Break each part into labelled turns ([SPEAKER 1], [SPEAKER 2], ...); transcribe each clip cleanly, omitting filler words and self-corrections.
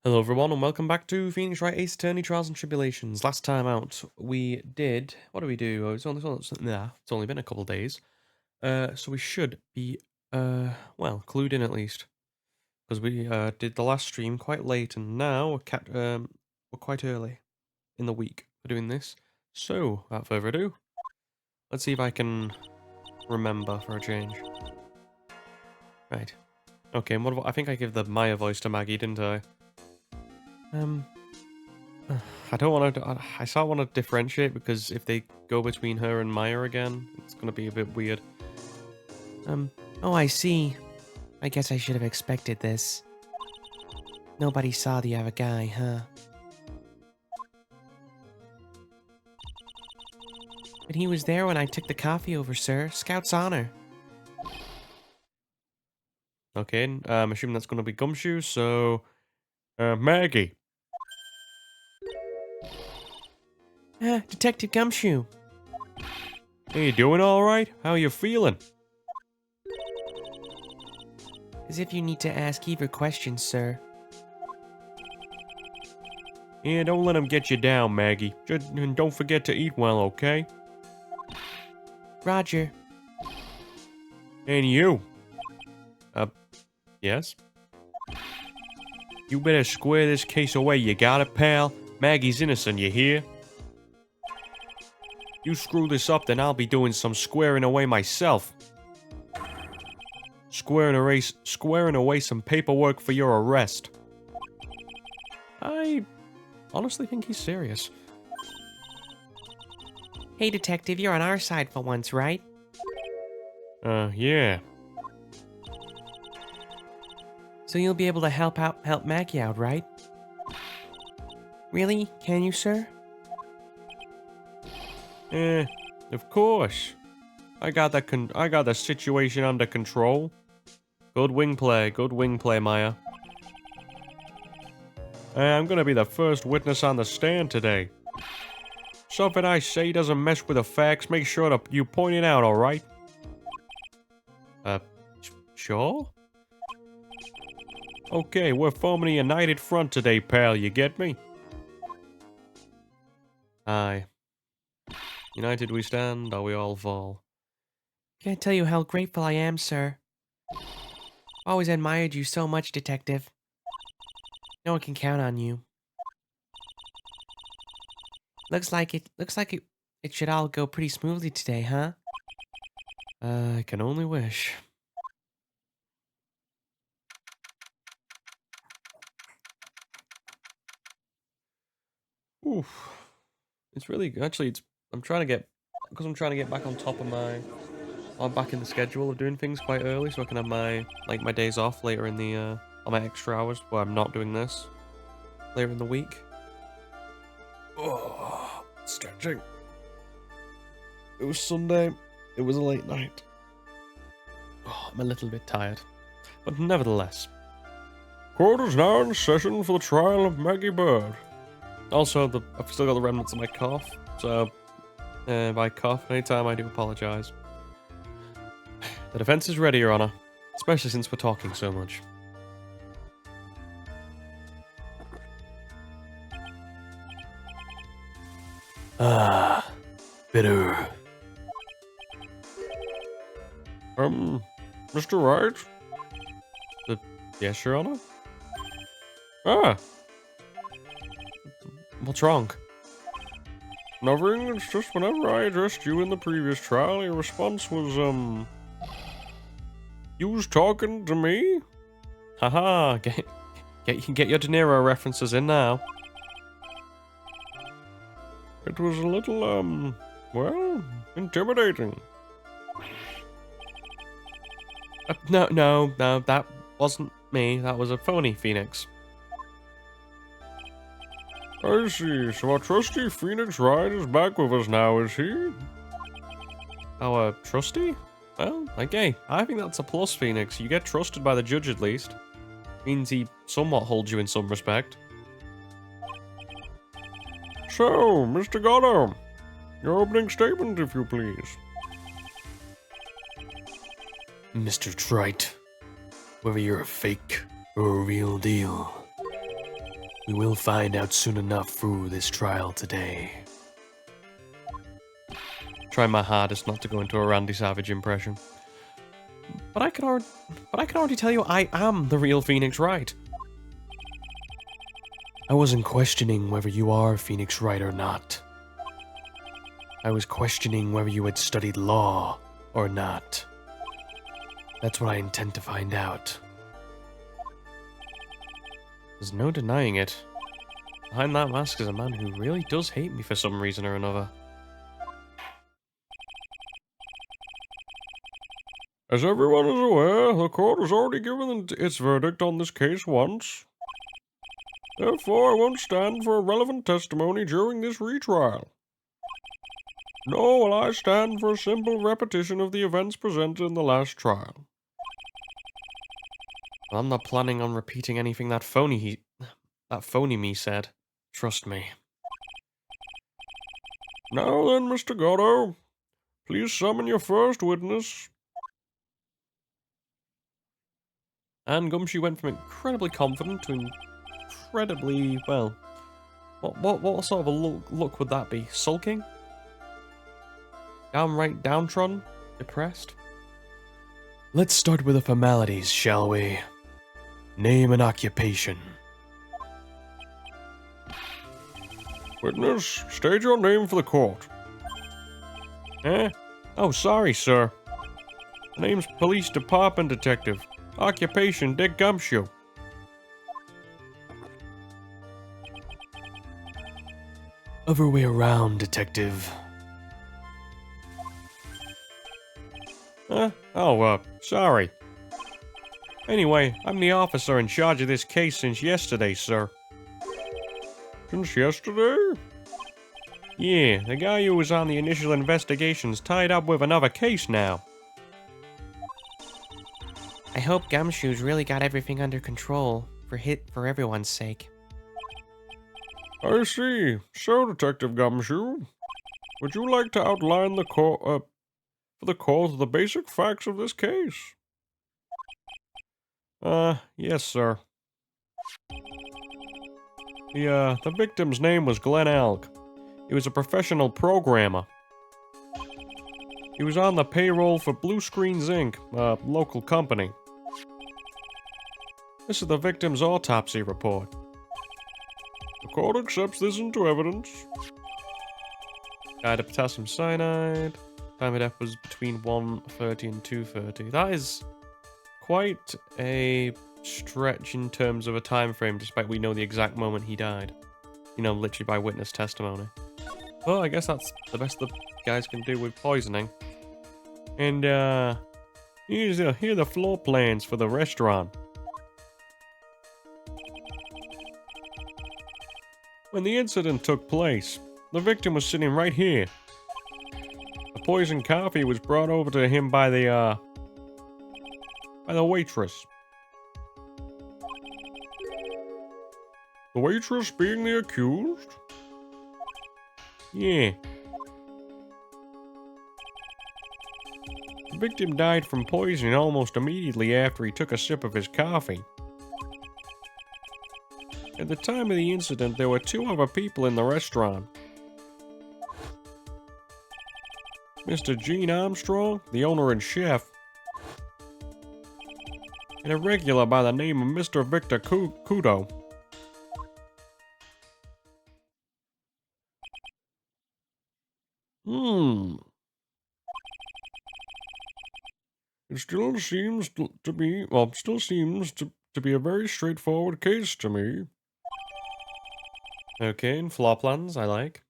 [SPEAKER 1] Hello everyone and welcome back to Phoenix Wright Ace Attorney Trials and Tribulations. Last time out we did, what did we do? It's only been a couple of days. So we should be, well, clued in at least. Because we did the last stream quite late and now we're quite early in the week for doing this. So, without further ado, let's see if I can remember for a change. Right. Okay, and I think I gave the Maya voice to Maggie, didn't I? I don't want to. I sort of want to differentiate because if they go between her and Maya again, it's going to be a bit weird.
[SPEAKER 2] Oh, I see. I guess I should have expected this. Nobody saw the other guy, huh? But he was there when I took the coffee over, sir. Scout's honor.
[SPEAKER 1] Okay, I'm assuming that's going to be Gumshoe. So, Maggie,
[SPEAKER 2] Detective Gumshoe.
[SPEAKER 1] are you doing all right? How are you feeling?
[SPEAKER 2] As if you need to ask either questions, sir.
[SPEAKER 1] Yeah, don't let him get you down, Maggie. And don't forget to eat well, okay?
[SPEAKER 2] Roger.
[SPEAKER 1] And you. Yes? You better square this case away, you got it, pal? Maggie's innocent, you hear? You screw this up, then I'll be doing some squaring away myself. Squaring away some paperwork for your arrest. I honestly think he's serious.
[SPEAKER 2] Hey, detective, you're on our side for once, right?
[SPEAKER 1] Yeah.
[SPEAKER 2] So you'll be able to help Maggie out, right? Really? Can you, sir?
[SPEAKER 1] Of course. I got the situation under control. Good wing play, Maya. I'm gonna be the first witness on the stand today. Something I say doesn't mess with the facts, make sure you point it out, alright? Sure? Okay, we're forming a united front today, pal, you get me? Aye. United we stand, or we all fall.
[SPEAKER 2] Can't tell you how grateful I am, sir. Always admired you so much, detective. No one can count on you. Looks like it should all go pretty smoothly today, huh?
[SPEAKER 1] I can only wish. Oof. It's really, actually, I'm trying to get, because I'm trying to get back on top of I'm back in the schedule of doing things quite early so I can have my days off later in the, on my extra hours where I'm not doing this later in the week. Oh, stretching. It was Sunday. It was a late night. Oh, I'm a little bit tired. But nevertheless. Court is now in session for the trial of Maggie Bird. Also, I've still got the remnants of my cough, so if I cough anytime, I do apologize. The defense is ready, Your Honor, especially since we're talking so much. Ah, bitter. Mr. Wright? Yes, Your Honor? Ah! What's wrong? Nothing, it's just whenever I addressed you in the previous trial, your response was, you was talking to me? Haha, get your De Niro references in now. It was a little, well, intimidating. No, that wasn't me. That was a phony Phoenix. I see. So our trusty Phoenix Wright is back with us now, is he? Our trusty? Well, okay. I think that's a plus, Phoenix. You get trusted by the judge at least. Means he somewhat holds you in some respect. So, Mr. Gatto, your opening statement, if you please. Mr. Wright, whether you're a fake or a real deal, We will find out soon enough through this trial today. Trying my hardest not to go into a Randy Savage impression. But I can already tell you I am the real Phoenix Wright. I wasn't questioning whether you are Phoenix Wright or not. I was questioning whether you had studied law or not. That's what I intend to find out. There's no denying it. Behind that mask is a man who really does hate me for some reason or another. As everyone is aware, the court has already given its verdict on this case once. Therefore, I won't stand for irrelevant testimony during this retrial. Nor will I stand for a simple repetition of the events presented in the last trial. Well, I'm not planning on repeating anything that phony me said. Trust me. Now then, Mr. Gatto, please summon your first witness. And Gumshoe went from incredibly confident to incredibly, well, what sort of a look would that be? Sulking? Downright downtrodden? Depressed? Let's start with the formalities, shall we? Name and occupation. Witness, state your name for the court. Eh? Oh, sorry, sir. My name's Police Department Detective. Occupation, Dick Gumshoe. Other way around, Detective. Oh, sorry. Anyway, I'm the officer in charge of this case since yesterday, sir. Since yesterday? Yeah, the guy who was on the initial investigation's tied up with another case now.
[SPEAKER 2] I hope Gumshoe's really got everything under control for everyone's sake.
[SPEAKER 1] I see. So, Detective Gumshoe, would you like to outline for the court the basic facts of this case? Yes, sir. The victim's name was Glenn Alk. He was a professional programmer. He was on the payroll for Blue Screens Inc., a local company. This is the victim's autopsy report. The court accepts this into evidence. Died of potassium cyanide. Time of death was between 1:30 and 2:30. That is quite a stretch in terms of a time frame, despite we know the exact moment he died. You know, literally by witness testimony. Well, I guess that's the best the guys can do with poisoning. And, here are the floor plans for the restaurant. When the incident took place, the victim was sitting right here. The poisoned coffee was brought over to him by the waitress. The waitress being the accused? Yeah. The victim died from poisoning almost immediately after he took a sip of his coffee. At the time of the incident, there were 2 other people in the restaurant. Mr. Gene Armstrong, the owner and chef, and a regular by the name of Mr. Victor Kudo. It still seems to be, well, still seems to be a very straightforward case to me. Okay, and floor plans, I like.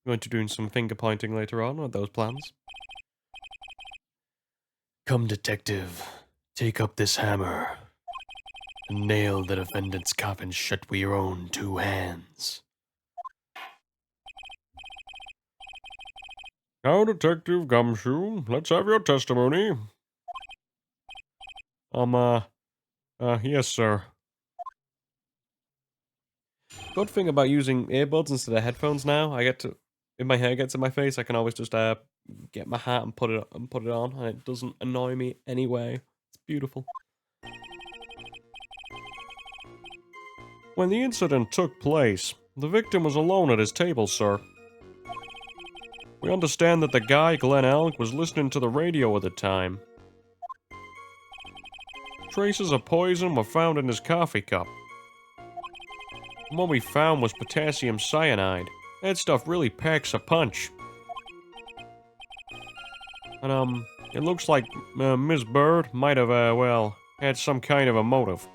[SPEAKER 1] I'm going to do some finger pointing later on with those plans. Come, detective. Take up this hammer. And nail the defendant's coffin shut with your own 2 hands. Now, Detective Gumshoe, let's have your testimony. Yes, sir. Good thing about using earbuds instead of headphones now, I get to, if my hair gets in my face, I can always just get my hat and put it on, and it doesn't annoy me anyway. It's beautiful. When the incident took place, the victim was alone at his table, sir. We understand that the guy, Glenn Elk, was listening to the radio at the time. Traces of poison were found in his coffee cup. And what we found was potassium cyanide. That stuff really packs a punch. And, it looks like Miss Bird might have, well, had some kind of a motive.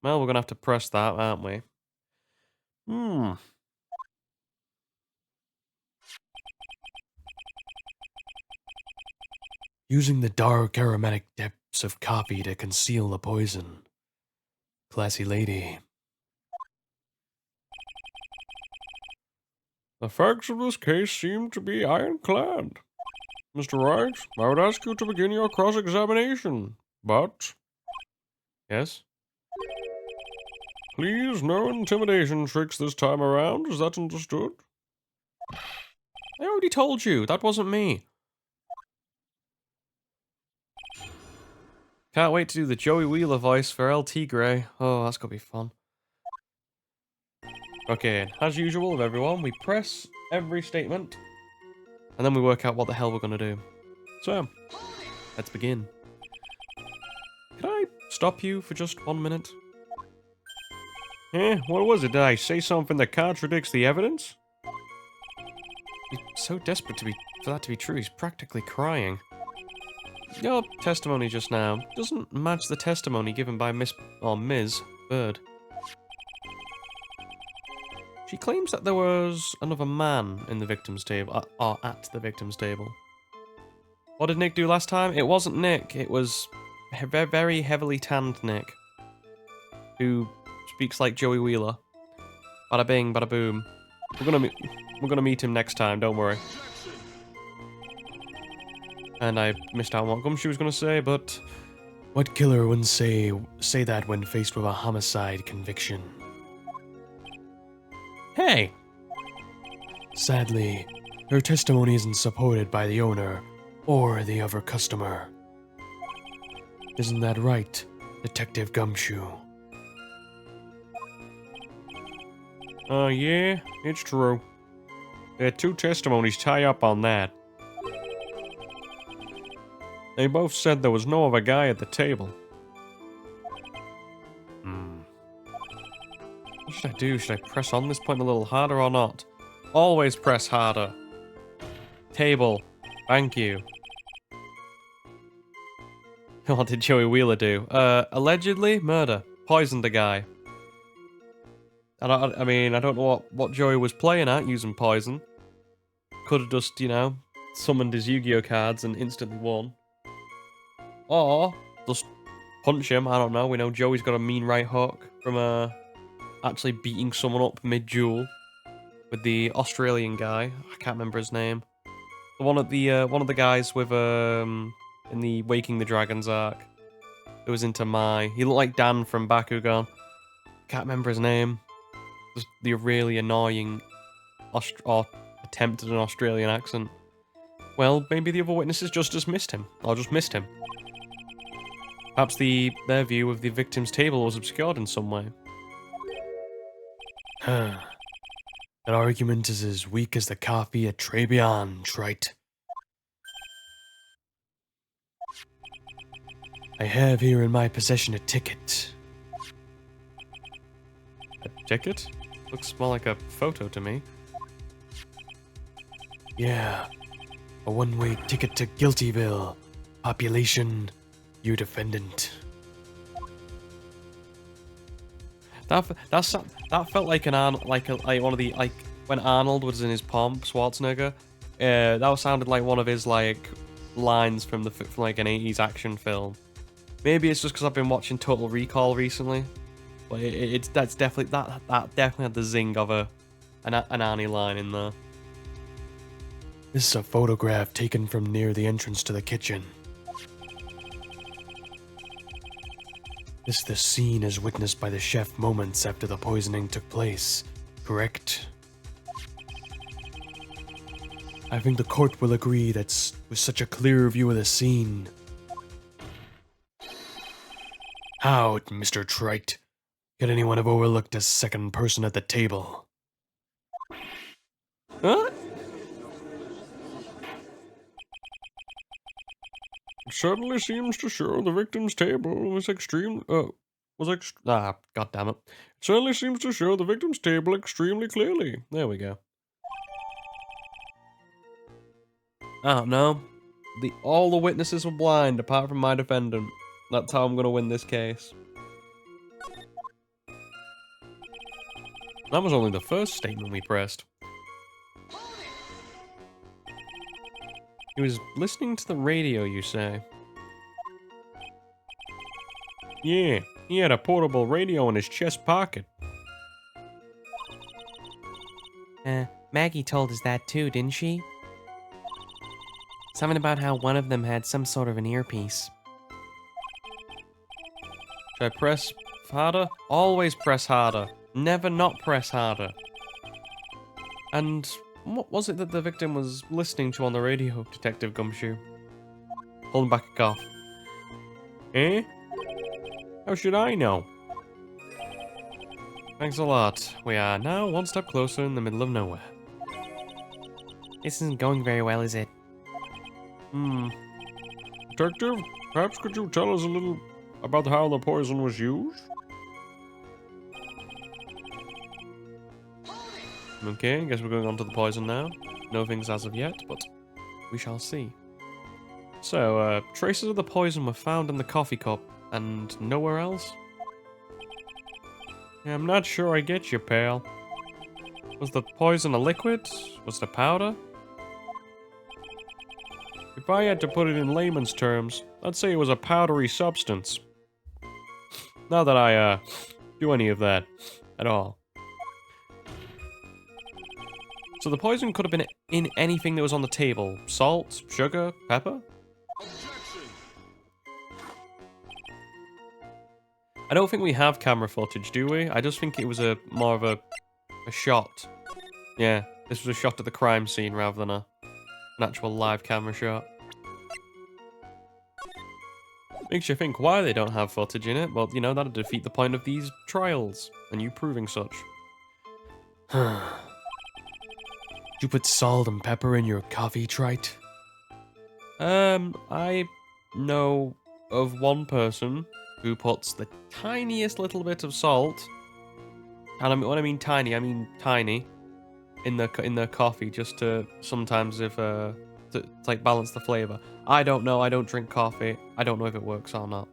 [SPEAKER 1] Well, we're gonna have to press that, aren't we? Using the dark aromatic depths of coffee to conceal the poison. Classy lady. The facts of this case seem to be ironclad. Mr. Wright, I would ask you to begin your cross-examination, but... Yes? Please, no intimidation tricks this time around, is that understood? I already told you, that wasn't me. Can't wait to do the Joey Wheeler voice for El Tigre. Oh, that's gonna be fun. Okay, as usual with everyone, we press every statement, and then we work out what the hell we're gonna do. So, let's begin. Can I stop you for just 1 minute? What was it? Did I say something that contradicts the evidence? He's so desperate for that to be true, he's practically crying. Your testimony just now doesn't match the testimony given by Ms. Bird. She claims that there was another man in the victim's table, or at the victim's table. What did Nick do last time? It wasn't Nick, it was very heavily tanned Nick, who speaks like Joey Wheeler. Bada bing, bada boom. We're gonna meet him next time, don't worry. And I missed out on what Gumshoe was gonna say, but... What killer wouldn't say that when faced with a homicide conviction? Hey! Sadly, her testimony isn't supported by the owner or the other customer. Isn't that right, Detective Gumshoe? Yeah, it's true. There are two testimonies tie up on that. They both said there was no other guy at the table. What should I do? Should I press on this point a little harder or not? Always press harder. Table. Thank you. What did Joey Wheeler do? Allegedly, murder. Poisoned the guy. I mean, I don't know what Joey was playing at using poison. Could have just, you know, summoned his Yu-Gi-Oh cards and instantly won. Or just punch him, I don't know. We know Joey's got a mean right hook from actually beating someone up mid-duel with the Australian guy. I can't remember his name. One of the guys with in the Waking the Dragons arc. It was into Mai. He looked like Dan from Bakugan. Can't remember his name. Just the really annoying attempted an Australian accent. Well, maybe the other witnesses just dismissed him. Or just missed him. Perhaps their view of the victim's table was obscured in some way. That argument is as weak as the coffee at Tribulations, right? I have here in my possession a ticket. A ticket? Looks more like a photo to me. Yeah, a one-way ticket to Guiltyville. Population, you defendant. That felt like like one of the when Arnold was in his pomp, Schwarzenegger. That sounded like one of his like lines from like an 80s action film. Maybe it's just because I've been watching Total Recall recently, but that's definitely that definitely had the zing of an Arnie line in there. This is a photograph taken from near the entrance to the kitchen. The scene is witnessed by the chef moments after the poisoning took place, correct? I think the court will agree that with such a clear view of the scene, How, Mr. Trite? Could anyone have overlooked a second person at the table? Huh? It certainly seems to show the victim's table was god damn it. It certainly seems to show the victim's table extremely clearly. There we go. Oh no. All the witnesses were blind apart from my defendant. That's how I'm gonna win this case. That was only the first statement we pressed. He was listening to the radio, you say? Yeah, he had a portable radio in his chest pocket.
[SPEAKER 2] Maggie told us that too, didn't she? Something about how one of them had some sort of an earpiece.
[SPEAKER 1] Should I press harder? Always press harder. Never not press harder. And what was it that the victim was listening to on the radio, Detective Gumshoe? Holding back a cough. Eh? How should I know? Thanks a lot. We are now one step closer in the middle of nowhere.
[SPEAKER 2] This isn't going very well, is it?
[SPEAKER 1] Detective, perhaps could you tell us a little about how the poison was used? Okay, I guess we're going on to the poison now. No things as of yet, but we shall see. So, traces of the poison were found in the coffee cup and nowhere else? Yeah, I'm not sure I get you, pal. Was the poison a liquid? Was it a powder? If I had to put it in layman's terms, I'd say it was a powdery substance. Not that I, do any of that at all. So the poison could have been in anything that was on the table. Salt, sugar, pepper? I don't think we have camera footage, do we? I just think it was more of a shot. Yeah, this was a shot at the crime scene rather than an actual live camera shot. Makes you think why they don't have footage in it. Well, you know, that'd defeat the point of these trials, and you proving such. Did you put salt and pepper in your coffee, Trite? I know of one person who puts the tiniest little bit of salt, and when I mean tiny, I mean tiny, in the coffee, just to sometimes to like balance the flavor. I don't know. I don't drink coffee. I don't know if it works or not.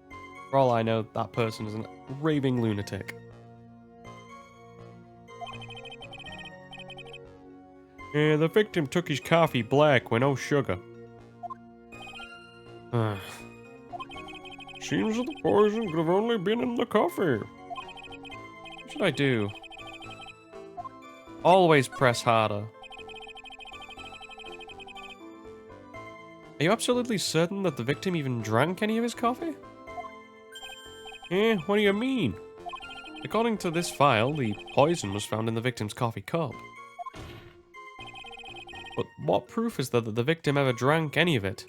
[SPEAKER 1] For all I know, that person is a raving lunatic. Yeah, the victim took his coffee black with no sugar. Seems that the poison could have only been in the coffee. What should I do? Always press harder. Are you absolutely certain that the victim even drank any of his coffee? Eh, what do you mean? According to this file, the poison was found in the victim's coffee cup. But what proof is there that the victim ever drank any of it?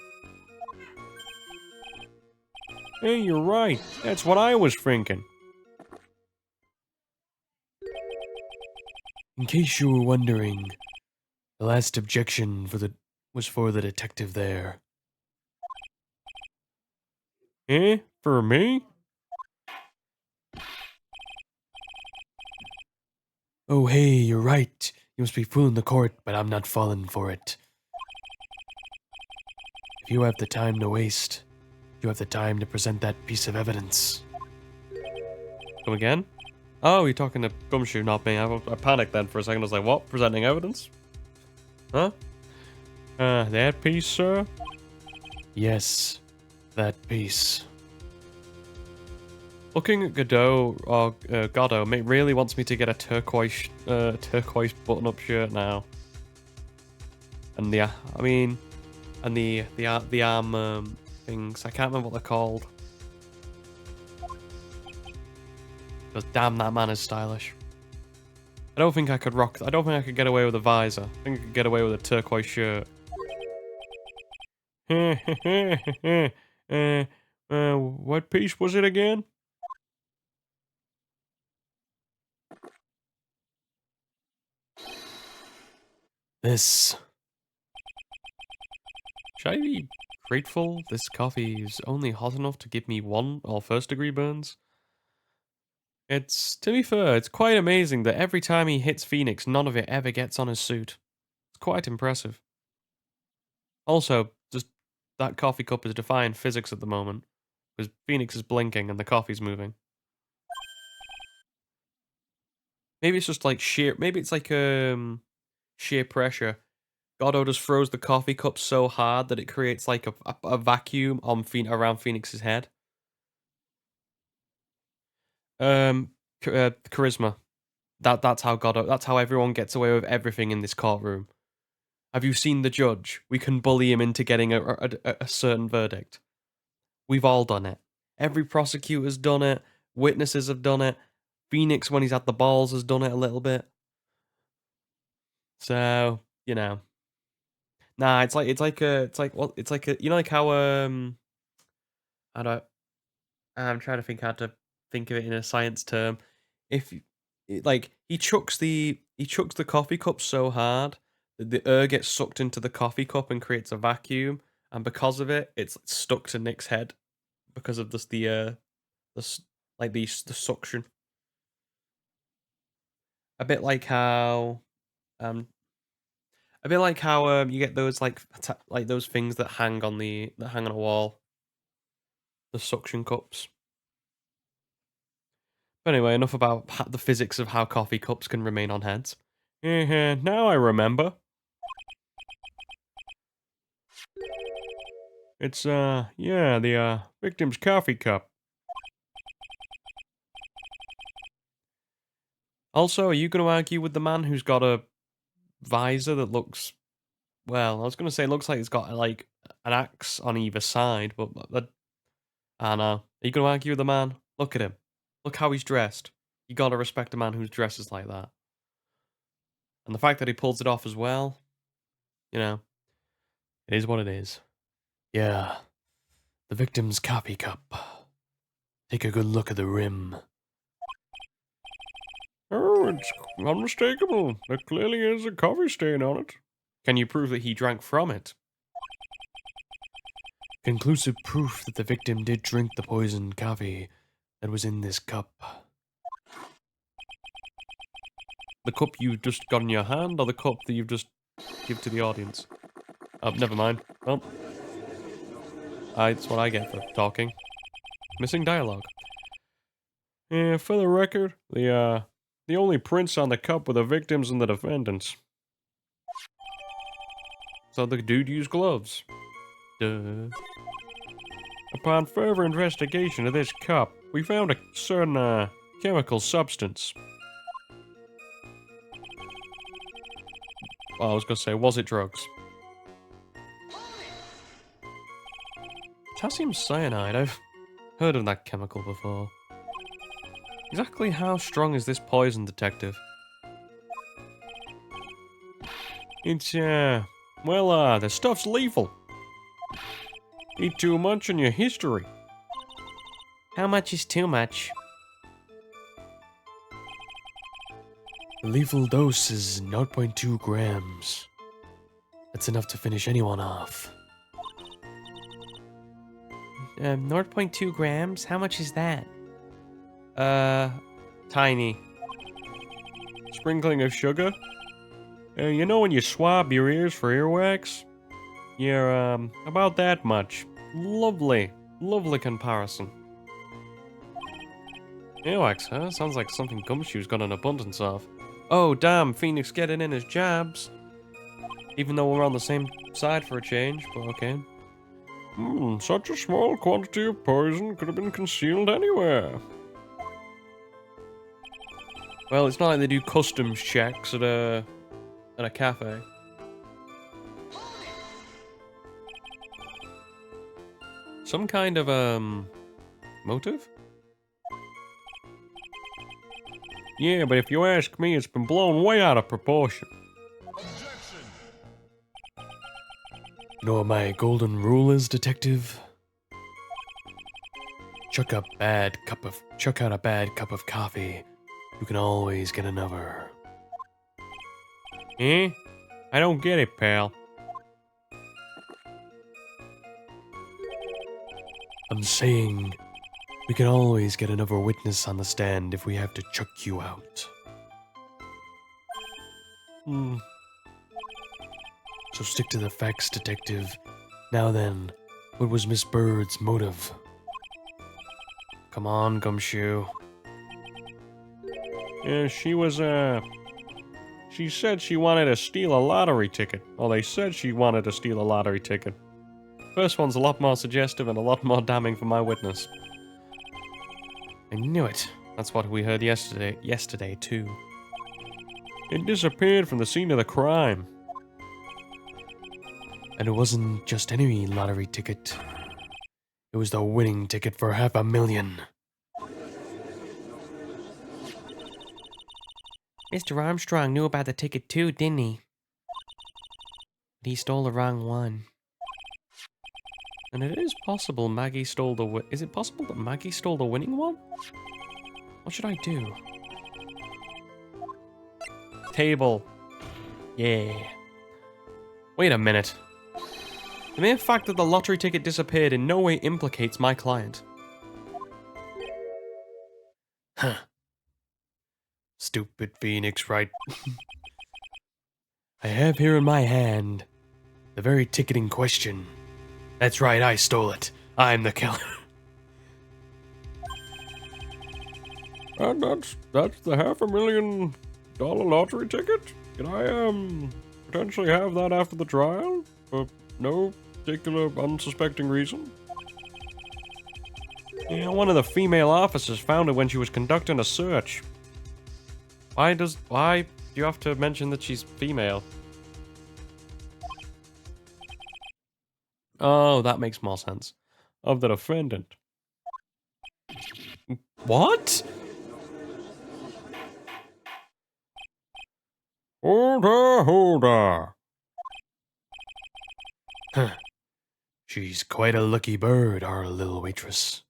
[SPEAKER 1] Hey, you're right. That's what I was thinking. In case you were wondering, the last objection was for the detective there. Eh? For me? Oh, hey, you're right. You must be fooling the court, but I'm not falling for it. If you have the time to waste, you have the time to present that piece of evidence. Come again? Oh, you're talking to Gumshoe, not me. I panicked then for a second. I was like, what? Presenting evidence? Huh? That piece, sir? Yes, that piece. Looking at Godot really wants me to get a turquoise button-up shirt now. And the arm things. I can't remember what they're called. Because damn, that man is stylish. I don't think I could get away with a visor. I think I could get away with a turquoise shirt. What piece was it again? This. Should I be grateful this coffee is only hot enough to give me 1 or first degree burns? It's, to be fair, it's quite amazing that every time he hits Phoenix, none of it ever gets on his suit. It's quite impressive. Also, just that coffee cup is defying physics at the moment, because Phoenix is blinking and the coffee's moving. Maybe it's just like maybe it's like sheer pressure. Godot just throws the coffee cup so hard that it creates like a vacuum on around Phoenix's head. Charisma. That's how Godot. That's how everyone gets away with everything in this courtroom. Have you seen the judge? We can bully him into getting a certain verdict. We've all done it. Every prosecutor's done it. Witnesses have done it. Phoenix, when he's had the balls, has done it a little bit. So, you know. Nah, it's like a, you know, like how I don't, I'm trying to think how to think of it in a science term. If like he chucks the coffee cup so hard that the air gets sucked into the coffee cup and creates a vacuum, and because of it, it's stuck to Nick's head because of this the s- like the suction. A bit like how um a bit like how you get those like like those things that hang on a wall, the suction cups. But anyway, enough about the physics of how coffee cups can remain on heads. Now I remember. It's, yeah, the, victim's coffee cup. Also, are you going to argue with the man who's got a visor that looks, well, I was going to say it looks like it's got, like, an axe on either side, but, I don't know. Are you going to argue with the man? Look at him. Look how he's dressed. You gotta respect a man who dresses like that. And the fact that he pulls it off as well, you know, it is what it is. Yeah, the victim's coffee cup. Take a good look at the rim. Oh, it's unmistakable. There clearly is a coffee stain on it. Can you prove that he drank from it? Conclusive proof that the victim did drink the poisoned coffee that was in this cup. The cup you just got in your hand, or the cup that you've just give to the audience? Oh, never mind. Well, that's what I get for talking. Missing dialogue. Yeah, for the record, the only prints on the cup were the victims and the defendants. So the dude used gloves. Duh. Upon further investigation of this cup, we found a certain, chemical substance. Well, I was gonna say, was it drugs? Potassium cyanide, I've heard of that chemical before. Exactly how strong is this poison, detective? It's, well, the stuff's lethal. Eat too much and your history.
[SPEAKER 2] How much is too much?
[SPEAKER 1] The lethal dose is 0.2 grams. That's enough to finish anyone off.
[SPEAKER 2] 0.2 grams? How much is that?
[SPEAKER 1] Tiny. Sprinkling of sugar? You know when you swab your ears for earwax? Yeah, about that much. Lovely. Lovely comparison. Earwax, huh? Sounds like something Gumshoe's got an abundance of. Oh, damn, Phoenix getting in his jabs. Even though we're on the same side for a change, but okay. Such a small quantity of poison could have been concealed anywhere. Well, it's not like they do customs checks at a cafe. Some kind of, motive? Yeah, but if you ask me, it's been blown way out of proportion. Objection! You know what my golden rule is, detective? Chuck out a bad cup of coffee. You can always get another. Eh? I don't get it, pal. I'm saying we can always get another witness on the stand if we have to chuck you out. Hmm. So stick to the facts, detective. Now then, what was Miss Bird's motive? Come on, Gumshoe. Yeah, she said she wanted to steal a lottery ticket. Well, they said she wanted to steal a lottery ticket. First one's a lot more suggestive and a lot more damning for my witness. I knew it. That's what we heard yesterday too. It disappeared from the scene of the crime. And it wasn't just any lottery ticket. It was the winning ticket for $500,000.
[SPEAKER 2] Mr. Armstrong knew about the ticket too, didn't he? But he stole the wrong one.
[SPEAKER 1] And it is possible Maggie stole the Is it possible that Maggie stole the winning one? What should I do? Table. Yeah. Wait a minute. The mere fact that the lottery ticket disappeared in no way implicates my client. Huh. Stupid Phoenix Wright. I have here in my hand the very ticket in question. That's right, I stole it. I'm the killer. And that's the $500,000 lottery ticket? Can I, potentially have that after the trial? For no particular unsuspecting reason? Yeah, one of the female officers found it when she was conducting a search. Why do you have to mention that she's female? Oh, that makes more sense. Of the defendant. What? Hold her. Huh. She's quite a lucky bird, our little waitress.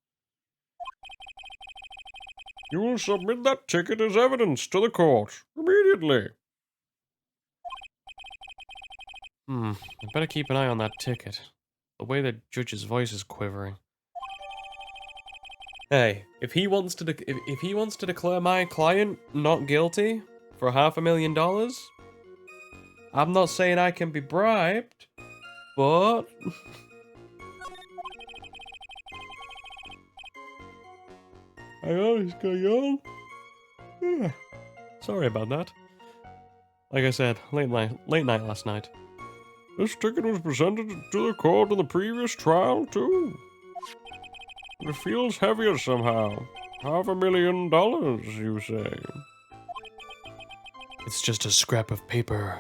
[SPEAKER 1] You will submit that ticket as evidence to the court immediately. I better keep an eye on that ticket. The way the judge's voice is quivering. Hey, if he wants to if he wants to declare my client not guilty for $500,000, I'm not saying I can be bribed, but hang on, he's gonna yawn. Yeah. Sorry about that. Like I said, late night last night. This ticket was presented to the court in the previous trial too. It feels heavier somehow. $500,000, you say? It's just a scrap of paper.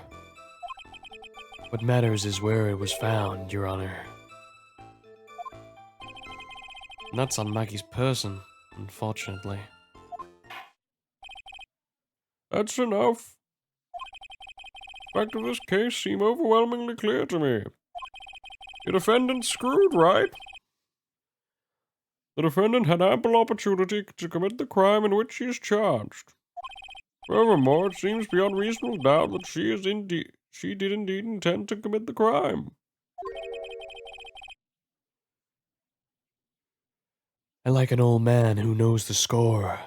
[SPEAKER 1] What matters is where it was found, Your Honor. And that's on Maggie's person, unfortunately. That's enough. The facts of this case seem overwhelmingly clear to me. Your defendant's screwed, right? The defendant had ample opportunity to commit the crime in which she is charged. Furthermore, it seems beyond reasonable doubt that she did indeed intend to commit the crime. I like an old man who knows the score.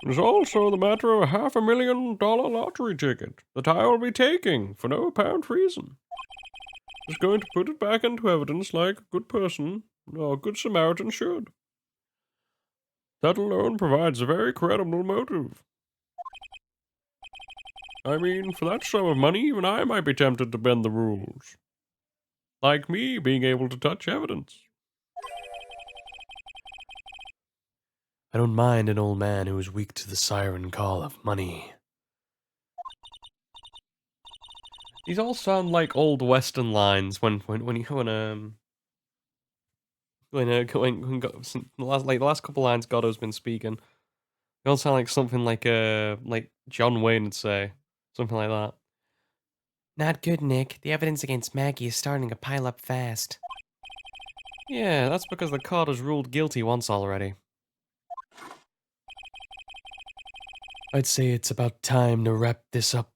[SPEAKER 1] It is also the matter of a $500,000 lottery ticket that I will be taking for no apparent reason. Just going to put it back into evidence like a good person or a good Samaritan should. That alone provides a very credible motive. I mean, for that sum of money, even I might be tempted to bend the rules. Like me being able to touch evidence. I don't mind an old man who is weak to the siren call of money. These all sound like old Western lines when the last couple lines Goddo's been speaking. They all sound like something like John Wayne would say, something like that.
[SPEAKER 2] Not good, Nick. The evidence against Maggie is starting to pile up fast.
[SPEAKER 1] Yeah, that's because the court has ruled guilty once already. I'd say it's about time to wrap this up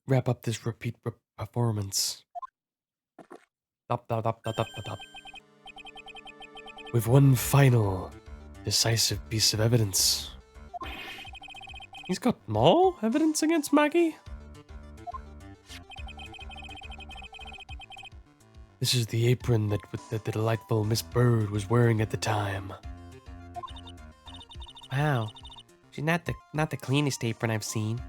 [SPEAKER 1] wrap up this repeat performance. With one final, decisive piece of evidence. He's got more evidence against Maggie? This is the apron that the delightful Miss Bird was wearing at the time.
[SPEAKER 2] Wow. She's not the cleanest apron I've seen.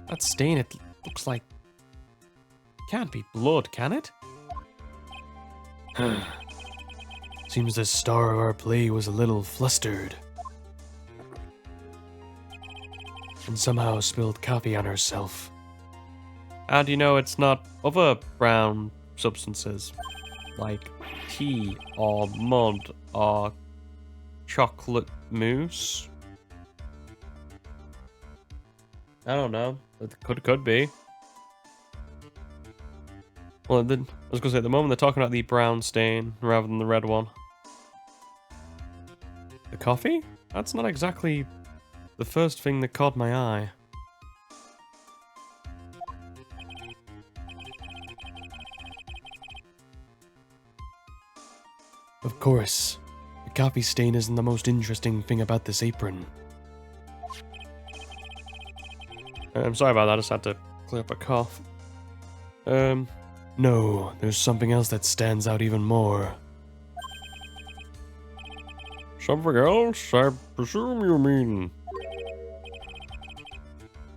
[SPEAKER 1] That stain, it looks like... Can't be blood, can it? Seems the star of our play was a little flustered. And somehow spilled coffee on herself. How do you know it's not other brown substances? Like tea or mud or chocolate mousse? I don't know. It could be. Well, I was gonna say, at the moment they're talking about the brown stain rather than the red one. The coffee? That's not exactly the first thing that caught my eye. Of course, the coffee stain isn't the most interesting thing about this apron. I'm sorry about that, I just had to clear up a cough. No, there's something else that stands out even more. Something else? I presume you mean...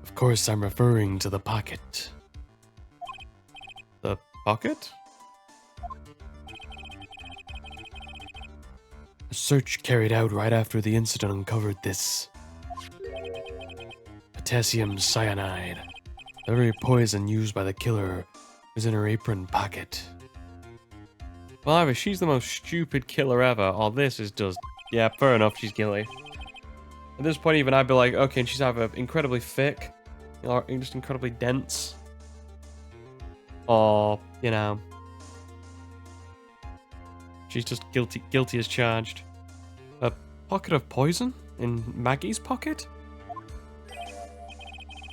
[SPEAKER 1] Of course, I'm referring to the pocket. The pocket? A search carried out right after the incident uncovered this. Potassium cyanide. The very poison used by the killer was in her apron pocket. Well, either she's the most stupid killer ever, or this is just... Yeah, fair enough, she's guilty. At this point, even I'd be like, okay, and she's either incredibly thick, or just incredibly dense, or, you know, she's just guilty as charged. A pocket of poison in Maggie's pocket?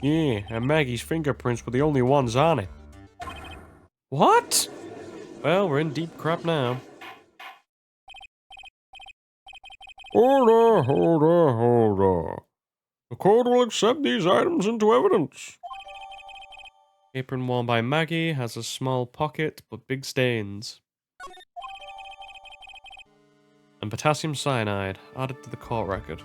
[SPEAKER 1] Yeah, and Maggie's fingerprints were the only ones on it. What? Well, we're in deep crap now. Hold on. The court will accept these items into evidence. Apron worn by Maggie has a small pocket but big stains. And potassium cyanide added to the court record.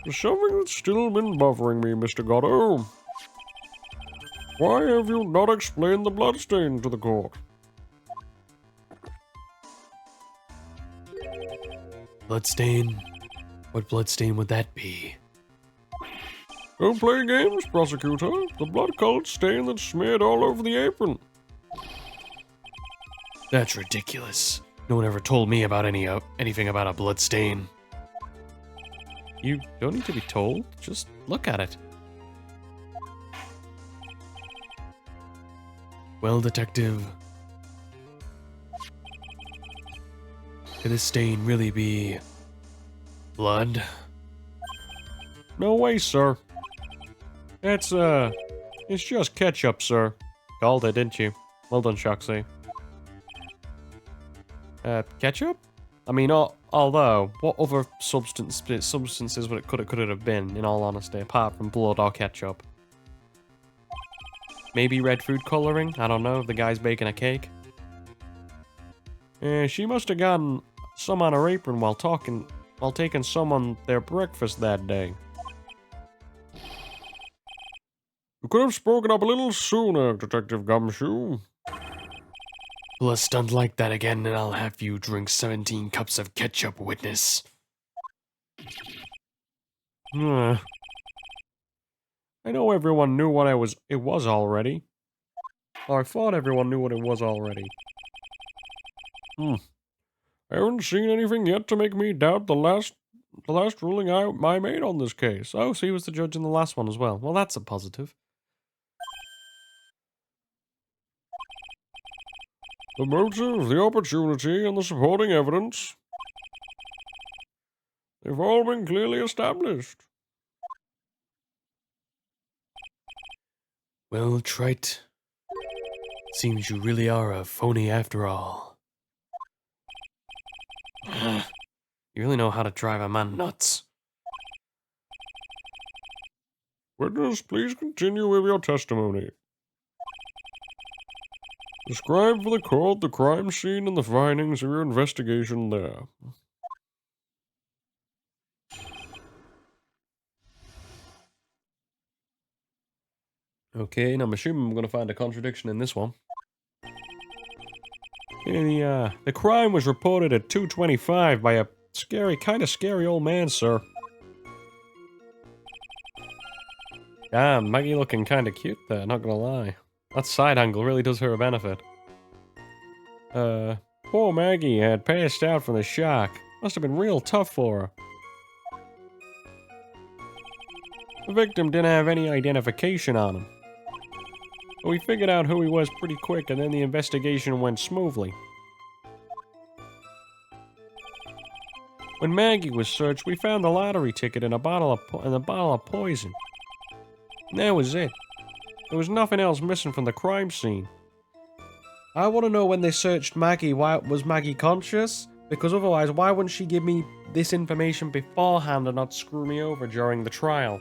[SPEAKER 1] There's something that's still been bothering me, Mr. Gatto. Why have you not explained the bloodstain to the court? Bloodstain? What bloodstain would that be? Don't play games, prosecutor. The blood-colored stain that's smeared all over the apron. That's ridiculous. No one ever told me about anything about a blood stain. You don't need to be told. Just look at it. Well, detective, could this stain really be blood? No way, sir. It's just ketchup, sir. Called it, didn't you? Well done, Shoxy. Ketchup? I mean, although, what other substances could it have been, in all honesty, apart from blood or ketchup? Maybe red food coloring? I don't know, if the guy's baking a cake. She must have gotten some on her apron while taking someone their breakfast that day. You could have spoken up a little sooner, Detective Gumshoe. Pull a stunt like that again and I'll have you drink 17 cups of ketchup, witness. I know everyone knew what it was already. Or I thought everyone knew what it was already. I haven't seen anything yet to make me doubt the last ruling I made on this case. Oh, so he was the judge in the last one as well. Well, that's a positive. The motive, the opportunity, and the supporting evidence, they've all been clearly established. Well, Trite, seems you really are a phony after all. You really know how to drive a man nuts. Witness, please continue with your testimony. Describe for the court the crime scene and the findings of your investigation there. Okay, and I'm assuming I'm going to find a contradiction in this one. Yeah, the crime was reported at 2:25 by a kind of scary old man, sir. Damn, Maggie looking kind of cute there, not gonna lie. That side angle really does her a benefit. Poor Maggie had passed out from the shock. Must have been real tough for her. The victim didn't have any identification on him. But we figured out who he was pretty quick, and then the investigation went smoothly. When Maggie was searched, we found the lottery ticket and a bottle of poison. And that was it. There was nothing else missing from the crime scene. I want to know when they searched Maggie, why was Maggie conscious? Because otherwise, why wouldn't she give me this information beforehand and not screw me over during the trial?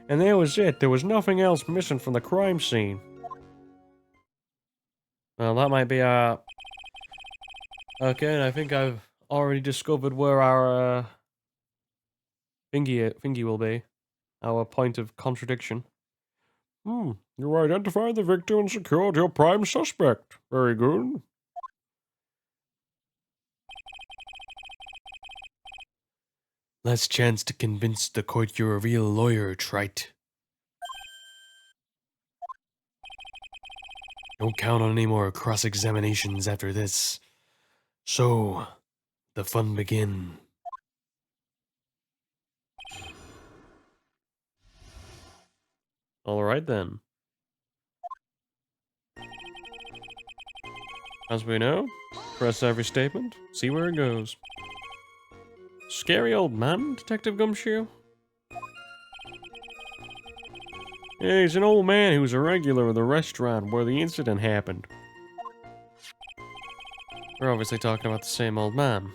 [SPEAKER 1] And that was it. There was nothing else missing from the crime scene. Well, that might be okay, and I think I've already discovered where our thingy will be. Our point of contradiction. You identified the victim and secured your prime suspect. Very good. Last chance to convince the court you're a real lawyer, Trite. Don't count on any more cross-examinations after this. So, the fun begin. Alright then. As we know, press every statement, see where it goes. Scary old man, Detective Gumshoe? Yeah, he's an old man who's a regular of the restaurant where the incident happened. We're obviously talking about the same old man.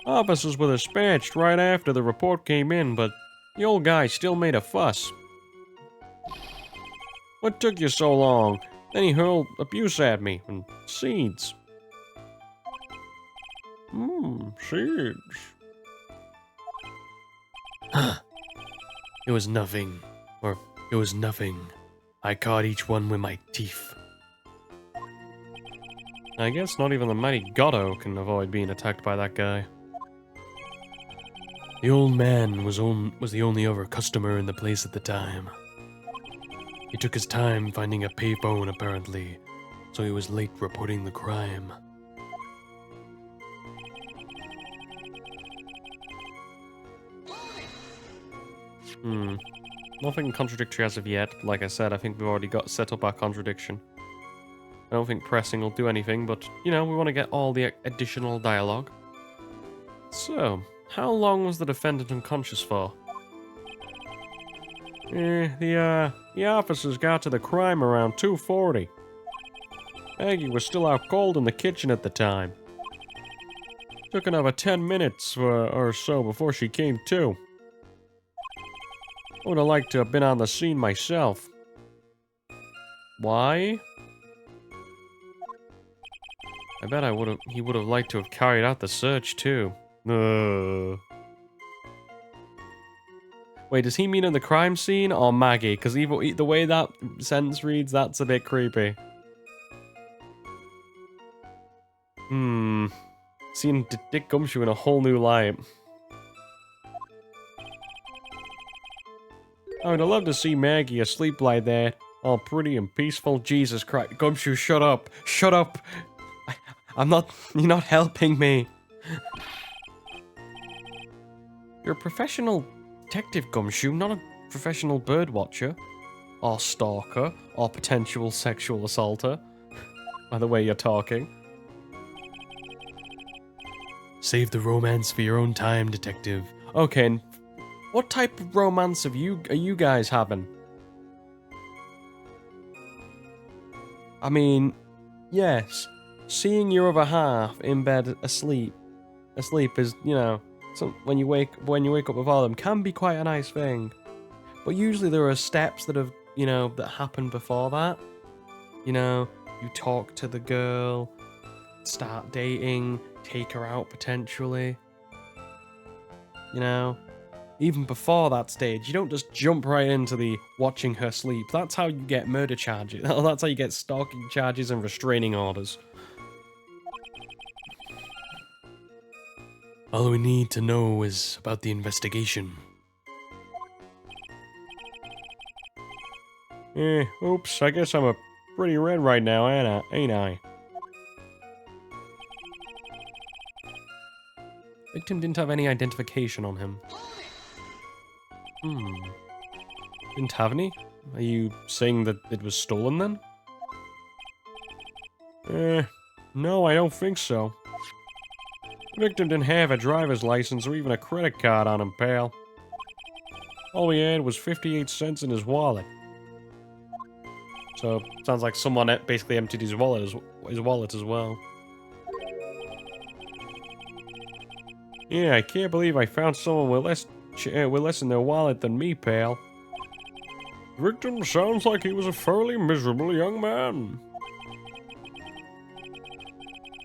[SPEAKER 1] Officers were dispatched right after the report came in, but the old guy still made a fuss. What took you so long? Then he hurled abuse at me, and seeds. Seeds. It was nothing. Or, it was nothing. I caught each one with my teeth. I guess not even the mighty Gotto can avoid being attacked by that guy. The old man was the only other customer in the place at the time. He took his time finding a payphone apparently, so he was late reporting the crime. Nothing contradictory as of yet. Like I said, I think we've already got set up our contradiction. I don't think pressing will do anything, but, you know, we want to get all the additional dialogue. So, how long was the defendant unconscious for? The officers got to the crime around 2:40. Maggie was still out cold in the kitchen at the time. Took another 10 minutes or so before she came to. I would have liked to have been on the scene myself. Why? I bet he would have liked to have carried out the search too. Wait, does he mean in the crime scene or Maggie? Because the way that sentence reads, that's a bit creepy. Seeing Dick Gumshoe in a whole new light. I would have loved to see Maggie asleep like that, all pretty and peaceful. Jesus Christ. Gumshoe, shut up. Shut up. You're not helping me. You're a professional detective, Gumshoe, not a professional bird watcher. Or stalker, or potential sexual assaulter. By the way you're talking. Save the romance for your own time, detective. Okay, What type of romance are you guys having? I mean, yes, seeing your other half in bed asleep is, you know, when you wake up with all of them can be quite a nice thing. But usually there are steps that have, you know, that happen before that. You know, you talk to the girl, start dating, take her out potentially. You know, even before that stage, you don't just jump right into the watching her sleep. That's how you get murder charges. That's how you get stalking charges and restraining orders. All we need to know is about the investigation. Oops, I guess I'm a pretty red right now, ain't I? Victim didn't have any identification on him. Didn't have any? Are you saying that it was stolen then? No, I don't think so. The victim didn't have a driver's license or even a credit card on him, pal. All he had was 58 cents in his wallet. So, sounds like someone basically emptied his wallet as well. Yeah, I can't believe I found someone with less in their wallet than me, pal. The victim sounds like he was a fairly miserable young man.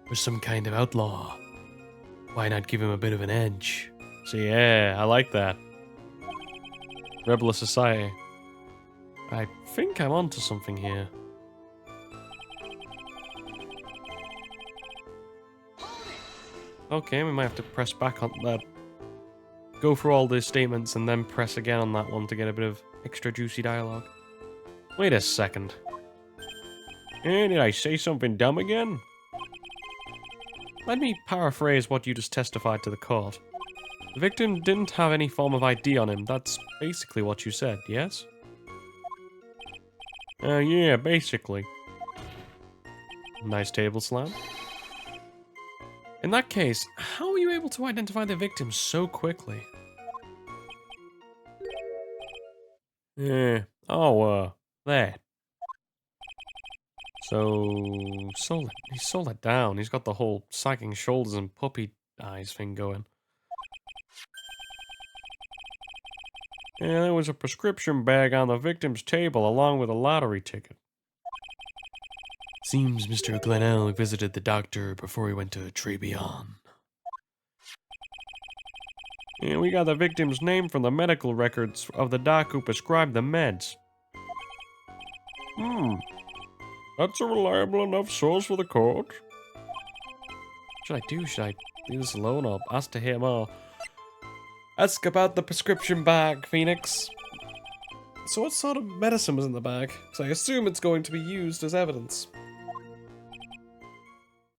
[SPEAKER 1] Was some kind of outlaw. Why not give him a bit of an edge? So yeah, I like that. Rebel society. I think I'm onto something here. Okay, we might have to press back on that. Go through all the statements and then press again on that one to get a bit of extra juicy dialogue. Wait a second. Did I say something dumb again? Let me paraphrase what you just testified to the court. The victim didn't have any form of ID on him. That's basically what you said, yes? Yeah, basically. Nice table slam. In that case, how were you able to identify the victim so quickly? That. So, he sold it down. He's got the whole sagging shoulders and puppy eyes thing going. Yeah, there was a prescription bag on the victim's table along with a lottery ticket. Seems Mr. Glenelg visited the doctor before he went to Tribulations. Yeah, we got the victim's name from the medical records of the doc who prescribed the meds. That's a reliable enough source for the court. What should I do? Should I leave this alone or ask to hear more? Ask about the prescription bag, Phoenix. So what sort of medicine was in the bag? Because I assume it's going to be used as evidence.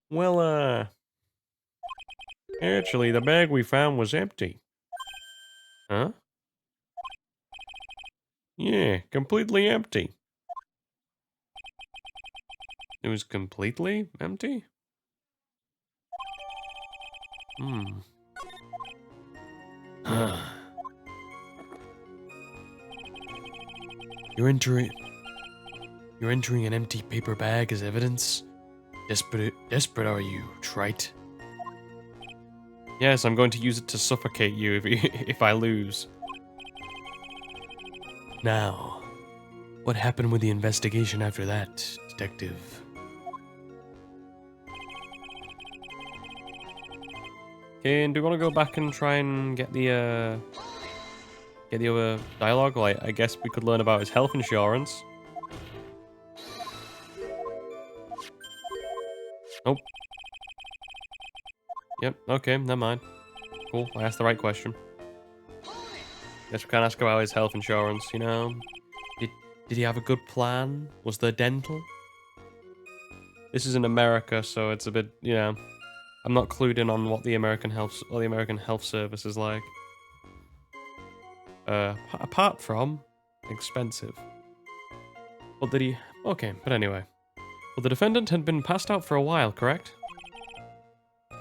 [SPEAKER 1] Well, actually, the bag we found was empty. Huh? Yeah, completely empty. It was completely empty? You're entering an empty paper bag as evidence? Desperate are you, trite? Yes, I'm going to use it to suffocate you if I lose. Now, what happened with the investigation after that, detective? Okay, and do you want to go back and try and get the other dialogue? Well, I guess we could learn about his health insurance. Nope. Yep, okay, never mind. Cool, I asked the right question. Guess we can't ask about his health insurance, you know? Did he have a good plan? Was there dental? This is in America, so it's a bit, you know... I'm not clued in on what the American health service is like. Apart from expensive. What did he... Okay, but anyway. Well, the defendant had been passed out for a while, correct?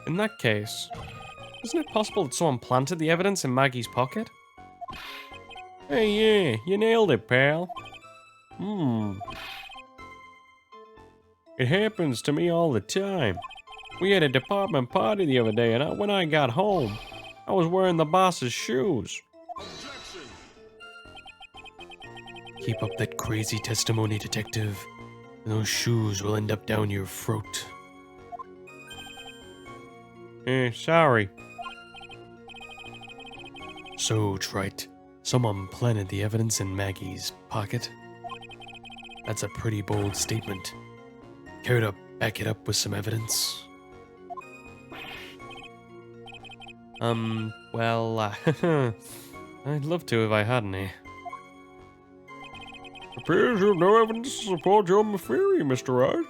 [SPEAKER 1] In that case, isn't it possible that someone planted the evidence in Maggie's pocket? Hey, yeah, you nailed it, pal. It happens to me all the time. We had a department party the other day, and when I got home, I was wearing the boss's shoes. Keep up that crazy testimony, detective, and those shoes will end up down your throat. Sorry. So, Trite, someone planted the evidence in Maggie's pocket? That's a pretty bold statement. Care to back it up with some evidence? Well, I'd love to if I had any. Appears you have no evidence to support your theory, Mr. Wright.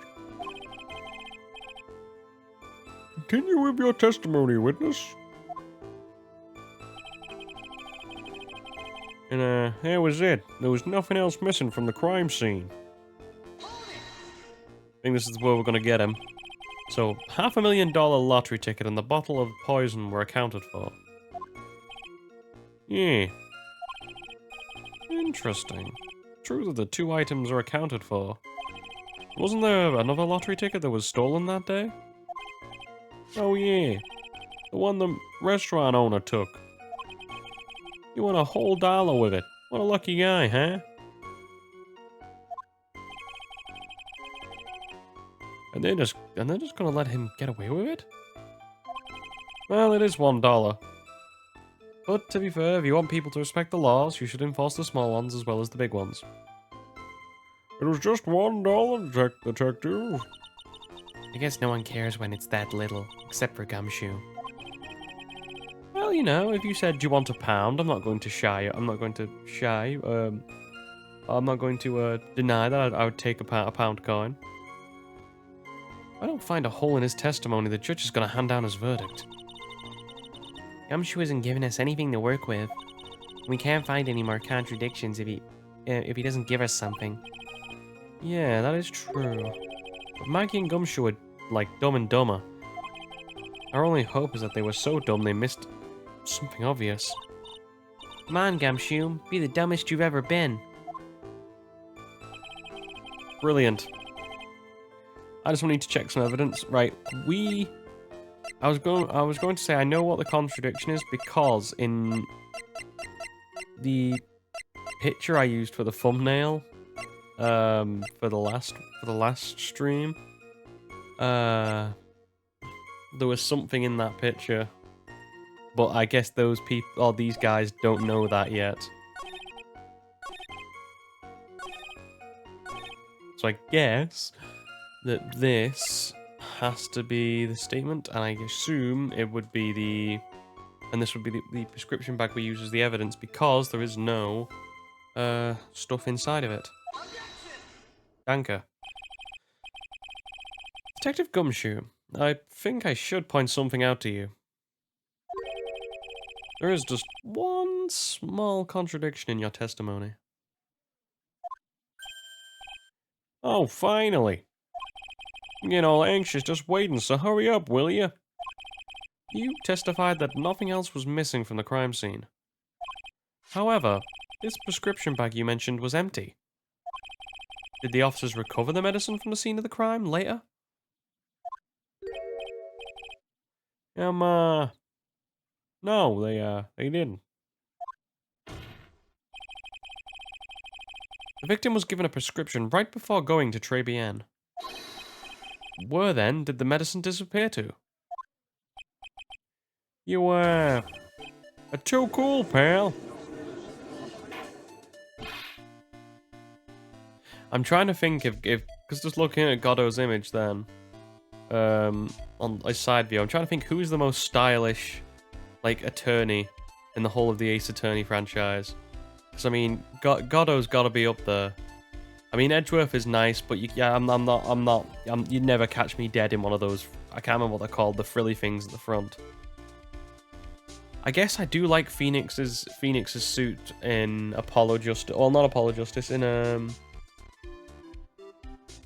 [SPEAKER 1] Continue with your testimony, witness. And, that was it. There was nothing else missing from the crime scene. I think this is where we're gonna get him. So, $500,000 lottery ticket and the bottle of poison were accounted for. Yeah. Interesting. True that the two items are accounted for. Wasn't there another lottery ticket that was stolen that day? Oh yeah. The one the restaurant owner took. You won a whole dollar with it. What a lucky guy, huh? And they're just gonna let him get away with it? Well, it is $1. But to be fair, if you want people to respect the laws, you should enforce the small ones as well as the big ones. It was just $1, detective.
[SPEAKER 2] I guess no one cares when it's that little, except for Gumshoe.
[SPEAKER 1] Well, you know, if you said, do you want a pound, I'm not going to deny that I would take a pound coin. I don't find a hole in his testimony. The judge is going to hand down his verdict.
[SPEAKER 2] Gumshoe isn't giving us anything to work with. We can't find any more contradictions if he doesn't give us something.
[SPEAKER 1] Yeah, that is true. But Maggie and Gumshoe are, like, Dumb and Dumber. Our only hope is that they were so dumb they missed something obvious.
[SPEAKER 2] Come on, Gumshoe. Be the dumbest you've ever been.
[SPEAKER 1] Brilliant. I just need to check some evidence. Right, I was going to say I know what the contradiction is because in the picture I used for the thumbnail, for the last stream, there was something in that picture, but I guess those people or these guys don't know that yet. So I guess that this has to be the statement, and I assume it would be this would be the prescription bag we use as the evidence because there is no stuff inside of it. Danke. Detective Gumshoe, I think I should point something out to you. There is just one small contradiction in your testimony. Oh, finally. I'm getting all anxious just waiting, so hurry up, will you? You testified that nothing else was missing from the crime scene. However, this prescription bag you mentioned was empty. Did the officers recover the medicine from the scene of the crime later? No, they didn't. The victim was given a prescription right before going to Tribulations. Where then did the medicine disappear to? You, are too cool, pal. I'm trying to think if because just looking at Godot's image then, on a side view, I'm trying to think who's the most stylish, like, attorney in the whole of the Ace Attorney franchise. Because, I mean, Godot's gotta be up there. I mean, Edgeworth is nice, but you'd never catch me dead in one of those, I can't remember what they're called, the frilly things at the front. I guess I do like Phoenix's suit in Apollo Justice, well, not Apollo Justice, in,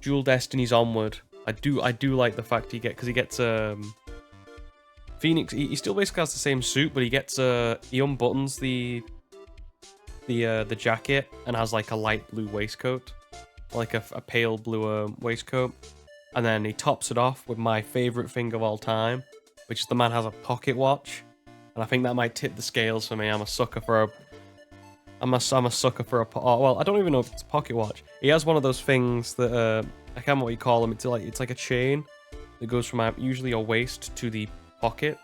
[SPEAKER 1] Dual Destinies Onward. I do like the fact he gets Phoenix, he still basically has the same suit, but he gets, he unbuttons the the jacket and has like a light blue waistcoat, like a pale blue waistcoat, and then he tops it off with my favorite thing of all time, which is the man has a pocket watch, and I think that might tip the scales for me. I'm a sucker for a I'm a sucker for well, I don't even know if it's a pocket watch. He has one of those things that I can't remember what you call them. It's like a chain that goes from usually your waist to the pocket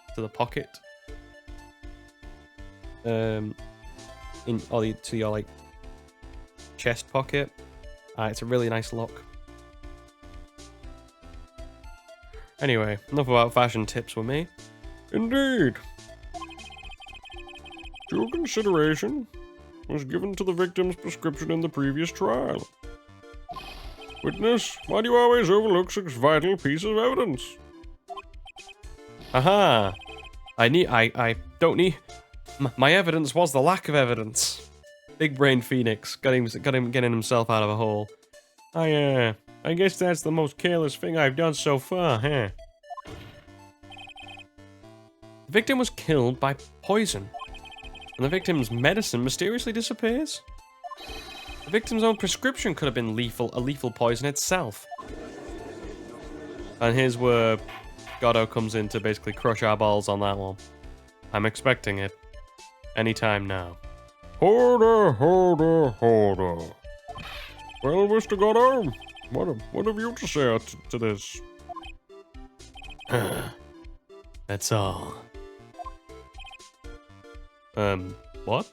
[SPEAKER 1] to your like chest pocket. It's a really nice look. Anyway, enough about fashion tips with me. Indeed. Due consideration was given to the victim's prescription in the previous trial. Witness, why do you always overlook such vital piece of evidence? Aha! I don't need... My evidence was the lack of evidence. Big brain Phoenix got him getting himself out of a hole. I guess that's the most careless thing I've done so far, huh? The victim was killed by poison, and the victim's medicine mysteriously disappears. The victim's own prescription could have been a lethal poison itself. And here's where Goddo comes in to basically crush our balls on that one. I'm expecting it. Anytime now. Holder. Well, Mr. Goddo, what have you to say to this? That's all. What?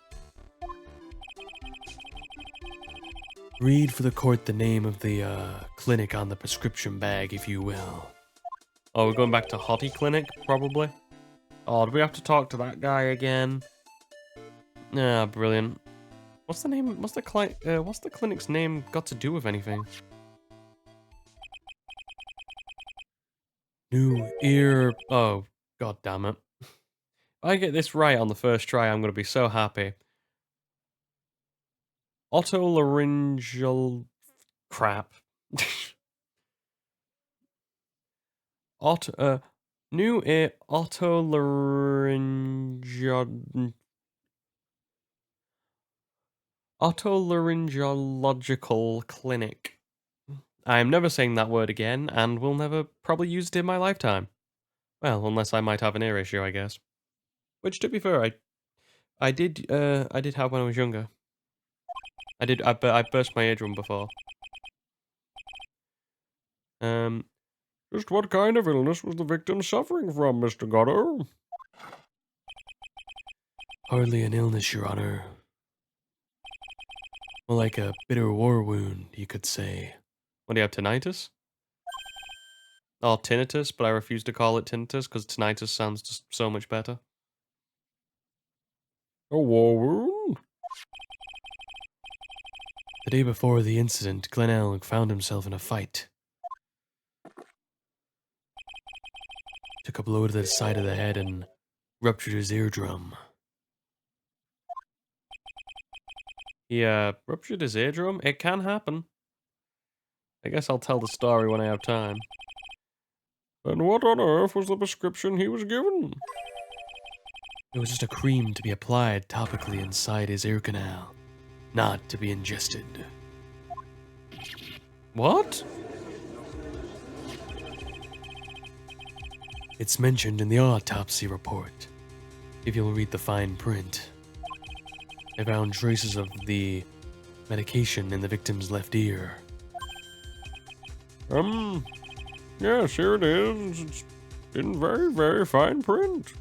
[SPEAKER 1] Read for the court the name of the, clinic on the prescription bag, if you will. Oh, we're going back to Hottie Clinic, probably? Oh, do we have to talk to that guy again? Ah, brilliant. What's the name? What's the clinic's name got to do with anything? New ear... Oh, god damn it. If I get this right on the first try, I'm gonna be so happy. Otolaryngeal... Crap. New ear otolaryngological clinic. I'm never saying that word again, and will never probably use it in my lifetime. Well, unless I might have an ear issue, I guess. Which, to be fair, I did have when I was younger. I burst my eardrum before. Just what kind of illness was the victim suffering from, Mr. Goddo? Hardly an illness, Your Honor. More like a bitter war wound, you could say. What do you have, tinnitus? Oh, tinnitus, but I refuse to call it tinnitus because tinnitus sounds just so much better. A war wound? The day before the incident, Glenelg found himself in a fight. Took a blow to the side of the head and ruptured his eardrum. He, ruptured his eardrum? It can happen. I guess I'll tell the story when I have time. And what on earth was the prescription he was given? It was just a cream to be applied topically inside his ear canal, not to be ingested. What? It's mentioned in the autopsy report, if you'll read the fine print. I found traces of the medication in the victim's left ear. Yes, here it is. It's in very, very fine print.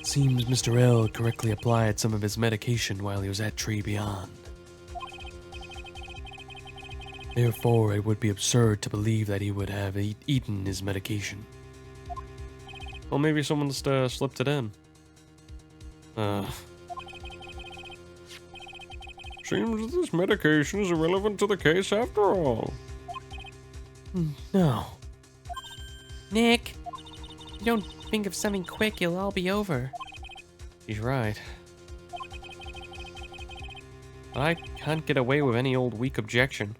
[SPEAKER 1] Seems Mr. L correctly applied some of his medication while he was at Tree Beyond. Therefore, it would be absurd to believe that he would have eaten his medication. Well, maybe someone slipped it in. Seems that this medication is irrelevant to the case after all. No.
[SPEAKER 2] Nick, if you don't think of something quick, it'll all be over.
[SPEAKER 1] He's right. But I can't get away with any old weak objection.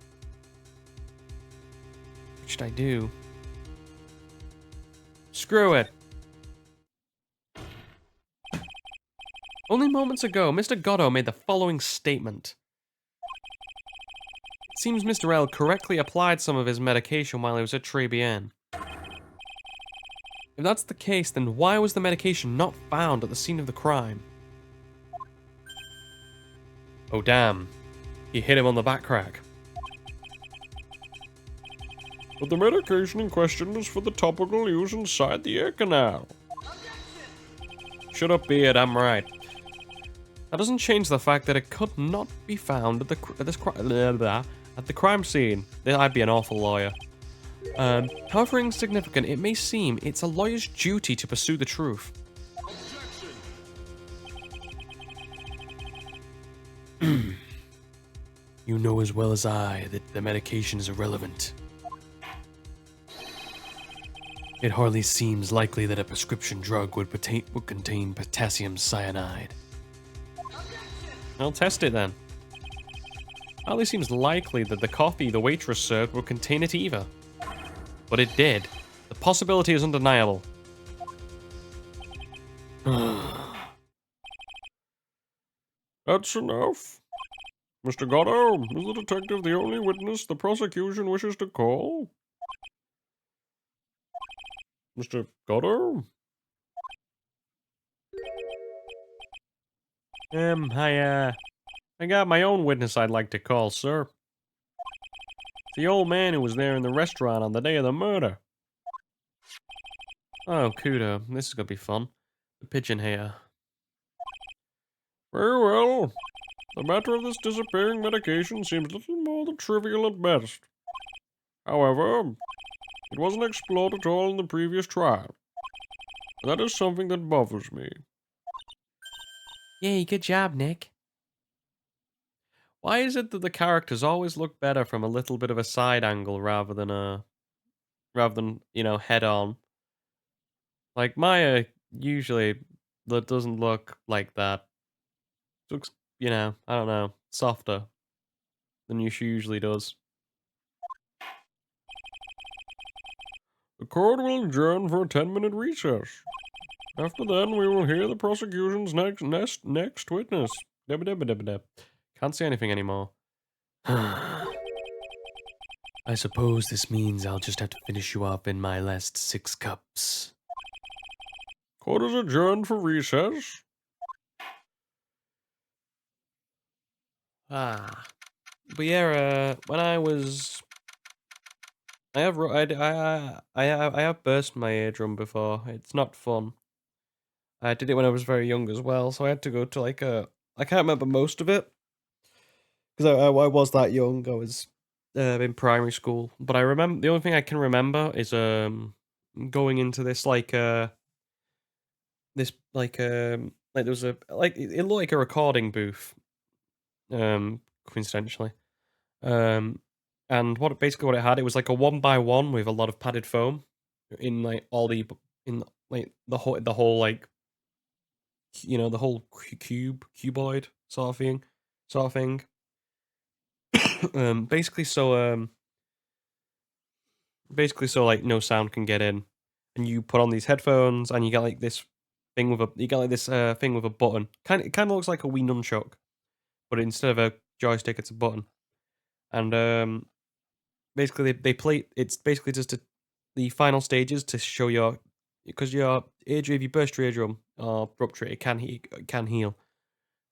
[SPEAKER 1] What should I do? Screw it. Only moments ago, Mr. Godot made the following statement. It seems Mr. L correctly applied some of his medication while he was at Tribien. If that's the case, then why was the medication not found at the scene of the crime? Oh damn, he hit him on the back crack. But the medication in question was for the topical use inside the ear canal. Shut up, Beard, I'm right. That doesn't change the fact that it could not be found at the crime scene. I'd be an awful lawyer. However insignificant it may seem, it's a lawyer's duty to pursue the truth. You know as well as I that the medication is irrelevant. It hardly seems likely that a prescription drug would contain potassium cyanide. I'll test it then. Hardly seems likely that the coffee the waitress served would contain it either. But it did. The possibility is undeniable. That's enough. Mr. Godot, is the detective the only witness the prosecution wishes to call? Mr. Godot? I got my own witness I'd like to call, sir. The old man who was there in the restaurant on the day of the murder. Oh, Kudo, this is gonna be fun. The pigeon here. Very well. The matter of this disappearing medication seems little more than trivial at best. However, it wasn't explored at all in the previous trial. That is something that bothers me.
[SPEAKER 2] Yay, good job, Nick.
[SPEAKER 1] Why is it that the characters always look better from a little bit of a side angle rather than head on? Like Maya usually that doesn't look like that. Looks, I don't know, softer than she usually does. The court will adjourn for a 10-minute recess. After then, we will hear the prosecution's next witness. Can't see anything anymore. I suppose this means I'll just have to finish you up in my last 6 cups. Court is adjourned for recess. But yeah, when I was, I have burst my eardrum before. It's not fun. I did it when I was very young as well, so I had to go to I can't remember most of it because I was that young. I was in primary school, but I remember the only thing I can remember is going into this there was a it looked like a recording booth, coincidentally, um, and what it had, it was like a 1x1 with a lot of padded foam in the whole the whole cuboid sort of thing. Basically, so like no sound can get in, and you put on these headphones, and you get like this thing with thing with a button. It kind of looks like a Wii nunchuck, but instead of a joystick, it's a button. And basically, they play. It's basically just the final stages to show because your eardrum, if you burst your eardrum or rupture it, it can heal.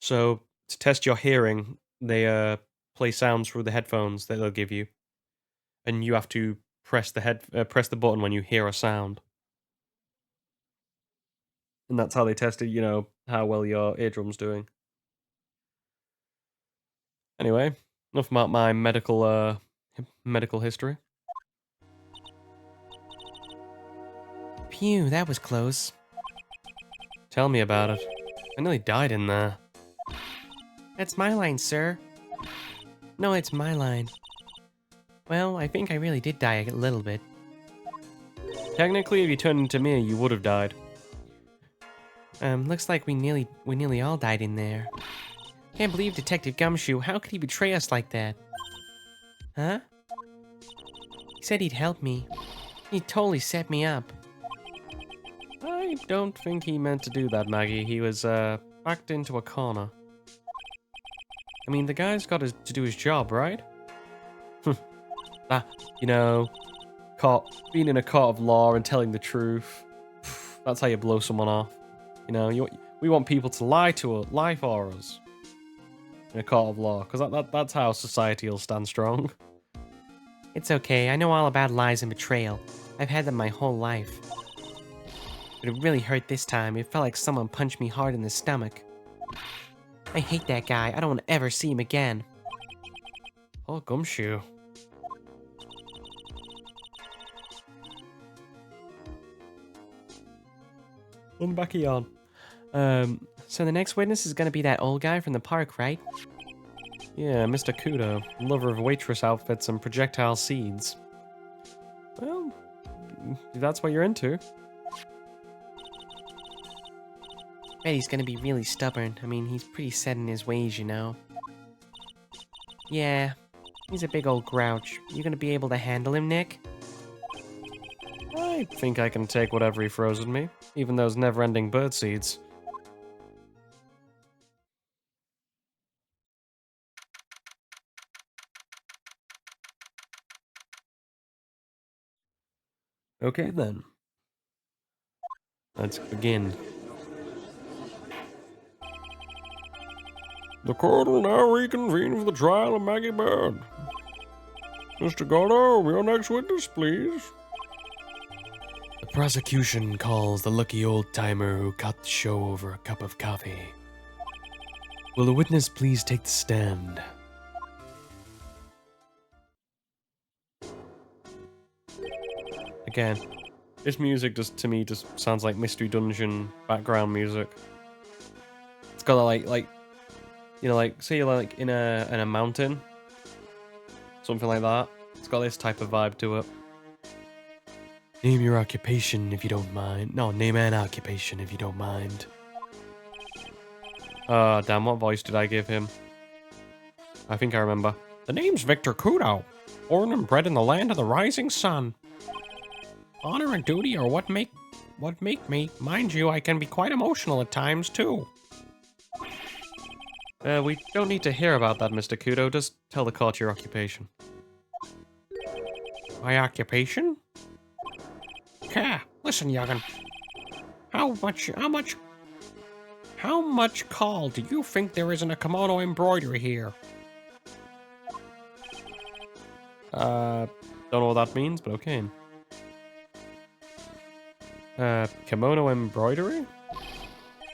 [SPEAKER 1] So to test your hearing, they play sounds through the headphones that they'll give you, and you have to press the button when you hear a sound, and that's how they tested, how well your eardrum's doing. Anyway, enough about my medical history.
[SPEAKER 2] Phew, that was close.
[SPEAKER 1] Tell me about it. I nearly died in there.
[SPEAKER 2] That's my line, sir. No, it's my line. Well, I think I really did die a little bit.
[SPEAKER 1] Technically, if you turned into me, you would have died.
[SPEAKER 2] Looks like we nearly all died in there. Can't believe Detective Gumshoe. How could he betray us like that? Huh? He said he'd help me. He totally set me up.
[SPEAKER 1] I don't think he meant to do that, Maggie. He was backed into a corner. I mean, the guy's got to do his job, right? You know, being in a court of law and telling the truth. That's how you blow someone off. You know, we want people to lie for us in a court of law, because that's how society will stand strong.
[SPEAKER 2] It's okay, I know all about lies and betrayal. I've had them my whole life. But it really hurt this time. It felt like someone punched me hard in the stomach. I hate that guy. I don't want to ever see him again.
[SPEAKER 1] Oh, Gumshoe. Backy on.
[SPEAKER 2] So the next witness is gonna be that old guy from the park, right?
[SPEAKER 1] Yeah, Mr. Kudo, lover of waitress outfits and projectile seeds. Well, if that's what you're into.
[SPEAKER 2] Bet he's gonna be really stubborn. I mean, he's pretty set in his ways, you know. Yeah, he's a big old grouch. You gonna be able to handle him, Nick?
[SPEAKER 1] I think I can take whatever he throws at me, even those never-ending bird seeds. Okay then. Let's begin. The court will now reconvene for the trial of Maggie Bird. Mr. Godo, your next witness, please. The prosecution calls the lucky old-timer who cut the show over a cup of coffee. Will the witness please take the stand? Again, this music to me just sounds like Mystery Dungeon background music. It's got like you know, like say you're like in a mountain, something like that. It's got this type of vibe to it. Name your occupation if you don't mind. No, name an occupation if you don't mind. Damn, what voice did I give him? I think I remember. The name's Victor Kudo, born and bred in the land of the rising sun. Honor and duty are what make me. Mind you, I can be quite emotional at times too. We don't need to hear about that, Mr. Kudo. Just tell the court your occupation. My occupation? Yeah, listen, young'un. How much call do you think there is in a kimono embroidery here? Don't know what that means, but okay. Kimono embroidery?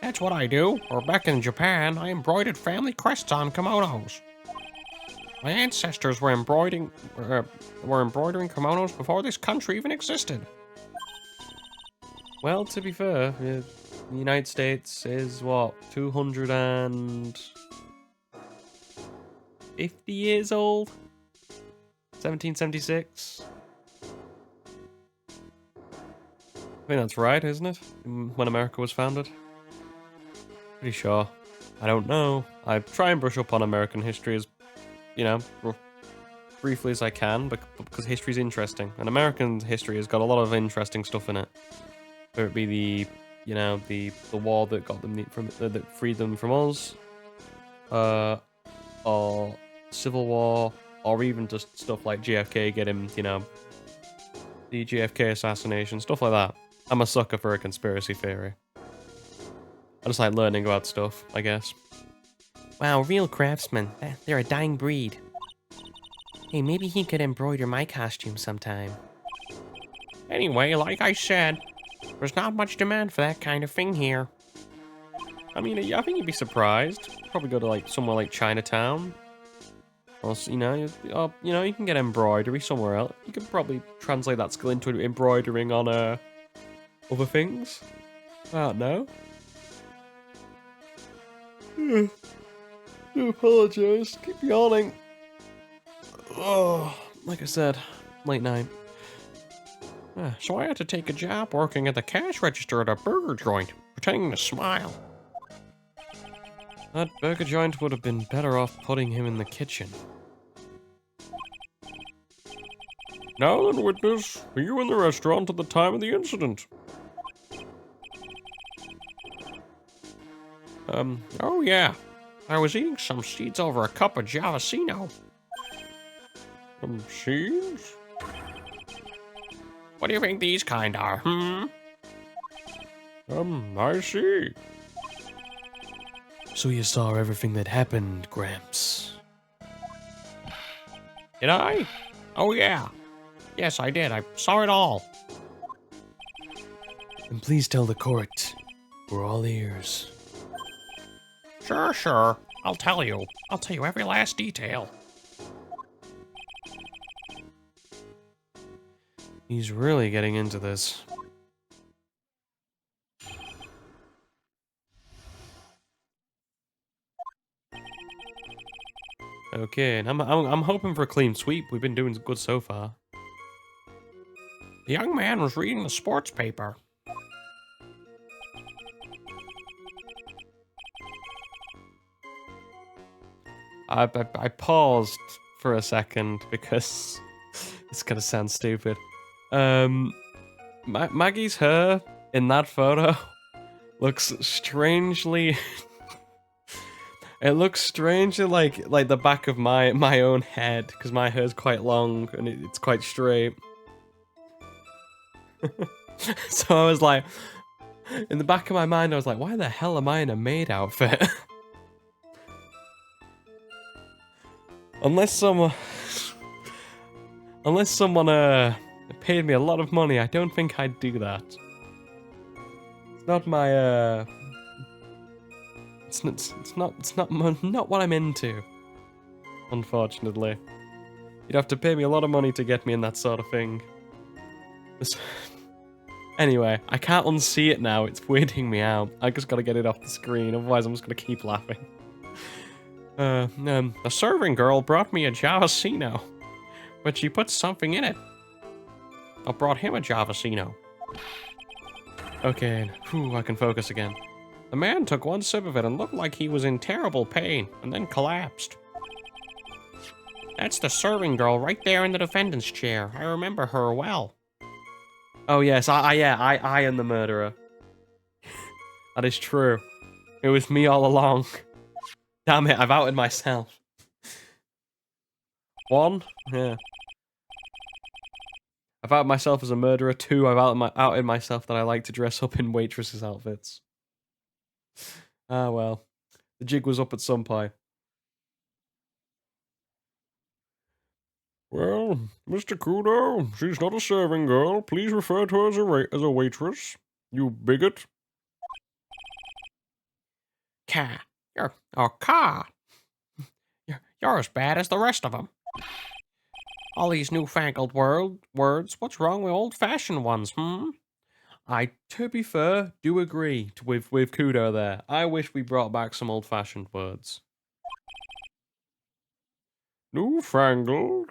[SPEAKER 1] That's what I do. Or back in Japan, I embroidered family crests on kimonos. My ancestors were embroidering kimonos before this country even existed. Well, to be fair, the United States is what, 250 years old? 1776? I think that's right, isn't it? When America was founded? Pretty sure. I don't know. I try and brush up on American history as, you know, briefly as I can, because history's interesting. And American history has got a lot of interesting stuff in it. Whether it be the war that got them that freed them from us, or Civil War, or even just stuff like JFK getting, you know, the JFK assassination, stuff like that. I'm a sucker for a conspiracy theory. I just like learning about stuff, I guess.
[SPEAKER 2] Wow, real craftsmen. They're a dying breed. Hey, maybe he could embroider my costume sometime.
[SPEAKER 1] Anyway, like I said, there's not much demand for that kind of thing here. I mean, I think you'd be surprised. Probably go to like somewhere like Chinatown. Or, you know, you can get embroidery somewhere else. You could probably translate that skill into embroidering on other things. I don't know. I do apologize. Keep yawning. Oh, like I said, late night. So I had to take a job working at the cash register at a burger joint, pretending to smile. That burger joint would have been better off putting him in the kitchen. Now then, witness, were you in the restaurant at the time of the incident?
[SPEAKER 3] Oh yeah. I was eating some seeds over a cup of Javasino. Seeds? What do you think these kind are, I see.
[SPEAKER 1] So you saw everything that happened, Gramps.
[SPEAKER 3] Did I? Oh yeah. Yes, I did. I saw it all.
[SPEAKER 1] And please tell the court. We're all ears.
[SPEAKER 3] Sure, sure. I'll tell you. I'll tell you every last detail.
[SPEAKER 1] He's really getting into this. Okay, and I'm hoping for a clean sweep. We've been doing good so far.
[SPEAKER 3] The young man was reading the sports paper.
[SPEAKER 1] I paused for a second because it's gonna sound stupid. Maggie's hair in that photo looks strangely. It looks strangely like the back of my own head because my hair's quite long and it's quite straight. So I was like, in the back of my mind, I was like, why the hell am I in a maid outfit? Unless someone paid me a lot of money, I don't think I'd do that. It's not my it's not what I'm into. Unfortunately, you'd have to pay me a lot of money to get me in that sort of thing. Anyway, I can't unsee it now. It's weirding me out. I just gotta get it off the screen, otherwise I'm just gonna keep laughing.
[SPEAKER 3] The serving girl brought me a Javasino, but she put something in it. I brought him a Javasino.
[SPEAKER 1] Okay, whew, I can focus again.
[SPEAKER 3] The man took one sip of it and looked like he was in terrible pain, and then collapsed. That's the serving girl right there in the defendant's chair. I remember her well.
[SPEAKER 1] Oh yes, I am the murderer. That is true. It was me all along. Damn it, I've outed myself. One, yeah. I've outed myself as a murderer. Two, I've outed myself that I like to dress up in waitresses' outfits. Ah well, the jig was up at some point.
[SPEAKER 3] Well, Mr. Kudo, she's not a serving girl. Please refer to her as a waitress. You bigot. Ka. Ka. You're as bad as the rest of them. All these newfangled words, what's wrong with old-fashioned ones,
[SPEAKER 1] I, to be fair, do agree with Kudo there. I wish we brought back some old-fashioned words.
[SPEAKER 3] Newfangled?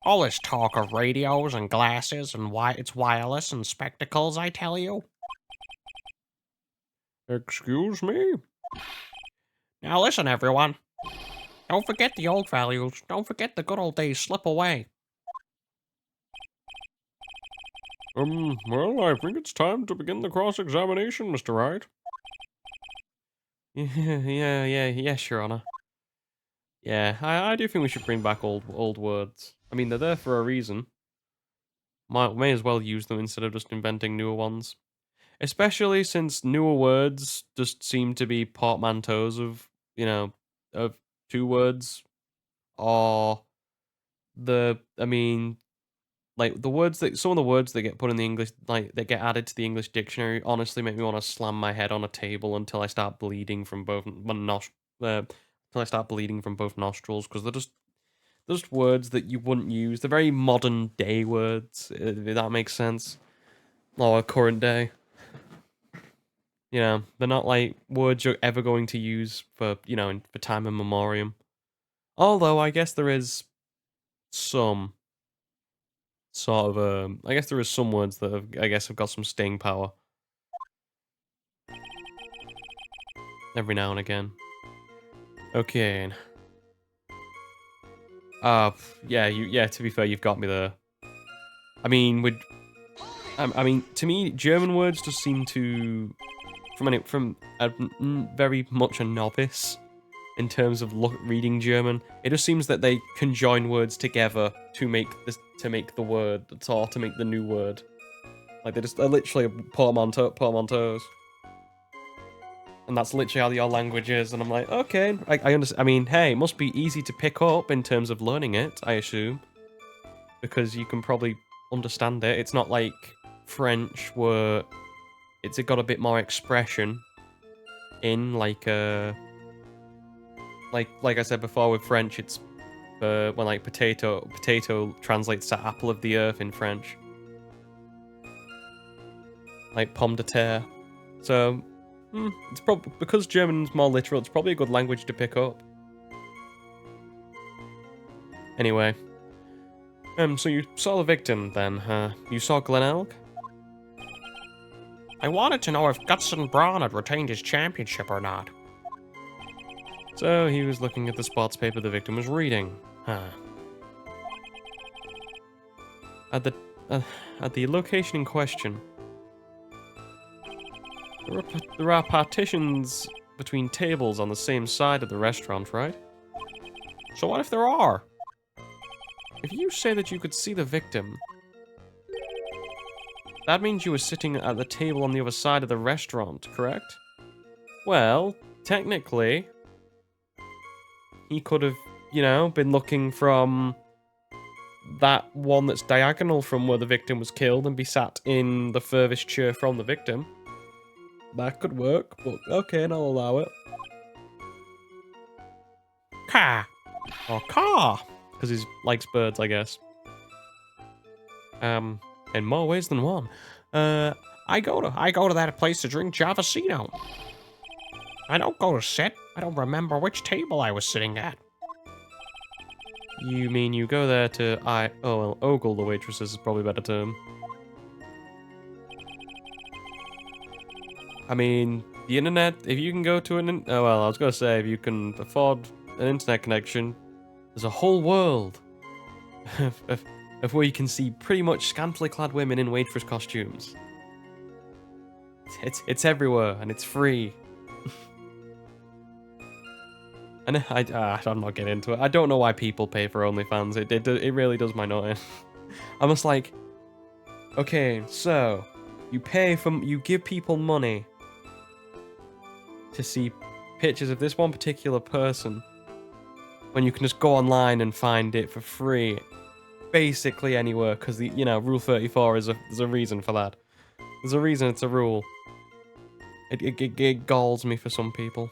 [SPEAKER 3] All this talk of radios and glasses and why it's wireless and spectacles, I tell you. Excuse me? Now listen, everyone. Don't forget the old values. Don't forget the good old days slip away. Well, I think it's time to begin the cross-examination, Mr. Wright.
[SPEAKER 1] Yes, Your Honor. Yeah, I do think we should bring back old words. I mean, they're there for a reason. May as well use them instead of just inventing newer ones. Especially since newer words just seem to be portmanteaus of, of two words. Or I mean, like some of the words that get put in the English, like that get added to the English dictionary, honestly make me want to slam my head on a table until I start bleeding from both until I start bleeding from both nostrils because they're just words that you wouldn't use. They're very modern day words, if that makes sense, or current day. You know, they're not like words you're ever going to use for for time and memoriam. Although I guess there is some sort of I guess there is some words that have got some staying power every now and again. Okay. Yeah, to be fair, you've got me there. I mean, to me, German words just seem to very much a novice in terms of reading German, it just seems that they can join words together to make the word, or to make the new word. Like they literally put them on toes. And that's literally how your language is. And I'm like, okay, I understand. I mean, hey, it must be easy to pick up in terms of learning it, I assume. Because you can probably understand it. It's not like French where it's got a bit more expression in, like I said before with French, it's when like potato translates to apple of the earth in French. Like pomme de terre. So it's probably because German's more literal. It's probably a good language to pick up. Anyway, so you saw the victim then, huh? You saw Glenelg?
[SPEAKER 3] I wanted to know if Gutson Braun had retained his championship or not.
[SPEAKER 1] So he was looking at the sports paper the victim was reading, huh? At the location in question, there are partitions between tables on the same side of the restaurant, right?
[SPEAKER 3] So what if there are?
[SPEAKER 1] If you say that you could see the victim, that means you were sitting at the table on the other side of the restaurant, correct? Well, technically, he could have, been looking from that one that's diagonal from where the victim was killed and be sat in the furthest chair from the victim. That could work, but okay, and I'll allow it.
[SPEAKER 3] Car. Or car.
[SPEAKER 1] Because he likes birds, I guess. In more ways than one.
[SPEAKER 3] I go to that place to drink Javasino. I don't go to sit. I don't remember which table I was sitting at.
[SPEAKER 1] You mean you go there to ogle the waitresses is probably a better term. I mean, the internet, if you can go to I was gonna say, if you can afford an internet connection, there's a whole world of where you can see pretty much scantily clad women in waitress costumes. It's everywhere, and it's free. And I'm not getting into it. I don't know why people pay for OnlyFans. It really does my nut in. I'm just like, okay, so you give people money to see pictures of this one particular person, when you can just go online and find it for free, basically anywhere. Because Rule 34 there's a reason for that. There's a reason it's a rule. It galls me for some people.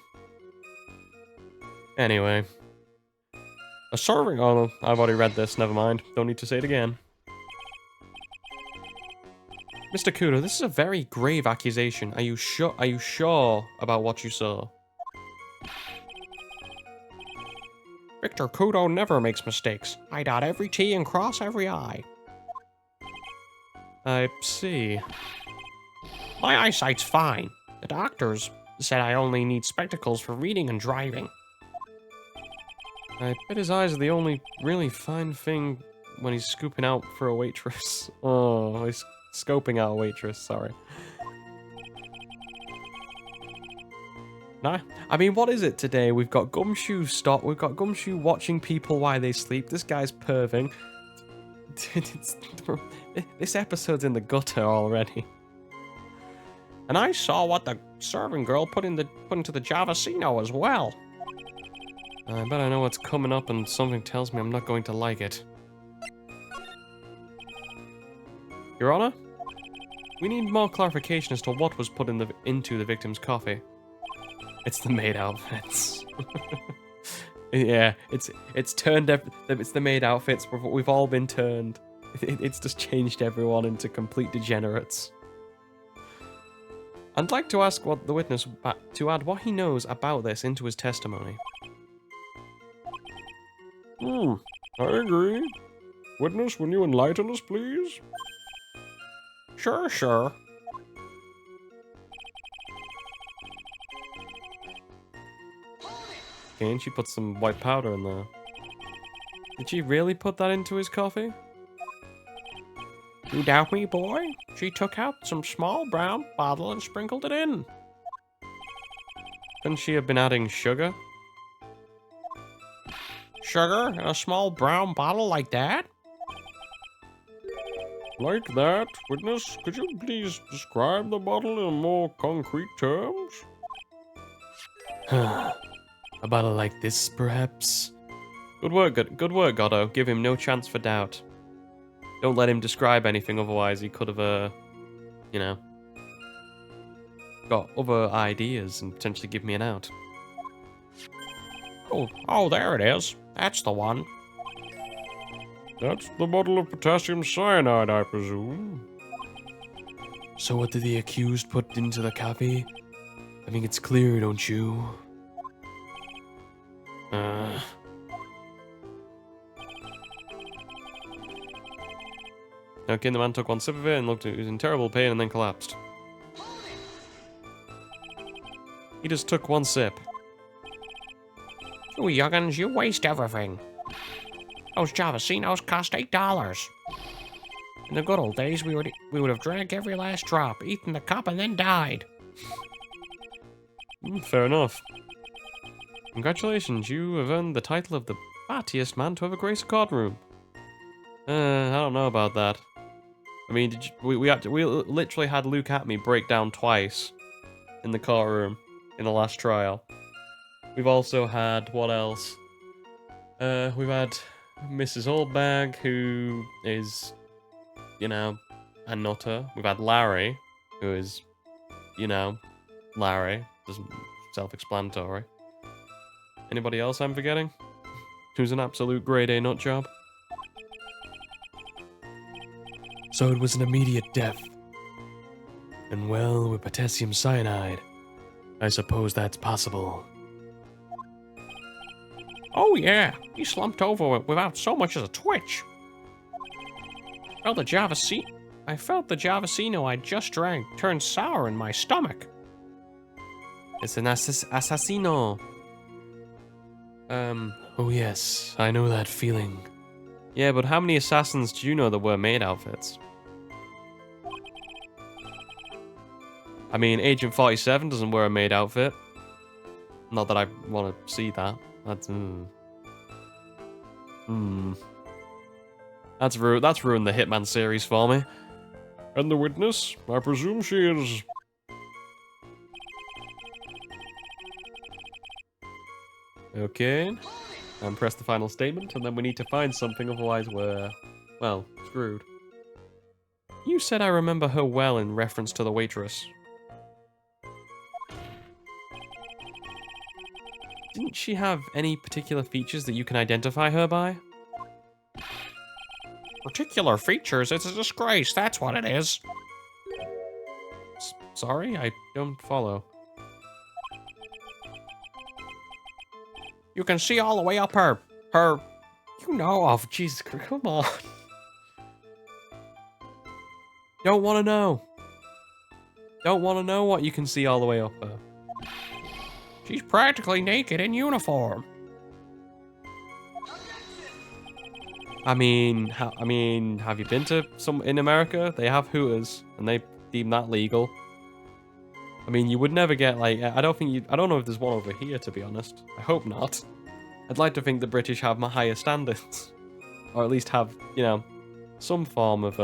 [SPEAKER 1] Anyway. A serving... Oh, no, I've already read this. Never mind. Don't need to say it again. Mr. Kudo, this is a very grave accusation. Are you sure about what you saw?
[SPEAKER 3] Victor Kudo never makes mistakes. I dot every T and cross every I.
[SPEAKER 1] I see.
[SPEAKER 3] My eyesight's fine. The doctors said I only need spectacles for reading and driving.
[SPEAKER 1] I bet his eyes are the only really fine thing when he's scooping out for a waitress. Oh, he's scoping out a waitress, sorry. Nah, I mean, what is it today? We've got Gumshoe we've got Gumshoe watching people while they sleep. This guy's perving. This episode's in the gutter already.
[SPEAKER 3] And I saw what the serving girl put into the Javasino as well.
[SPEAKER 1] I bet I know what's coming up, and something tells me I'm not going to like it. Your Honor? We need more clarification as to what was put into the victim's coffee. It's the maid outfits. Yeah, it's the maid outfits. We've all been turned. It's just changed everyone into complete degenerates. I'd like to ask what the witness to add what he knows about this into his testimony.
[SPEAKER 3] I agree. Witness, will you enlighten us, please? Sure.
[SPEAKER 1] Okay, and she put some white powder in there. Did she really put that into his coffee?
[SPEAKER 3] You doubt me, boy? She took out some small brown bottle and sprinkled it in.
[SPEAKER 1] Couldn't she have been adding sugar?
[SPEAKER 3] Sugar in a small brown bottle like that? Like that? Witness, could you please describe the bottle in more concrete terms?
[SPEAKER 1] A bottle like this, perhaps? Good work, Goddo. Give him no chance for doubt. Don't let him describe anything, otherwise he could have, you know, got other ideas and potentially give me an out.
[SPEAKER 3] Oh, there it is. That's the one. That's the bottle of potassium cyanide, I presume.
[SPEAKER 1] So what did the accused put into the coffee? I think it's clear, don't you? Okay, the man took one sip of it and looked at it. He was in terrible pain and then collapsed. He just took one sip.
[SPEAKER 3] You young'uns, you waste everything. Those Javacinos cost $8. In the good old days, we would have drank every last drop, eaten the cup, and then died.
[SPEAKER 1] Fair enough. Congratulations, you have earned the title of the fattiest man to ever grace a courtroom. I don't know about that. I mean, we literally had Luke Atme break down twice in the courtroom in the last trial. We've also had, what else? We've had Mrs. Oldbag, who is, you know, a nutter. We've had Larry, who is, you know, Larry. Doesn't self-explanatory. Anybody else I'm forgetting? Who's an absolute grade A nut job? So it was an immediate death. And well, with potassium cyanide, I suppose that's possible.
[SPEAKER 3] Oh yeah, he slumped over without so much as a twitch. I felt the Javacino I just drank turned sour in my stomach.
[SPEAKER 1] It's an assassino. Oh yes, I know that feeling. Yeah, but how many assassins do you know that wear maid outfits? I mean, Agent 47 doesn't wear a maid outfit. Not that I want to see that. That's That's ruined the Hitman series for me.
[SPEAKER 3] And the witness? I presume she is...
[SPEAKER 1] Okay. And press the final statement, and then we need to find something, otherwise we're, well, screwed. You said I remember her well in reference to the waitress. Didn't she have any particular features that you can identify her by?
[SPEAKER 3] Particular features? It's a disgrace, that's what it is.
[SPEAKER 1] Sorry, I don't follow.
[SPEAKER 3] You can see all the way up her...
[SPEAKER 1] You know, oh, Jesus, come on. Don't want to know. Don't want to know what you can see all the way up her.
[SPEAKER 3] She's practically naked in uniform.
[SPEAKER 1] I mean, have you been to some in America? They have Hooters, and they deem that legal. I mean, you would never get like I don't know if there's one over here, to be honest. I hope not. I'd like to think the British have higher standards, or at least have, you know, some form of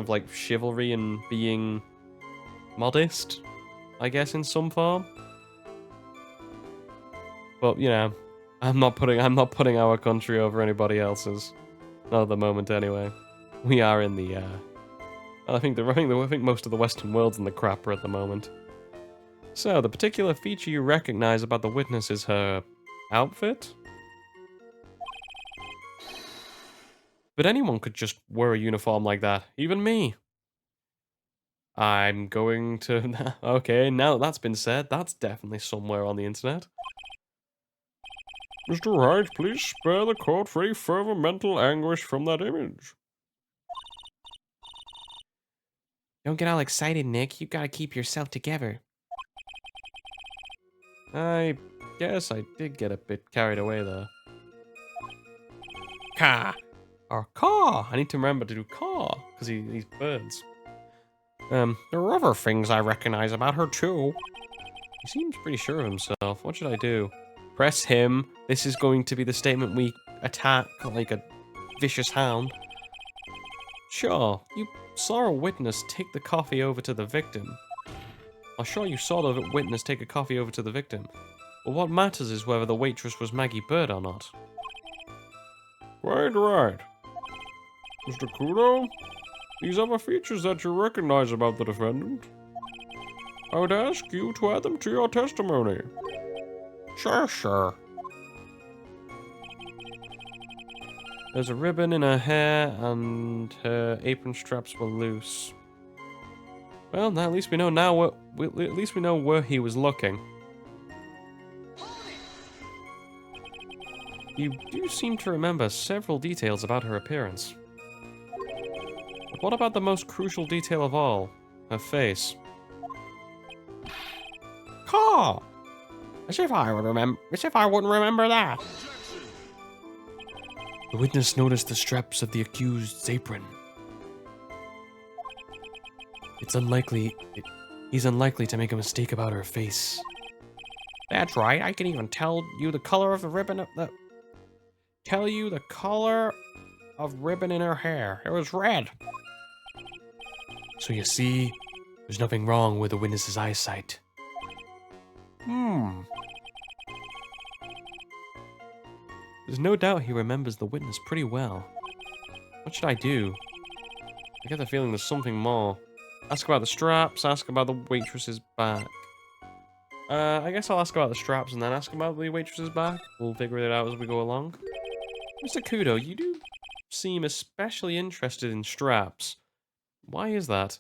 [SPEAKER 1] like chivalry and being modest, I guess, in some form. But you know, I'm not putting our country over anybody else's. Not at the moment, anyway. We are in the I think most of the Western world's in the crapper at the moment. So, the particular feature you recognize about the witness is her outfit? But anyone could just wear a uniform like that, even me. I'm going to... Okay, now that that's been said, that's definitely somewhere on the internet.
[SPEAKER 3] Mr. Wright, please spare the court for any further mental anguish from that image.
[SPEAKER 2] Don't get all excited, Nick. You gotta keep yourself together.
[SPEAKER 1] I guess I did get a bit carried away there.
[SPEAKER 3] Caw.
[SPEAKER 1] Or caw! I need to remember to do caw, because these birds.
[SPEAKER 3] There are other things I recognize about her, too.
[SPEAKER 1] He seems pretty sure of himself. What should I do? Press him. This is going to be the statement we attack like a vicious hound. Sure, you saw a witness take the coffee over to the victim. I'm sure you saw the witness take a coffee over to the victim. But what matters is whether the waitress was Maggie Bird or not.
[SPEAKER 3] Quite right. Mr. Kudo, these are the features that you recognize about the defendant. I would ask you to add them to your testimony. Sure.
[SPEAKER 1] There's a ribbon in her hair and her apron straps were loose. Well, now at least we know where he was looking. You do seem to remember several details about her appearance. But what about the most crucial detail of all? Her face.
[SPEAKER 3] Caw! As if I wouldn't remember that.
[SPEAKER 1] The witness noticed the straps of the accused's apron. He's unlikely to make a mistake about her face.
[SPEAKER 3] That's right. I can even tell you the color of the ribbon in her hair. It was red.
[SPEAKER 1] So you see, there's nothing wrong with the witness's eyesight. There's no doubt he remembers the witness pretty well. What should I do? I get the feeling there's something more. Ask about the straps, ask about the waitress's back. I guess I'll ask about the straps and then ask about the waitress's back. We'll figure it out as we go along. Mr. Kudo, you do seem especially interested in straps. Why is that?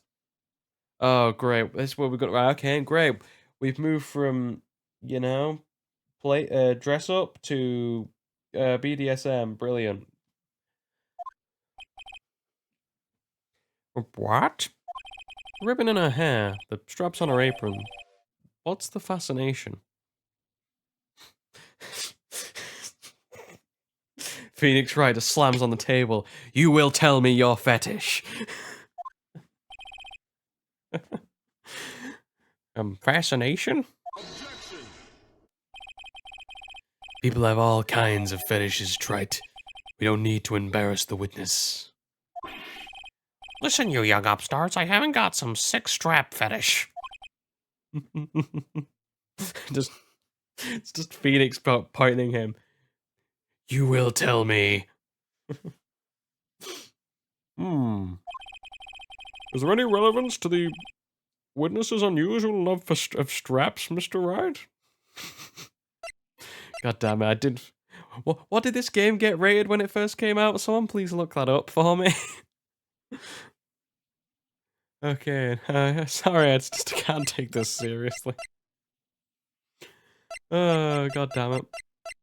[SPEAKER 1] Oh, great. That's where we got. Right, okay, great. We've moved from, you know, dress up to BDSM. Brilliant.
[SPEAKER 3] What?
[SPEAKER 1] Ribbon in her hair, the straps on her apron. What's the fascination? Phoenix Wright just slams on the table. You will tell me your fetish.
[SPEAKER 3] Fascination?
[SPEAKER 1] People have all kinds of fetishes, Trite. We don't need to embarrass the witness.
[SPEAKER 3] Listen, you young upstarts, I haven't got some sick strap fetish.
[SPEAKER 1] It's just Phoenix pointing him. You will tell me.
[SPEAKER 3] Is there any relevance to the witness's unusual love of straps, Mr. Wright?
[SPEAKER 1] God damn it, I did... What did this game get rated when it first came out? Someone please look that up for me. Okay, sorry, I just can't take this seriously. Oh, god damn it.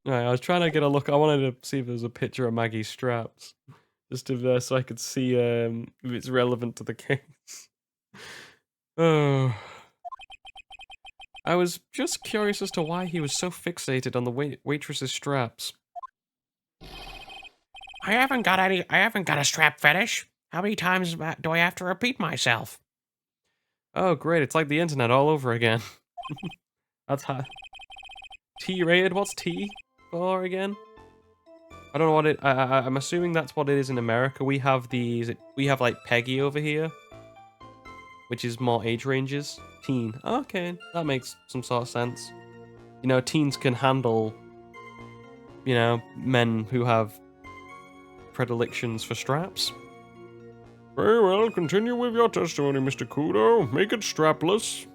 [SPEAKER 1] Alright, I was trying to get a look. I wanted to see if there was a picture of Maggie's straps. Just so I could see if it's relevant to the case. Oh. I was just curious as to why he was so fixated on the waitress's straps.
[SPEAKER 3] I haven't got a strap fetish. How many times do I have to repeat myself?
[SPEAKER 1] Oh, great, it's like the internet all over again. That's hot. T-rated? What's T for again? I don't know what it... I'm assuming that's what it is in America. We have we have like Peggy over here, which is more age ranges. Teen. Okay, that makes some sort of sense. You know, teens can handle, you know, men who have predilections for straps.
[SPEAKER 3] Very well, continue with your testimony, Mr. Kudo. Make it strapless.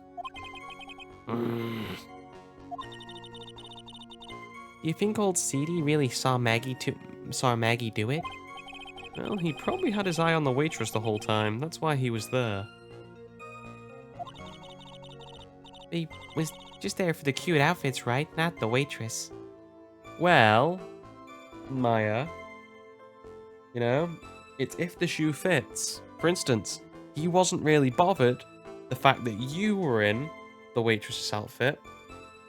[SPEAKER 2] You think old Seedy really saw Maggie do it?
[SPEAKER 1] Well, he probably had his eye on the waitress the whole time. That's why he was there.
[SPEAKER 2] He was just there for the cute outfits, right? Not the waitress.
[SPEAKER 1] Well, Maya, you know, it's if the shoe fits. For instance, he wasn't really bothered the fact that you were in the waitress's outfit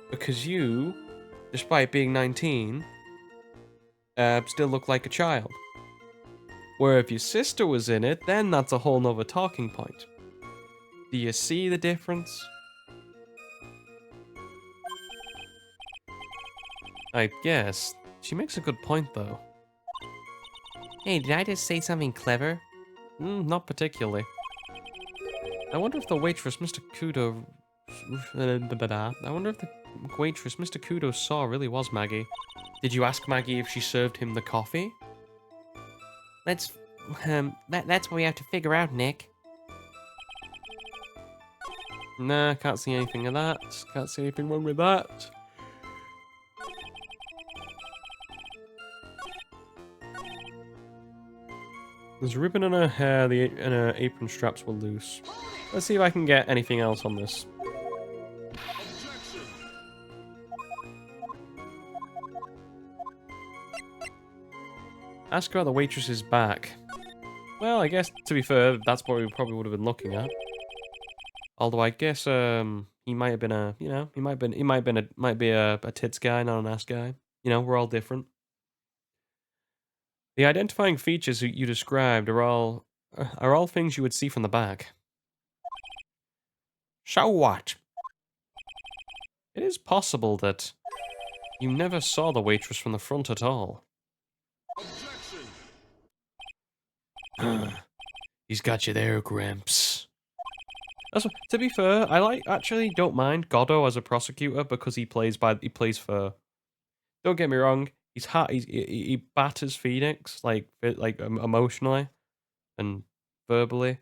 [SPEAKER 1] because you, despite being 19, still look like a child. Where if your sister was in it, then that's a whole nother talking point. Do you see the difference? I guess. She makes a good point, though.
[SPEAKER 2] Hey, did I just say something clever?
[SPEAKER 1] Not particularly. I wonder if the waitress, Mr. Kudo... I wonder if the waitress, Mr. Kudo, saw really was Maggie. Did you ask Maggie if she served him the coffee?
[SPEAKER 2] That's what we have to figure out, Nick.
[SPEAKER 1] Nah, can't see anything of that. Can't see anything wrong with that. There's a ribbon in her hair, and her apron straps were loose. Let's see if I can get anything else on this. Ask about the waitress's back. Well, I guess, to be fair, that's what we probably would have been looking at. Although I guess, he might have been a, you know, he might be a tits guy, not an ass guy. You know, we're all different. The identifying features you described are all things you would see from the back. So what? It is possible that you never saw the waitress from the front at all. He's got you there, Gramps. To be fair, I actually don't mind Goddo as a prosecutor because he plays fair. Don't get me wrong, he batters Phoenix like emotionally and verbally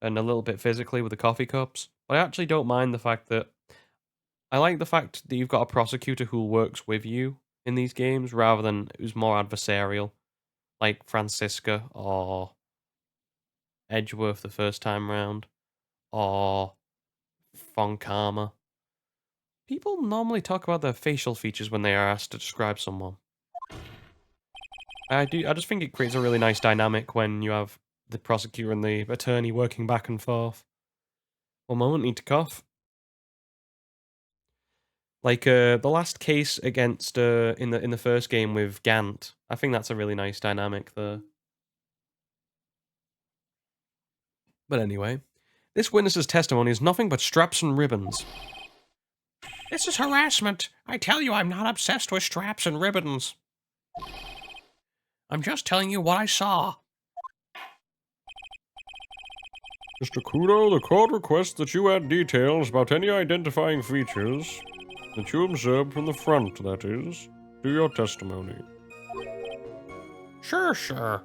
[SPEAKER 1] and a little bit physically with the coffee cups. But I actually don't mind the fact that I like the fact that you've got a prosecutor who works with you in these games rather than who's more adversarial, like Francisca or Edgeworth the first time round, or Von Karma. People normally talk about their facial features when they are asked to describe someone. I just think it creates a really nice dynamic when you have the prosecutor and the attorney working back and forth. One moment, need to cough. Like the last case against in the first game with Gant. I think that's a really nice dynamic there. But anyway, this witness's testimony is nothing but straps and ribbons.
[SPEAKER 4] This is harassment. I tell you I'm not obsessed with straps and ribbons. I'm just telling you what I saw.
[SPEAKER 3] Mr. Kudo, the court requests that you add details about any identifying features that you observed from the front, that is, to your testimony.
[SPEAKER 4] Sure.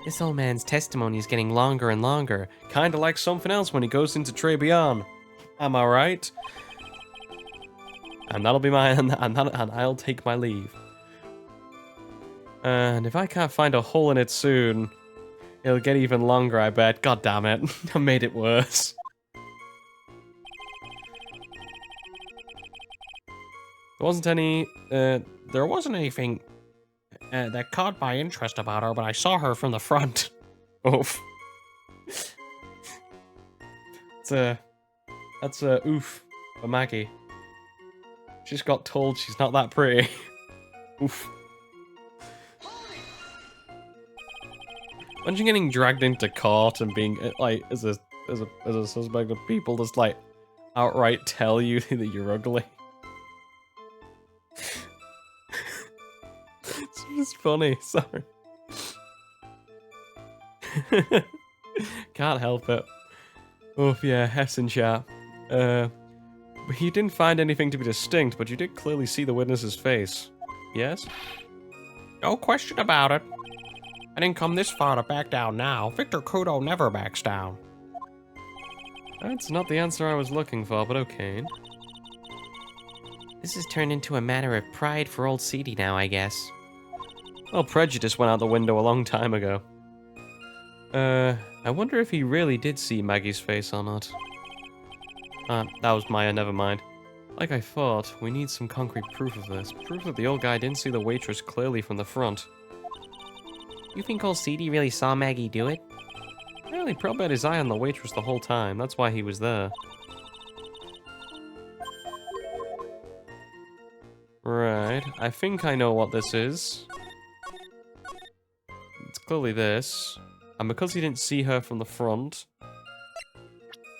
[SPEAKER 2] This old man's testimony is getting longer and longer.
[SPEAKER 1] Kinda like something else when he goes into Tribulations. Am I right? And that'll be my and I'll take my leave. And if I can't find a hole in it soon, it'll get even longer, I bet. God damn it. I made it worse. There wasn't anything
[SPEAKER 4] That caught my interest about her, but I saw her from the front.
[SPEAKER 1] Oof. That's a oof for Maggie. She's got told she's not that pretty. Oof. Imagine getting dragged into court and being like as a suspect of people just like outright tell you that you're ugly. It's just funny, sorry. Can't help it. Oh yeah, F's in chat. You didn't find anything to be distinct, but you did clearly see the witness's face. Yes?
[SPEAKER 4] No question about it. I didn't come this far to back down now. Victor Kudo never backs down.
[SPEAKER 1] That's not the answer I was looking for, but okay.
[SPEAKER 2] This has turned into a matter of pride for old Seedy now, I guess.
[SPEAKER 1] Well, prejudice went out the window a long time ago. I wonder if he really did see Maggie's face or not. That was Maya, never mind. Like I thought, we need some concrete proof of this. Proof that the old guy didn't see the waitress clearly from the front.
[SPEAKER 2] You think old Seedy really saw Maggie do it?
[SPEAKER 1] Well, he probably had his eye on the waitress the whole time. That's why he was there. Right, I think I know what this is. It's clearly this. And because he didn't see her from the front,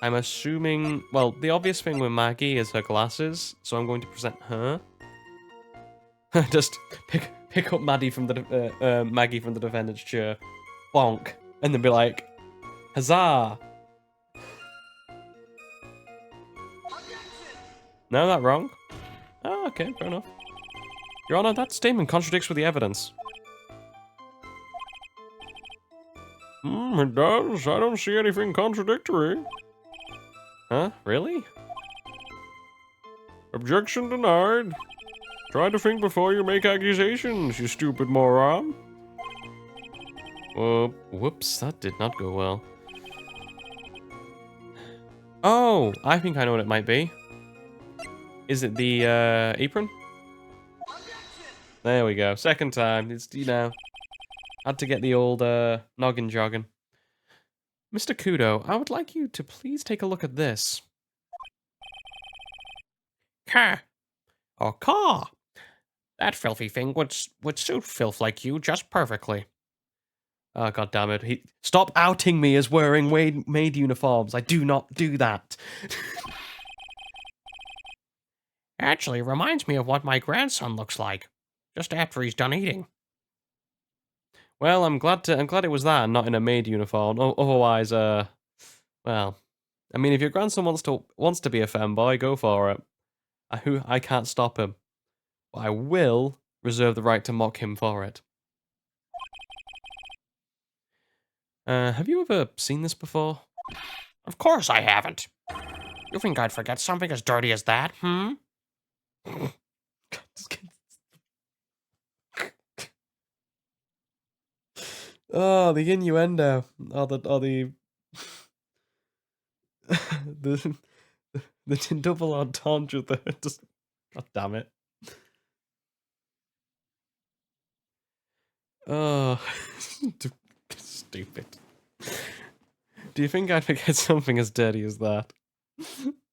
[SPEAKER 1] I'm assuming... Well, the obvious thing with Maggie is her glasses, so I'm going to present her. Just pick up Maggie from the defendant's chair. Bonk. And then be like, huzzah! No, that wrong. Oh, okay, fair enough. Your Honor, that statement contradicts with the evidence.
[SPEAKER 3] It does. I don't see anything contradictory.
[SPEAKER 1] Huh? Really?
[SPEAKER 3] Objection denied. Try to think before you make accusations, you stupid moron.
[SPEAKER 1] Whoops, that did not go well. Oh, I think I know what it might be. Is it the apron? There we go. Second time. It's, you know, had to get the old noggin jogging. Mr. Kudo, I would like you to please take a look at this.
[SPEAKER 4] Car. Oh, car. That filthy thing would suit filth like you just perfectly.
[SPEAKER 1] Oh, god damn it. Stop outing me as wearing maid uniforms. I do not do that.
[SPEAKER 4] Actually, reminds me of what my grandson looks like, just after he's done eating.
[SPEAKER 1] Well, I'm glad it was that and not in a maid uniform. Otherwise, well, I mean, if your grandson wants to be a femboy, go for it. I can't stop him. But I will reserve the right to mock him for it. Have you ever seen this before?
[SPEAKER 4] Of course I haven't. You think I'd forget something as dirty as that, hmm?
[SPEAKER 1] Oh, the innuendo. The the double entendre there. Just, god damn it. Oh, stupid. Do you think I'd forget something as dirty as that?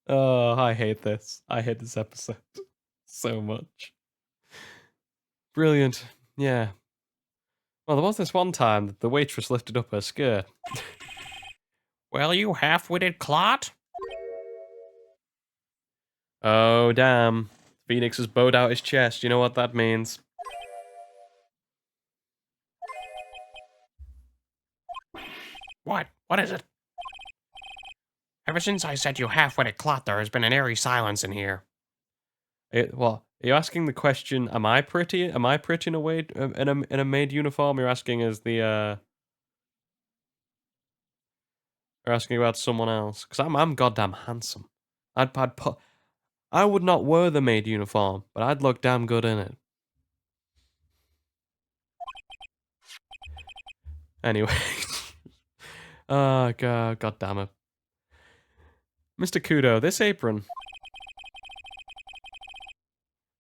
[SPEAKER 1] Oh, I hate this. I hate this episode so much. Brilliant. Yeah. Well, there was this one time that the waitress lifted up her skirt.
[SPEAKER 4] Well, you half-witted clot.
[SPEAKER 1] Oh, damn. Phoenix has bowed out his chest. You know what that means.
[SPEAKER 4] What? What is it? Ever since I said you half-witted clot, there has been an eerie silence in here.
[SPEAKER 1] What? Are you asking the question, am I pretty? Am I pretty in a way, in a maid uniform? You're asking as the, you're asking about someone else? Because I'm goddamn handsome. I would not wear the maid uniform, but I'd look damn good in it. Anyway. Oh, god damn it. Mr. Kudo, this apron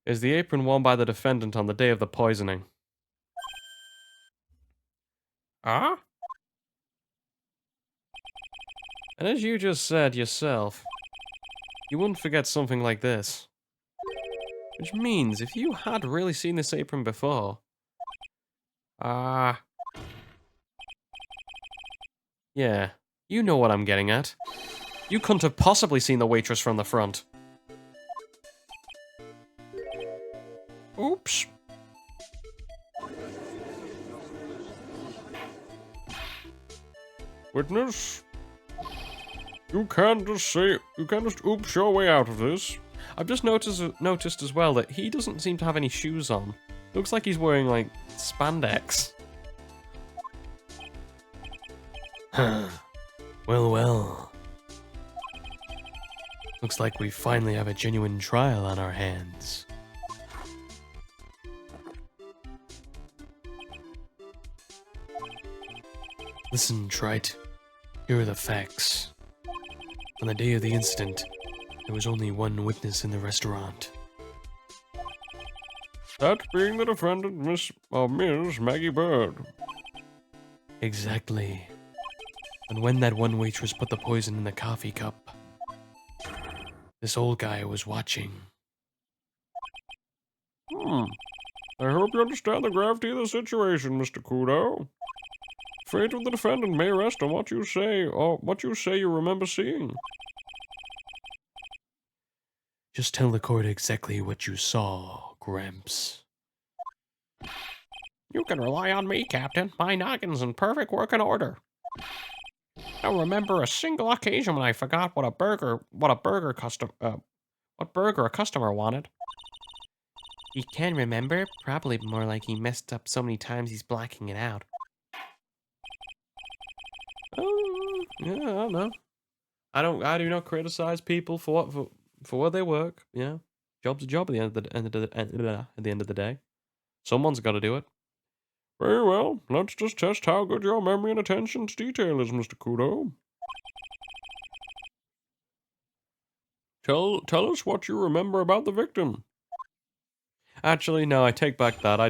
[SPEAKER 1] is the apron worn by the defendant on the day of the poisoning.
[SPEAKER 4] Huh?
[SPEAKER 1] And as you just said yourself, you wouldn't forget something like this. Which means, if you had really seen this apron before... yeah, you know what I'm getting at. You couldn't have possibly seen the waitress from the front.
[SPEAKER 4] Oops.
[SPEAKER 3] Witness? You can't just oops your way out of this.
[SPEAKER 1] I've just noticed as well that he doesn't seem to have any shoes on. Looks like he's wearing, like, spandex. Well. Looks like we finally have a genuine trial on our hands. Listen, Trite. Here are the facts. On the day of the incident, there was only one witness in the restaurant.
[SPEAKER 3] That being the defendant, Miss Maggie Bird.
[SPEAKER 1] Exactly. And when that one waitress put the poison in the coffee cup, this old guy was watching.
[SPEAKER 3] I hope you understand the gravity of the situation, Mr. Kudo. Fate of the defendant may rest on what you say, or what you say you remember seeing.
[SPEAKER 1] Just tell the court exactly what you saw, Gramps.
[SPEAKER 4] You can rely on me, Captain. My noggin's in perfect working order. I don't remember a single occasion when I forgot what burger a customer wanted.
[SPEAKER 2] He can remember? Probably more like he messed up so many times he's blacking it out.
[SPEAKER 1] Yeah, I don't know. I do not criticize people for what they work. Yeah, job's a job at the end of the day. Someone's got to do it.
[SPEAKER 3] Very well, let's just test how good your memory and attention to detail is, Mr. Kudo. Tell us what you remember about the victim.
[SPEAKER 1] Actually, no, I take back that. I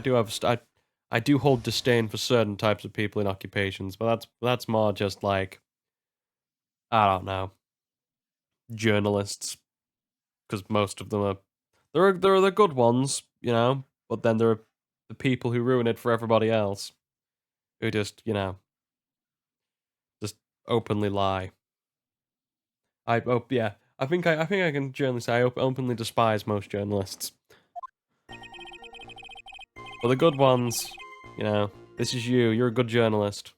[SPEAKER 1] do hold disdain for certain types of people in occupations, but that's more just like, I don't know, journalists, because most of them are there are the good ones, you know, but then there are the people who ruin it for everybody else, who just, you know, just openly lie. Yeah, I think I can generally say I openly despise most journalists. But the good ones, you know, this is you. You're a good journalist.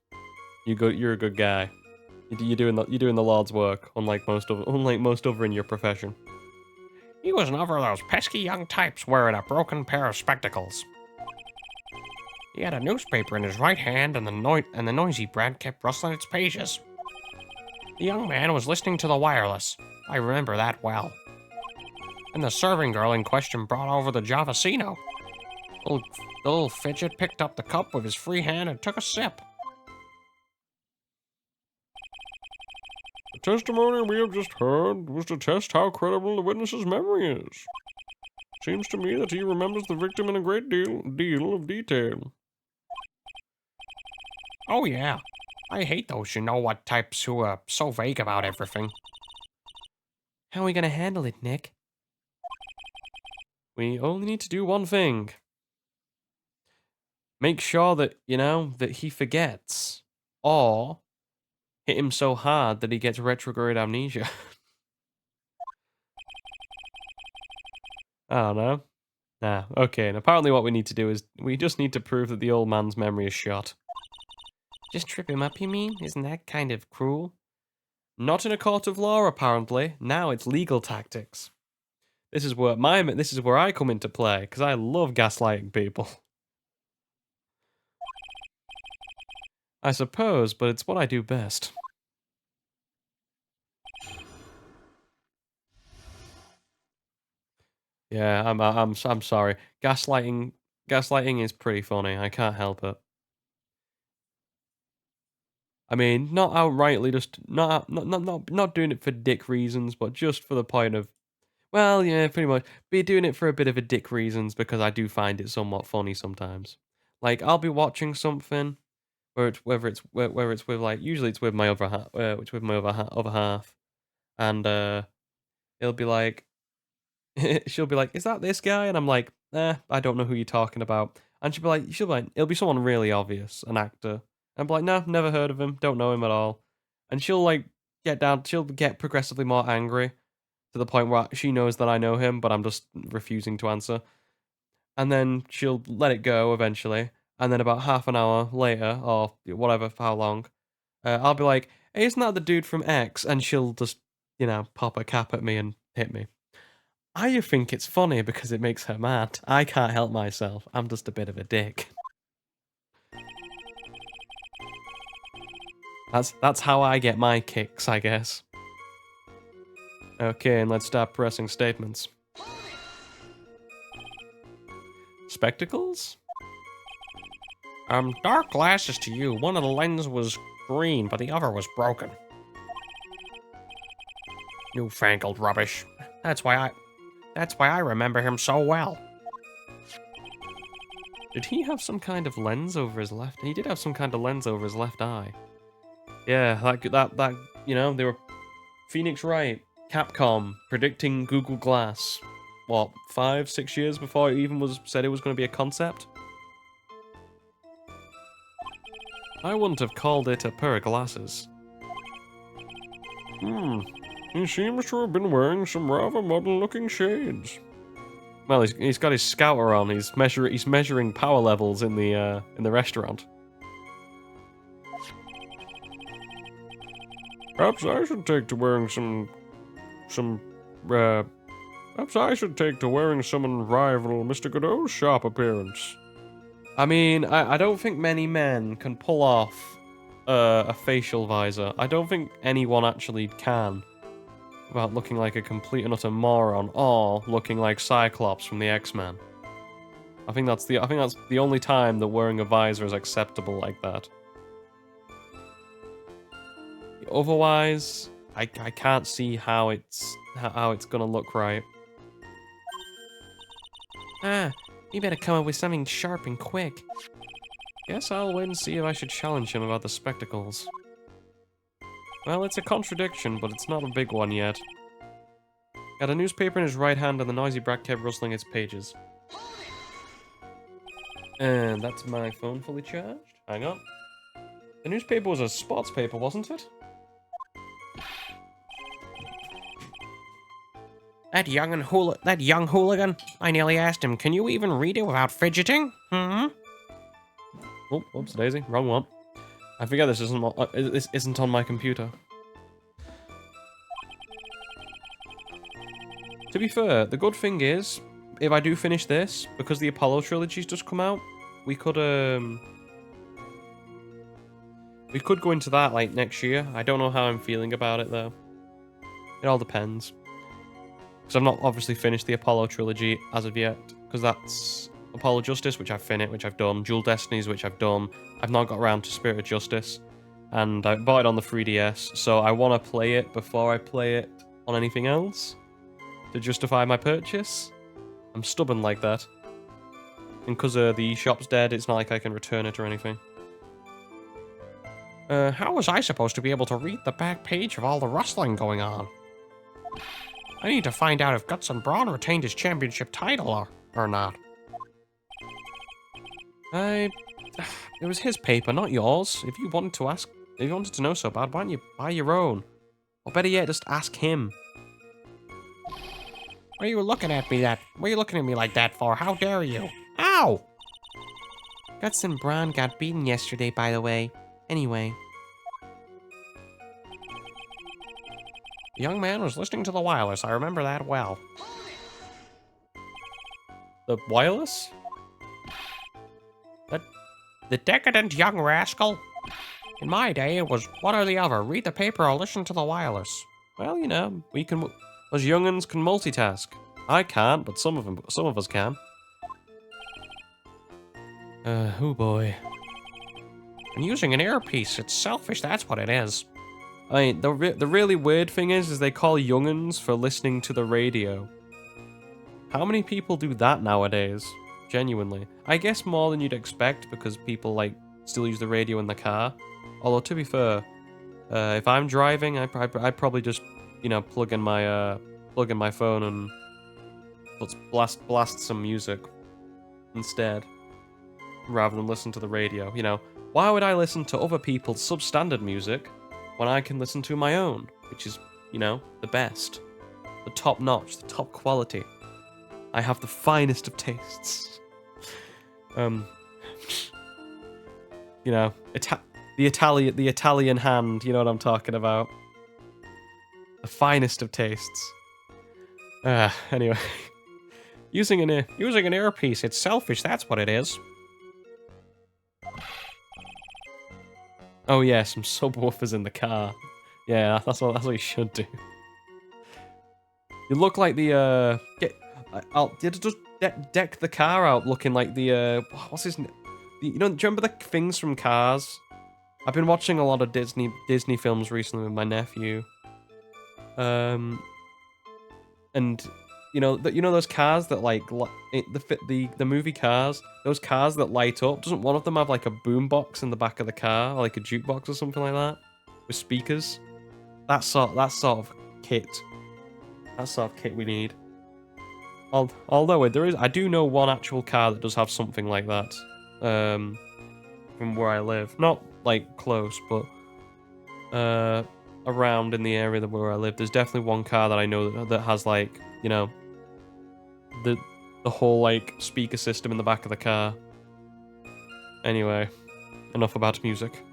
[SPEAKER 1] You're a good guy. You're doing the Lord's work, unlike most other in your profession.
[SPEAKER 4] He was another of those pesky young types wearing a broken pair of spectacles. He had a newspaper in his right hand, and the noisy brat kept rustling its pages. The young man was listening to the wireless. I remember that well. And the serving girl in question brought over the Javasino. The little fidget picked up the cup with his free hand and took a sip.
[SPEAKER 3] The testimony we have just heard was to test how credible the witness's memory is. Seems to me that he remembers the victim in a great deal of detail.
[SPEAKER 4] Oh yeah, I hate those you-know-what types who are so vague about everything.
[SPEAKER 2] How are we gonna handle it, Nick?
[SPEAKER 1] We only need to do one thing. Make sure that, you know, that he forgets. Or hit him so hard that he gets retrograde amnesia. I don't know. Nah, okay, and apparently what we need to do is we just need to prove that the old man's memory is shot.
[SPEAKER 2] Just trip him up, you mean? Isn't that kind of cruel?
[SPEAKER 1] Not in a court of law, apparently. Now it's legal tactics. This is where I come into play, because I love gaslighting people. I suppose, but it's what I do best. Yeah, I'm sorry. Gaslighting is pretty funny. I can't help it. I mean, not outrightly, just not doing it for dick reasons, but just for the point of, well, yeah, pretty much. Be doing it for a bit of a dick reasons because I do find it somewhat funny sometimes. Like I'll be watching something, whether it's with like usually it's with my other half, which with my other half, and it'll be like she'll be like, "Is that this guy?" And I'm like, I don't know who you're talking about." And she'll be like, "It'll be someone really obvious, an actor." And I'm like, "No, never heard of him, don't know him at all." And she'll get progressively more angry to the point where she knows that I know him, but I'm just refusing to answer. And then she'll let it go eventually. And then about half an hour later, or whatever, for how long, I'll be like, "Hey, isn't that the dude from X?" And she'll just, you know, pop a cap at me and hit me. I think it's funny because it makes her mad. I can't help myself. I'm just a bit of a dick. That's how I get my kicks, I guess. Okay, and let's start pressing statements. Spectacles?
[SPEAKER 4] Dark glasses to you. One of the lenses was green, but the other was broken. Newfangled rubbish. That's why I remember him so well.
[SPEAKER 1] Did he have some kind of lens over his left? He did have some kind of lens over his left eye. Yeah, that you know, they were Phoenix Wright, Capcom predicting Google Glass. What, 5-6 years before it even was said it was going to be a concept? I wouldn't have called it a pair of glasses.
[SPEAKER 3] He seems to have been wearing some rather modern-looking shades.
[SPEAKER 1] Well, he's got his scouter on. He's measuring power levels in the restaurant.
[SPEAKER 3] Perhaps I should take to wearing perhaps I should take to wearing some rival Mr. Godot's sharp appearance.
[SPEAKER 1] I mean, I don't think many men can pull off a facial visor. I don't think anyone actually can, without looking like a complete and utter moron, or looking like Cyclops from the X-Men. I think that's the only time that wearing a visor is acceptable like that. Otherwise, I can't see how it's gonna look right.
[SPEAKER 2] Ah, you better come up with something sharp and quick.
[SPEAKER 1] Guess I'll wait and see if I should challenge him about the spectacles. Well, it's a contradiction, but it's not a big one yet. Got a newspaper in his right hand and the noisy brat kept rustling its pages. And that's my phone fully charged. Hang on. The newspaper was a sports paper, wasn't it?
[SPEAKER 4] That young hooligan. I nearly asked him, can you even read it without fidgeting?
[SPEAKER 1] Oh, whoops, daisy. Wrong one. I forget this isn't on my computer. To be fair, the good thing is, if I do finish this, because the Apollo trilogy's just come out, we could go into that like next year. I don't know how I'm feeling about it though. It all depends. Because I've not obviously finished the Apollo trilogy as of yet, because that's Apollo Justice, which I've finished, which I've done, Dual Destinies, which I've done. I've not got around to Spirit of Justice, and I bought it on the 3DS, so I want to play it before I play it on anything else to justify my purchase. I'm stubborn like that. And because the eShop's dead, it's not like I can return it or anything.
[SPEAKER 4] How was I supposed to be able to read the back page of all the rustling going on? I need to find out if Guts and Brawn retained his championship title or not.
[SPEAKER 1] It was his paper, not yours. If you wanted to know so bad, why don't you buy your own? Or better yet, just ask him.
[SPEAKER 4] Why are you looking at me like that for? How dare you? Ow!
[SPEAKER 2] Guts and Braun got beaten yesterday, by the way. Anyway.
[SPEAKER 4] The young man was listening to the wireless. I remember that well.
[SPEAKER 1] The wireless?
[SPEAKER 4] The decadent young rascal. In my day, it was one or the other. Read the paper or listen to the wireless.
[SPEAKER 1] Well, you know, us young'uns can multitask. I can't, but some of us can. Oh boy.
[SPEAKER 4] And using an earpiece, it's selfish, that's what it is.
[SPEAKER 1] I mean, the really weird thing is they call young'uns for listening to the radio. How many people do that nowadays? Genuinely. I guess more than you'd expect because people, like, still use the radio in the car. Although, to be fair, if I'm driving, I'd probably just, you know, plug in my phone and blast some music instead, rather than listen to the radio. You know, why would I listen to other people's substandard music when I can listen to my own, which is, you know, the best, the top notch, the top quality. I have the finest of tastes. You know, the Italian hand. You know what I'm talking about. The finest of tastes. Anyway,
[SPEAKER 4] Using an earpiece, it's selfish, that's what it is.
[SPEAKER 1] Oh yeah, some subwoofers in the car. Yeah, that's what you should do. You look like the just deck the car out looking like the what's his name? You know, do you remember the things from Cars? I've been watching a lot of Disney films recently with my nephew. And you know those cars that like the movie Cars, those cars that light up. Doesn't one of them have like a boombox in the back of the car, or like a jukebox or something like that, with speakers? That sort of kit. That sort of kit we need. Although I do know one actual car that does have something like that. From where I live, not like close, but around in the area where I live, there's definitely one car that I know that has like, you know, the whole like speaker system in the back of the car. Anyway, enough about music.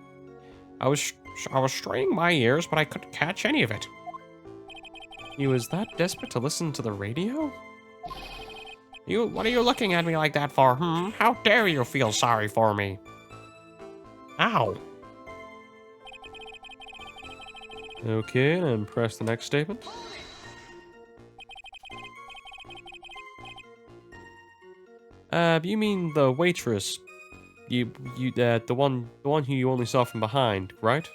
[SPEAKER 4] I was straining my ears, but I couldn't catch any of it.
[SPEAKER 1] You was that desperate to listen to the radio?
[SPEAKER 4] What are you looking at me like that for, hmm? How dare you feel sorry for me? Ow.
[SPEAKER 1] Okay, and press the next statement. You mean the waitress? The one who you only saw from behind, right?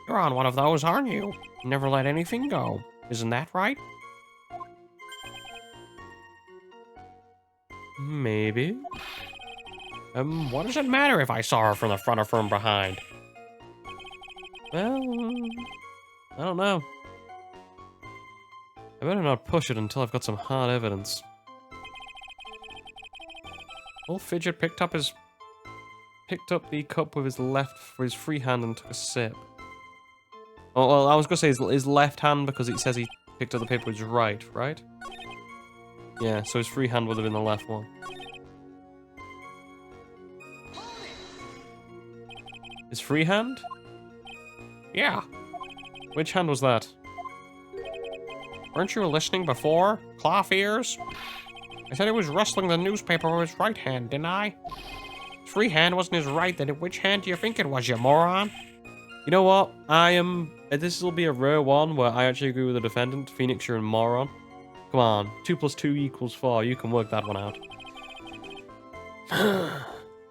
[SPEAKER 4] You're on one of those, aren't you? Never let anything go. Isn't that right?
[SPEAKER 1] Maybe.
[SPEAKER 4] What does it matter if I saw her from the front or from behind?
[SPEAKER 1] Well, I don't know. I better not push it until I've got some hard evidence.
[SPEAKER 4] Old Fidget picked up
[SPEAKER 1] the cup with his free hand and took a sip. Oh, well, I was gonna say his left hand because it says he picked up the paper with his right, right? Yeah, so his free hand would have been the left one. His free hand?
[SPEAKER 4] Yeah.
[SPEAKER 1] Which hand was that?
[SPEAKER 4] Weren't you listening before? Cloth ears? I said he was rustling the newspaper with his right hand, didn't I? His free hand wasn't his right, then which hand do you think it was, you moron?
[SPEAKER 1] You know what? This will be a rare one where I actually agree with the defendant. Phoenix, you're a moron. Come on. 2 + 2 = 4. You can work that one out.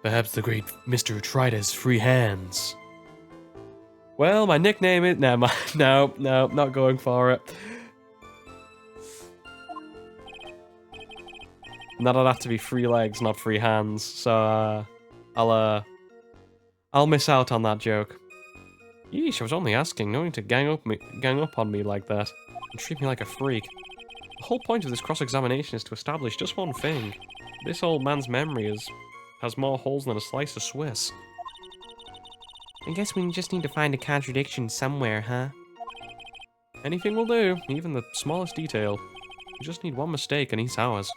[SPEAKER 1] Perhaps the great Mr. Trida's free hands. Well, my nickname is... No, not going for it. And that'll have to be free legs, not free hands. So, I'll miss out on that joke. Yeesh, I was only asking, knowing to gang up on me like that and treat me like a freak. The whole point of this cross-examination is to establish just one thing. This old man's memory has more holes than a slice of Swiss.
[SPEAKER 2] I guess we just need to find a contradiction somewhere, huh?
[SPEAKER 1] Anything will do, even the smallest detail. We just need one mistake and he's ours.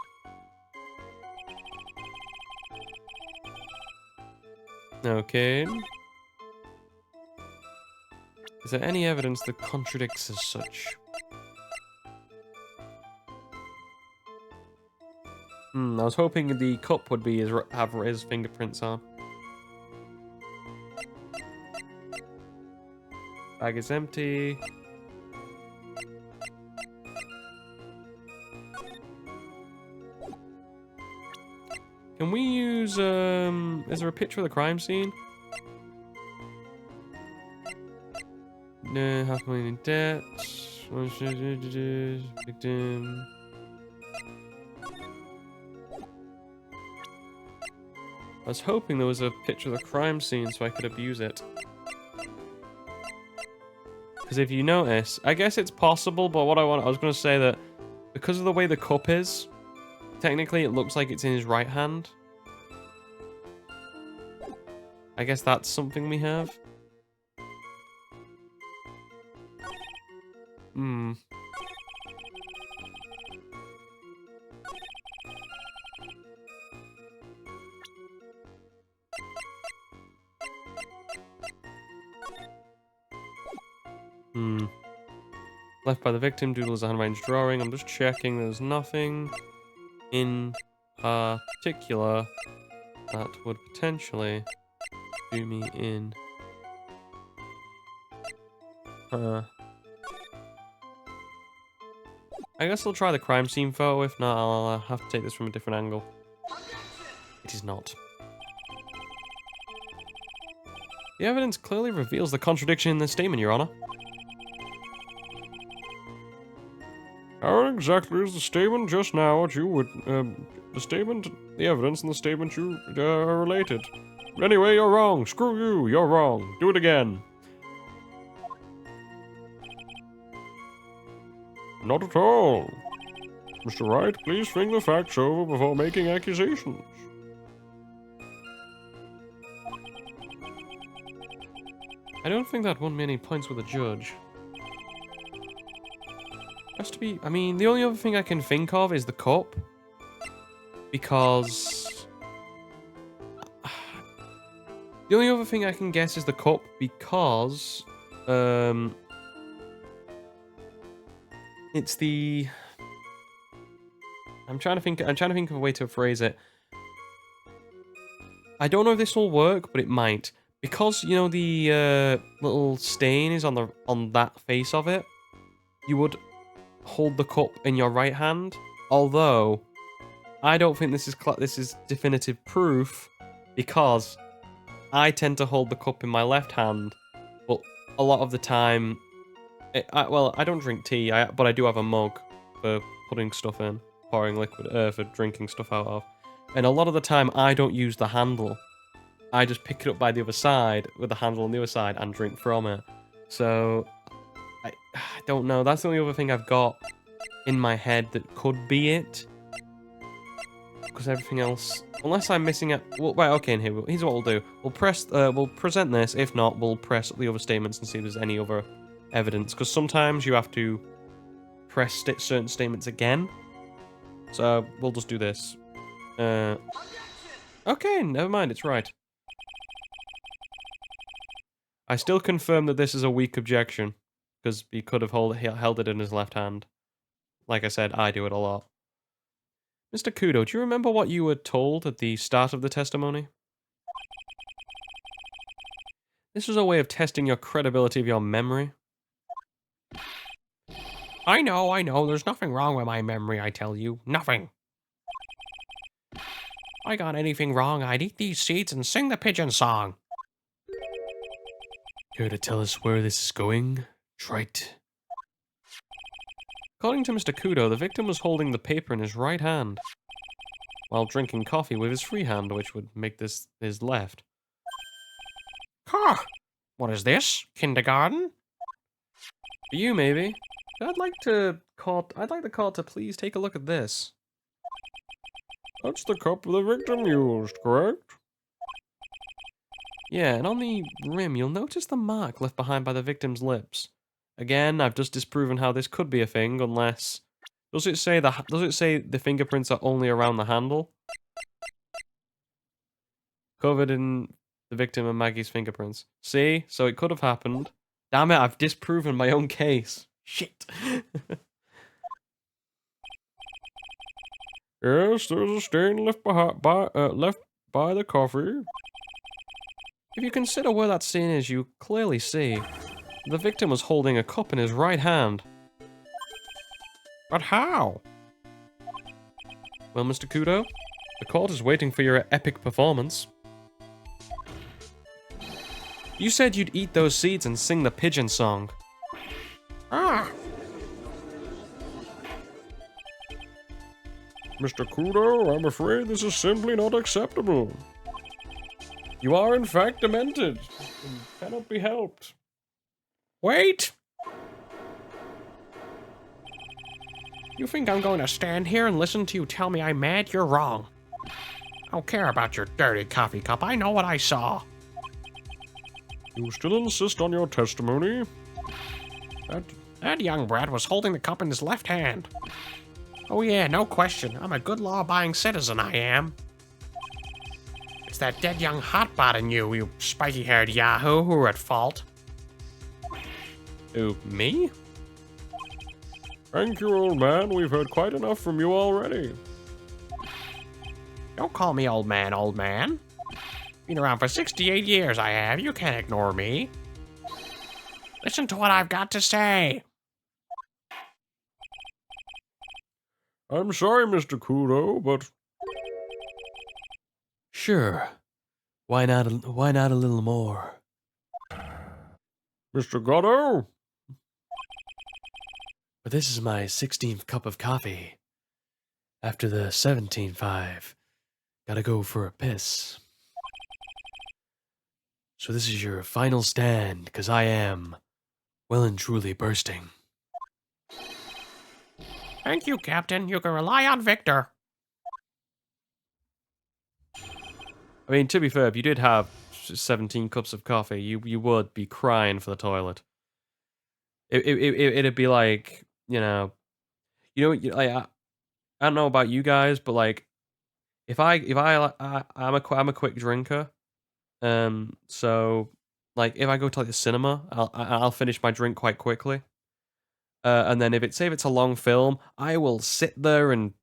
[SPEAKER 1] Okay. Is there any evidence that contradicts as such? I was hoping the cup would be have his fingerprints on. Bag is empty. Can we use, is there a picture of the crime scene? No, half a million in debt. Victim. I was hoping there was a picture of the crime scene so I could abuse it. Because if you notice, I guess it's possible, but I was going to say that because of the way the cup is, technically it looks like it's in his right hand. I guess that's something we have. Left by the victim, doodle is a hand-arranged drawing. I'm just checking there's nothing in particular that would potentially do me in. I guess I'll try the crime scene photo. If not, I'll have to take this from a different angle. It is not. The evidence clearly reveals the contradiction in this statement, Your Honor.
[SPEAKER 3] How exactly is the statement just now what you would, the evidence and the statement you, are related? Anyway, you're wrong. Screw you, you're wrong. Do it again. Not at all. Mr. Wright, please think the facts over before making accusations.
[SPEAKER 1] I don't think that won me any points with a judge. Has to be... I mean, the only other thing I can think of is the cup. Because... The only other thing I can guess is the cup because... It's the... I'm trying to think of a way to phrase it. I don't know if this will work, but it might. Because, you know, the little stain is on that face of it, you would hold the cup in your right hand. Although, I don't think this is definitive proof, because I tend to hold the cup in my left hand, but a lot of the time, well, I don't drink tea, but I do have a mug for putting stuff in, pouring liquid, for drinking stuff out of. And a lot of the time, I don't use the handle. I just pick it up by the other side, with the handle on the other side, and drink from it. So, I don't know. That's the only other thing I've got in my head that could be it. Because everything else... Unless I'm missing it... Well, right, okay, and here's what we'll do. We'll present this. If not, we'll press the other statements and see if there's any other evidence. Because sometimes you have to press certain statements again. So, we'll just do this. Okay, never mind, it's right. I still confirm that this is a weak objection. Because he could have held it in his left hand. Like I said, I do it a lot. Mr. Kudo, do you remember what you were told at the start of the testimony? This was a way of testing your credibility of your memory.
[SPEAKER 4] I know. There's nothing wrong with my memory, I tell you. Nothing. If I got anything wrong, I'd eat these seeds and sing the pigeon song.
[SPEAKER 1] Care to tell us where this is going, Trite? According to Mr. Kudo, the victim was holding the paper in his right hand, while drinking coffee with his free hand, which would make this his left.
[SPEAKER 4] Huh. What is this? Kindergarten?
[SPEAKER 1] For you, maybe. I'd like the court to please take a look at this.
[SPEAKER 3] That's the cup the victim used, correct?
[SPEAKER 1] Yeah, and on the rim, you'll notice the mark left behind by the victim's lips. Again, I've just disproven how this could be a thing, unless... Does it say the fingerprints are only around the handle? Covered in the victim and Maggie's fingerprints. See? So it could have happened. Damn it, I've disproven my own case. Shit.
[SPEAKER 3] Yes, there's a stain left by the coffee.
[SPEAKER 1] If you consider where that stain is, you clearly see the victim was holding a cup in his right hand.
[SPEAKER 4] But how?
[SPEAKER 1] Well, Mr. Kudo, the court is waiting for your epic performance. You said you'd eat those seeds and sing the pigeon song.
[SPEAKER 4] Ah.
[SPEAKER 3] Mr. Kudo, I'm afraid this is simply not acceptable. You are in fact demented, and cannot be helped.
[SPEAKER 4] Wait! You think I'm going to stand here and listen to you tell me I'm mad? You're wrong. I don't care about your dirty coffee cup. I know what I saw.
[SPEAKER 3] You still insist on your testimony?
[SPEAKER 4] That young brat was holding the cup in his left hand. Oh yeah, no question. I'm a good law-abiding citizen, I am. It's that dead young hotbot in you, you spiky-haired yahoo, who are at fault.
[SPEAKER 1] Who, me?
[SPEAKER 3] Thank you, old man. We've heard quite enough from you already.
[SPEAKER 4] Don't call me old man, old man. Been around for 68 years, I have. You can't ignore me. Listen to what I've got to say.
[SPEAKER 3] I'm sorry, Mr. Kudo, but...
[SPEAKER 1] Sure. Why not a little more?
[SPEAKER 3] Mr. Gatto?
[SPEAKER 1] But this is my 16th cup of coffee. After the 17.5, gotta go for a piss. So this is your final stand, 'cause I am well and truly bursting.
[SPEAKER 4] Thank you, Captain. You can rely on Victor.
[SPEAKER 1] I mean, to be fair, if you did have 17 cups of coffee, you would be crying for the toilet. It'd be like, like, I don't know about you guys, but like I'm a quick drinker. So like if I go to like the cinema, I'll finish my drink quite quickly. And then if it's a long film, I will sit there and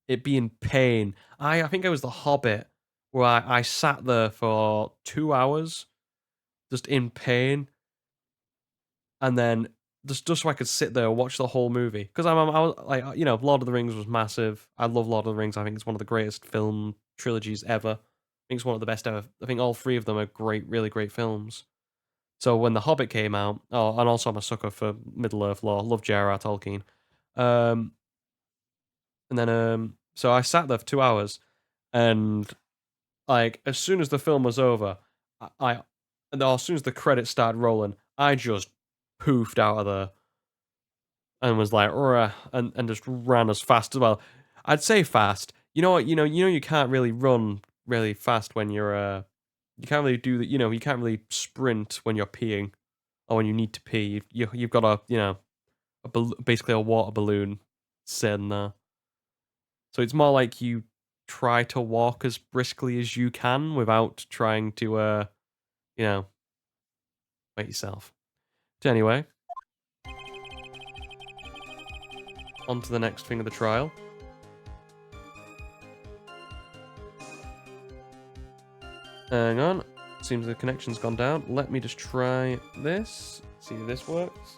[SPEAKER 1] it be in pain. I think it was The Hobbit where I sat there for 2 hours just in pain, and then just so I could sit there and watch the whole movie because I was like, Lord of the Rings was massive. I love Lord of the Rings. I think it's one of the greatest film trilogies ever. I think it's one of the best ever. I think all three of them are great, really great films. So when The Hobbit came out, oh, and also I'm a sucker for Middle Earth lore. Love J.R.R. Tolkien. Um, and then so I sat there for 2 hours, and like as soon as the film was over, and as soon as the credits started rolling, I just poofed out of there and was like, "Rah," and just ran as fast as well. I'd say fast. You know what? You can't really run really fast when you're you can't really do that. You can't really sprint when you're peeing or when you need to pee. You've got basically a water balloon sitting there. So it's more like you try to walk as briskly as you can without trying to you know, wait yourself. So anyway, on to the next thing of the trial. Hang on. Seems the connection's gone down. Let me just try this. See if this works.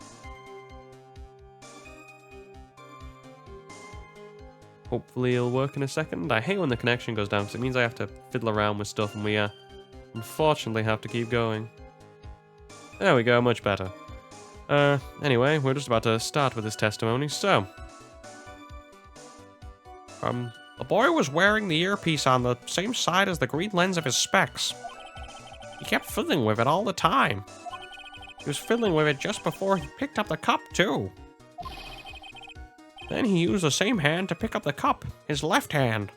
[SPEAKER 1] Hopefully it'll work in a second. I hate when the connection goes down because it means I have to fiddle around with stuff and we unfortunately have to keep going. There we go, much better. Anyway, we're just about to start with this testimony, so...
[SPEAKER 4] The boy was wearing the earpiece on the same side as the green lens of his specs. He kept fiddling with it all the time. He was fiddling with it just before he picked up the cup, too. Then he used the same hand to pick up the cup, his left hand.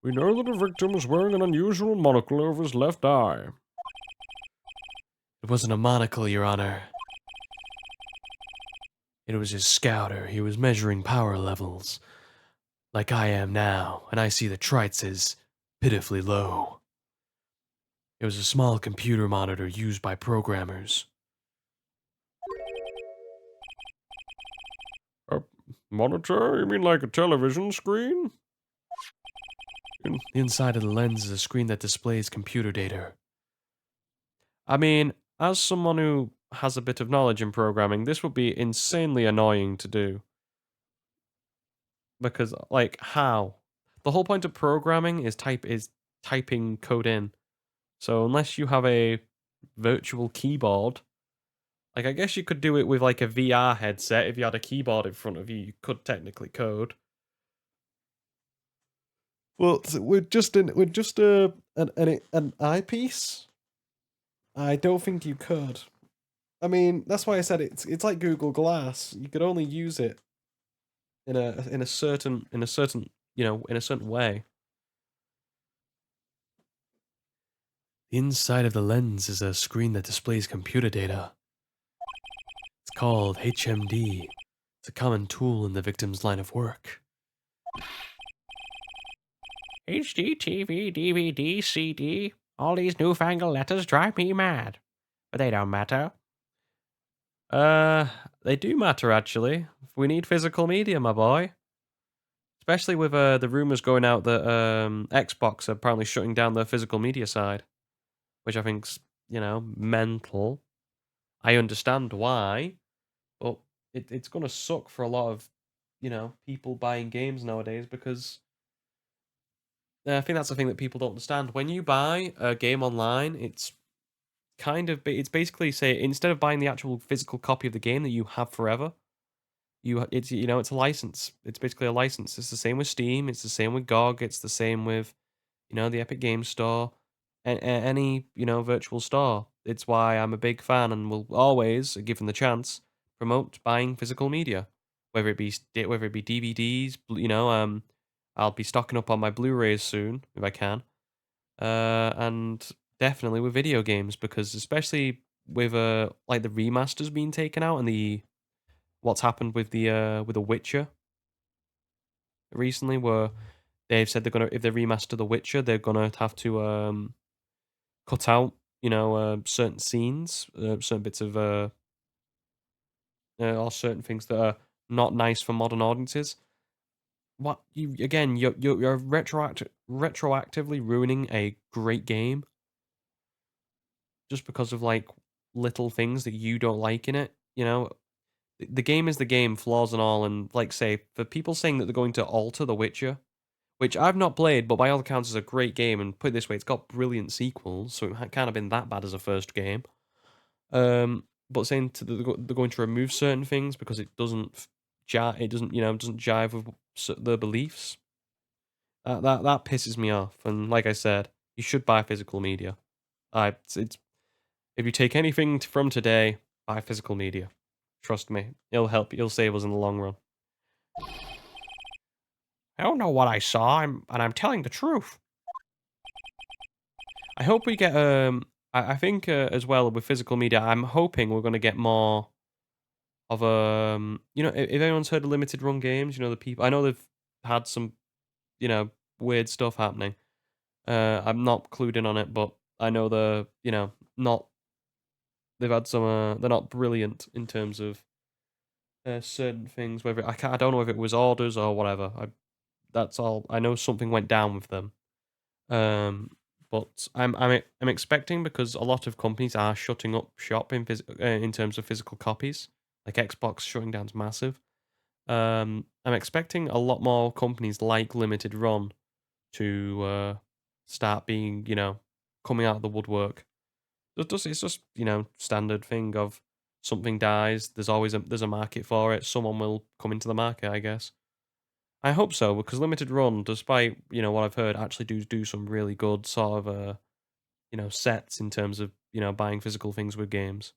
[SPEAKER 3] We know that the victim was wearing an unusual monocle over his left eye.
[SPEAKER 1] It wasn't a monocle, Your Honor. It was his scouter. He was measuring power levels. Like I am now, and I see the Trites is pitifully low. It was a small computer monitor used by programmers.
[SPEAKER 3] A monitor? You mean like a television screen?
[SPEAKER 1] The inside of the lens is a screen that displays computer data. I mean, as someone who has a bit of knowledge in programming, this would be insanely annoying to do. Because, like, how? The whole point of programming is typing code in. So unless you have a virtual keyboard, like I guess you could do it with like a VR headset. If you had a keyboard in front of you, you could technically code. Well, with just an eyepiece, I don't think you could. I mean, that's why I said it's like Google Glass. You could only use it in a certain way. The inside of the lens is a screen that displays computer data. It's called HMD. It's a common tool in the victim's line of work.
[SPEAKER 4] HD, TV, DVD, CD. All these newfangled letters drive me mad. But they don't matter.
[SPEAKER 1] They do matter actually. We need physical media, my boy. Especially with the rumors going out that Xbox are apparently shutting down their physical media side, which I think's, mental. I understand why, but it's gonna suck for a lot of, people buying games nowadays because I think that's the thing that people don't understand. When you buy a game online, it's basically say instead of buying the actual physical copy of the game that you have forever, it's a license. It's basically a license. It's the same with Steam. It's the same with GOG. It's the same with the Epic Games Store, and any virtual store. It's why I'm a big fan and will always, given the chance, promote buying physical media, whether it be DVDs, I'll be stocking up on my Blu-rays soon if I can. And definitely with video games because especially with like the remasters being taken out and the what's happened with the Witcher recently, where they've said they're gonna if they remaster the Witcher, they're gonna have to cut out certain scenes, certain bits of or certain things that are not nice for modern audiences. What you again? You're retroactively ruining a great game just because of like little things that you don't like in it. The game is the game, flaws and all. And like say, for people saying that they're going to alter The Witcher, which I've not played, but by all accounts is a great game. And put it this way, it's got brilliant sequels, so it can't have been that bad as a first game. But saying they're going to remove certain things because it doesn't it doesn't jive with their beliefs. That pisses me off. And like I said, you should buy physical media. It's if you take anything from today, buy physical media. Trust me, it'll help. It'll save us in the long run.
[SPEAKER 4] I don't know what I saw, and I'm telling the truth.
[SPEAKER 1] I hope we get I think as well with physical media, I'm hoping we're going to get more of if anyone's heard of limited run games, the people I know they've had some weird stuff happening. I'm not clued in on it, but I know not they've had some they're not brilliant in terms of certain things. Whether I don't know if it was orders or whatever. That's all I know. Something went down with them. Um, but I'm expecting because a lot of companies are shutting up shop in terms of physical copies. Like Xbox shutting down's massive. I'm expecting a lot more companies like Limited Run to start being coming out of the woodwork. It's just standard thing of something dies. There's a market for it. Someone will come into the market, I guess. I hope so because Limited Run, despite what I've heard, actually do some really good sort of sets in terms of buying physical things with games.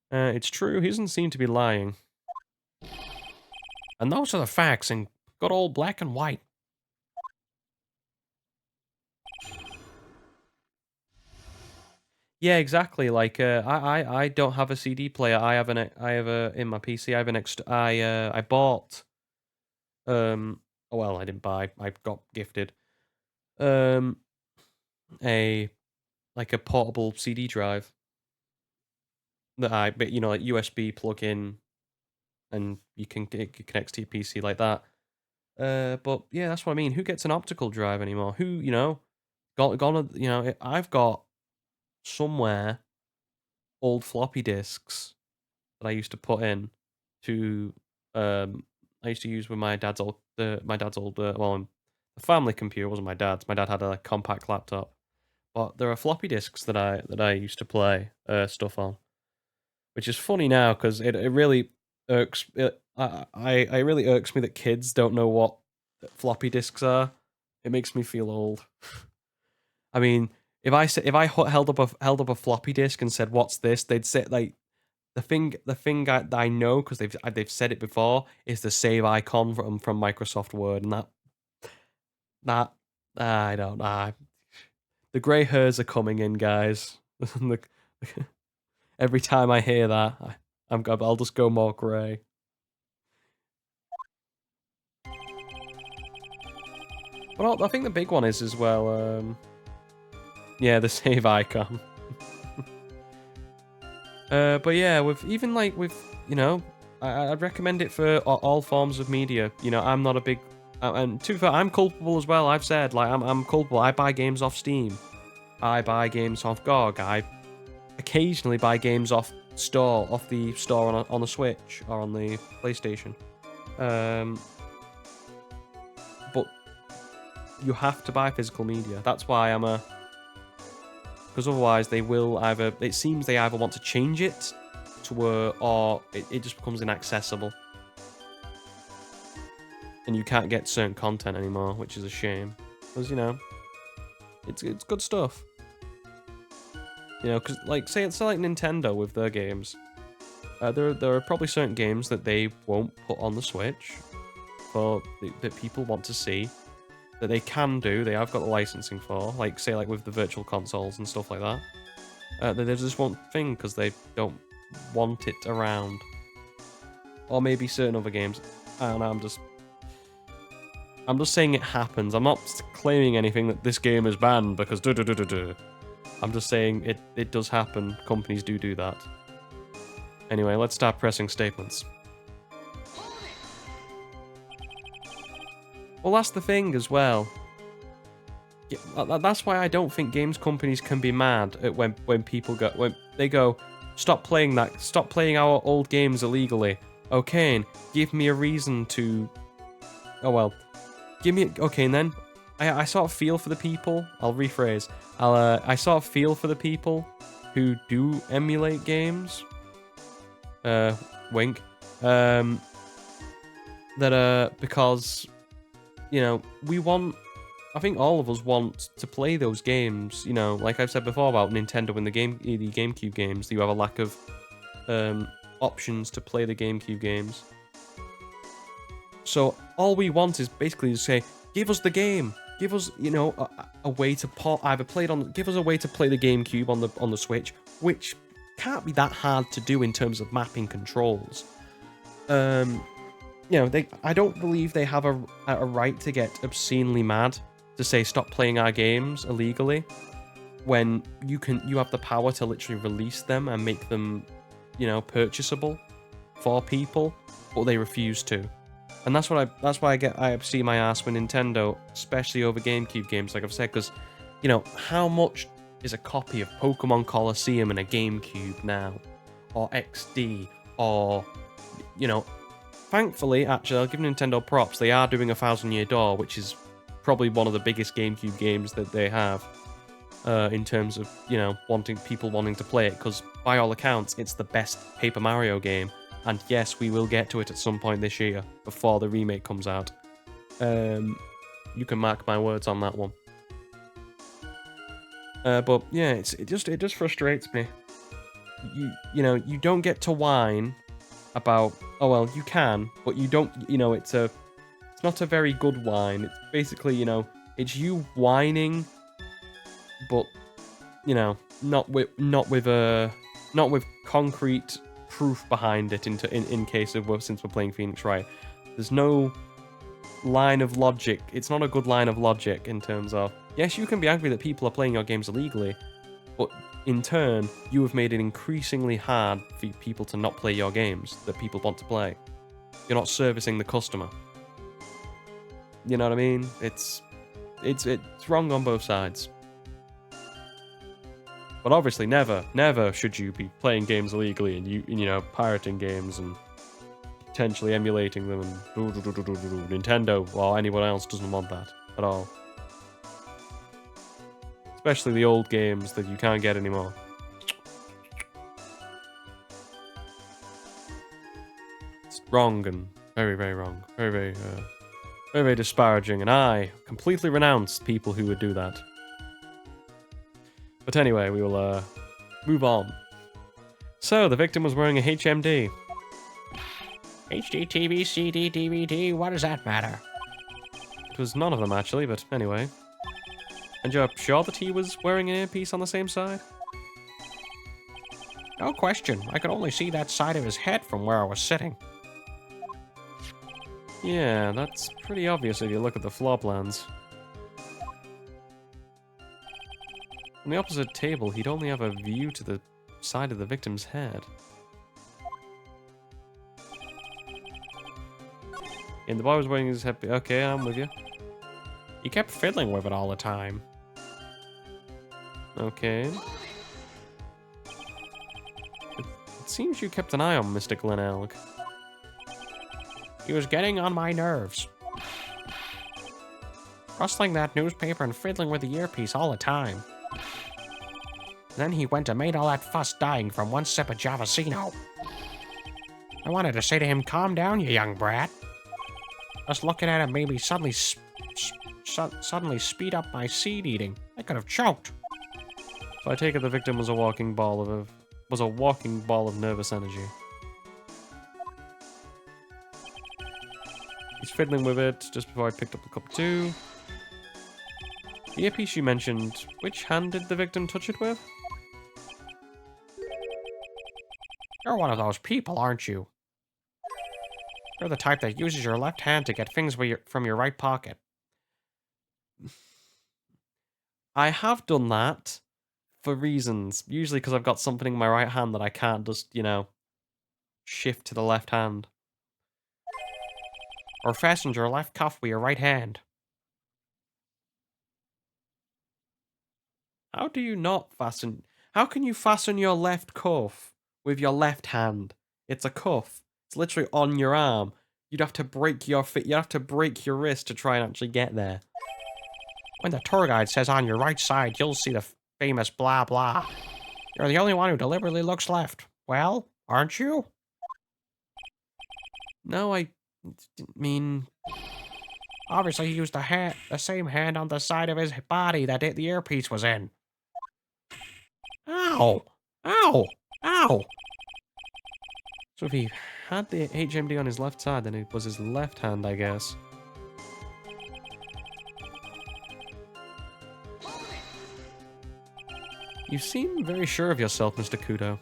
[SPEAKER 1] It's true. He doesn't seem to be lying.
[SPEAKER 4] And those are the facts in good old black and white.
[SPEAKER 1] Yeah, exactly. Like I don't have a CD player. I have a in my PC. I have an extra. I bought well, I didn't buy. I got gifted um a like a portable CD drive that but like USB plug in and it connects to your PC like that. But yeah, that's what I mean. Who gets an optical drive anymore? Who gone I've got somewhere old floppy disks that I used to put in to I used to use with my dad's old the family computer. It wasn't my dad's. My dad had a compact laptop, but there are floppy disks that I used to play stuff on, which is funny now because it really I really irks me that kids don't know what floppy disks are. It makes me feel old. I mean, if I held up a floppy disk and said, "What's this?" They'd say like the thing that I know because they've said it before is the save icon from Microsoft Word, and that I don't know. The grey hairs are coming in, guys. Every time I hear that, I'll just go more grey. But I think the big one is as well. Yeah, the save icon. But yeah, with even like with I'd recommend it for all forms of media. I'm not a big and to be fair, I'm culpable as well. I've said like I'm culpable. I buy games off Steam. I buy games off GOG. I occasionally buy games off the store on the Switch or on the PlayStation. But you have to buy physical media. That's why because otherwise it seems they either want to change it to where or it just becomes inaccessible. And you can't get certain content anymore, which is a shame. Because, it's good stuff. Because, like, say it's like Nintendo with their games. There are probably certain games that they won't put on the Switch that people want to see, that they can do. They have got the licensing for, like say like with the virtual consoles and stuff like that. That they just won't thing because they don't want it around, or maybe certain other games. I don't know. I'm just saying it happens. I'm not claiming anything that this game is banned because I'm just saying it does happen. Companies do that. Anyway, let's start pressing statements. Well, that's the thing as well. That's why I don't think games companies can be mad at when they go, stop playing that, stop playing our old games illegally. Okay, give me a reason to. Oh well, give me. Okay, and then I sort of feel for the people. I'll rephrase. I sort of feel for the people who do emulate games. Wink. Because, you know, I think all of us want to play those games, you know, like I've said before about Nintendo and the GameCube games, you have a lack of options to play the GameCube games. So all we want is basically to say, give us the game. Give us, you know, a way to give us a way to play the GameCube on the Switch, which can't be that hard to do in terms of mapping controls. You know, I don't believe they have a right to get obscenely mad to say stop playing our games illegally when you have the power to literally release them and make them, you know, purchasable for people, but they refuse to. And that's why I see my ass with Nintendo, especially over GameCube games, like I've said, because, you know, how much is a copy of Pokemon Colosseum in a GameCube now, or XD, or, you know, thankfully, actually, I'll give Nintendo props. They are doing 1,000 Year Door, which is probably one of the biggest GameCube games that they have, in terms of, you know, people wanting to play it, because by all accounts, it's the best Paper Mario game. And yes, we will get to it at some point this year, before the remake comes out. You can mark my words on that one. But yeah, it just frustrates me. You know, you don't get to whine about, oh well, you can, but you don't, you know, it's not a very good whine. It's basically, you know, it's you whining, but, you know, not with concrete proof behind it in case of, since we're playing Phoenix Wright. There's no line of logic. It's not a good line of logic in terms of, yes, you can be angry that people are playing your games illegally, but in turn, you have made it increasingly hard for people to not play your games that people want to play. You're not servicing the customer. You know what I mean? It's wrong on both sides. But obviously, never should you be playing games illegally and you know, pirating games and potentially emulating them, and Nintendo or anyone else doesn't want that at all. Especially the old games that you can't get anymore. It's wrong and very, very wrong. Very, very disparaging, and I completely renounce people who would do that. But anyway, we will move on. So, the victim was wearing a HMD.
[SPEAKER 4] HD, TV, CD, DVD, what does that matter?
[SPEAKER 1] It was none of them, actually, but anyway. And you're sure that he was wearing an earpiece on the same side?
[SPEAKER 4] No question. I could only see that side of his head from where I was sitting.
[SPEAKER 1] Yeah, that's pretty obvious if you look at the floor plans. On the opposite table, he'd only have a view to the side of the victim's head. And the boy was wearing his head... Okay, I'm with you.
[SPEAKER 4] He kept fiddling with it all the time.
[SPEAKER 1] Okay. It seems you kept an eye on Mr. Glenelg.
[SPEAKER 4] He was getting on my nerves. Rustling that newspaper and fiddling with the earpiece all the time. Then he went and made all that fuss dying from one sip of Javasino. I wanted to say to him, calm down, you young brat. Just looking at him made me suddenly speed up my seed eating. I could have choked.
[SPEAKER 1] So I take it the victim was a walking ball of nervous energy. fiddling with it just before I picked up the cup too. The earpiece you mentioned, which hand did the victim touch it with?
[SPEAKER 4] You're one of those people, aren't you? You're the type that uses your left hand to get things from your right pocket.
[SPEAKER 1] I have done that for reasons. Usually because I've got something in my right hand that I can't just, you know, shift to the left hand.
[SPEAKER 4] Or fastened your left cuff with your right hand.
[SPEAKER 1] How do you not fasten? How can you fasten your left cuff with your left hand? It's a cuff. It's literally on your arm. You'd have to break your foot. You'd have to break your wrist to try and actually get there.
[SPEAKER 4] When the tour guide says on your right side, you'll see the famous blah blah. You're the only one who deliberately looks left. Well, aren't you?
[SPEAKER 1] No, I didn't mean.
[SPEAKER 4] Obviously, he used the same hand on the side of his body that the earpiece was in. Ow! Ow! Ow!
[SPEAKER 1] So if he had the HMD on his left side, then it was his left hand, I guess. You seem very sure of yourself, Mr. Kudo.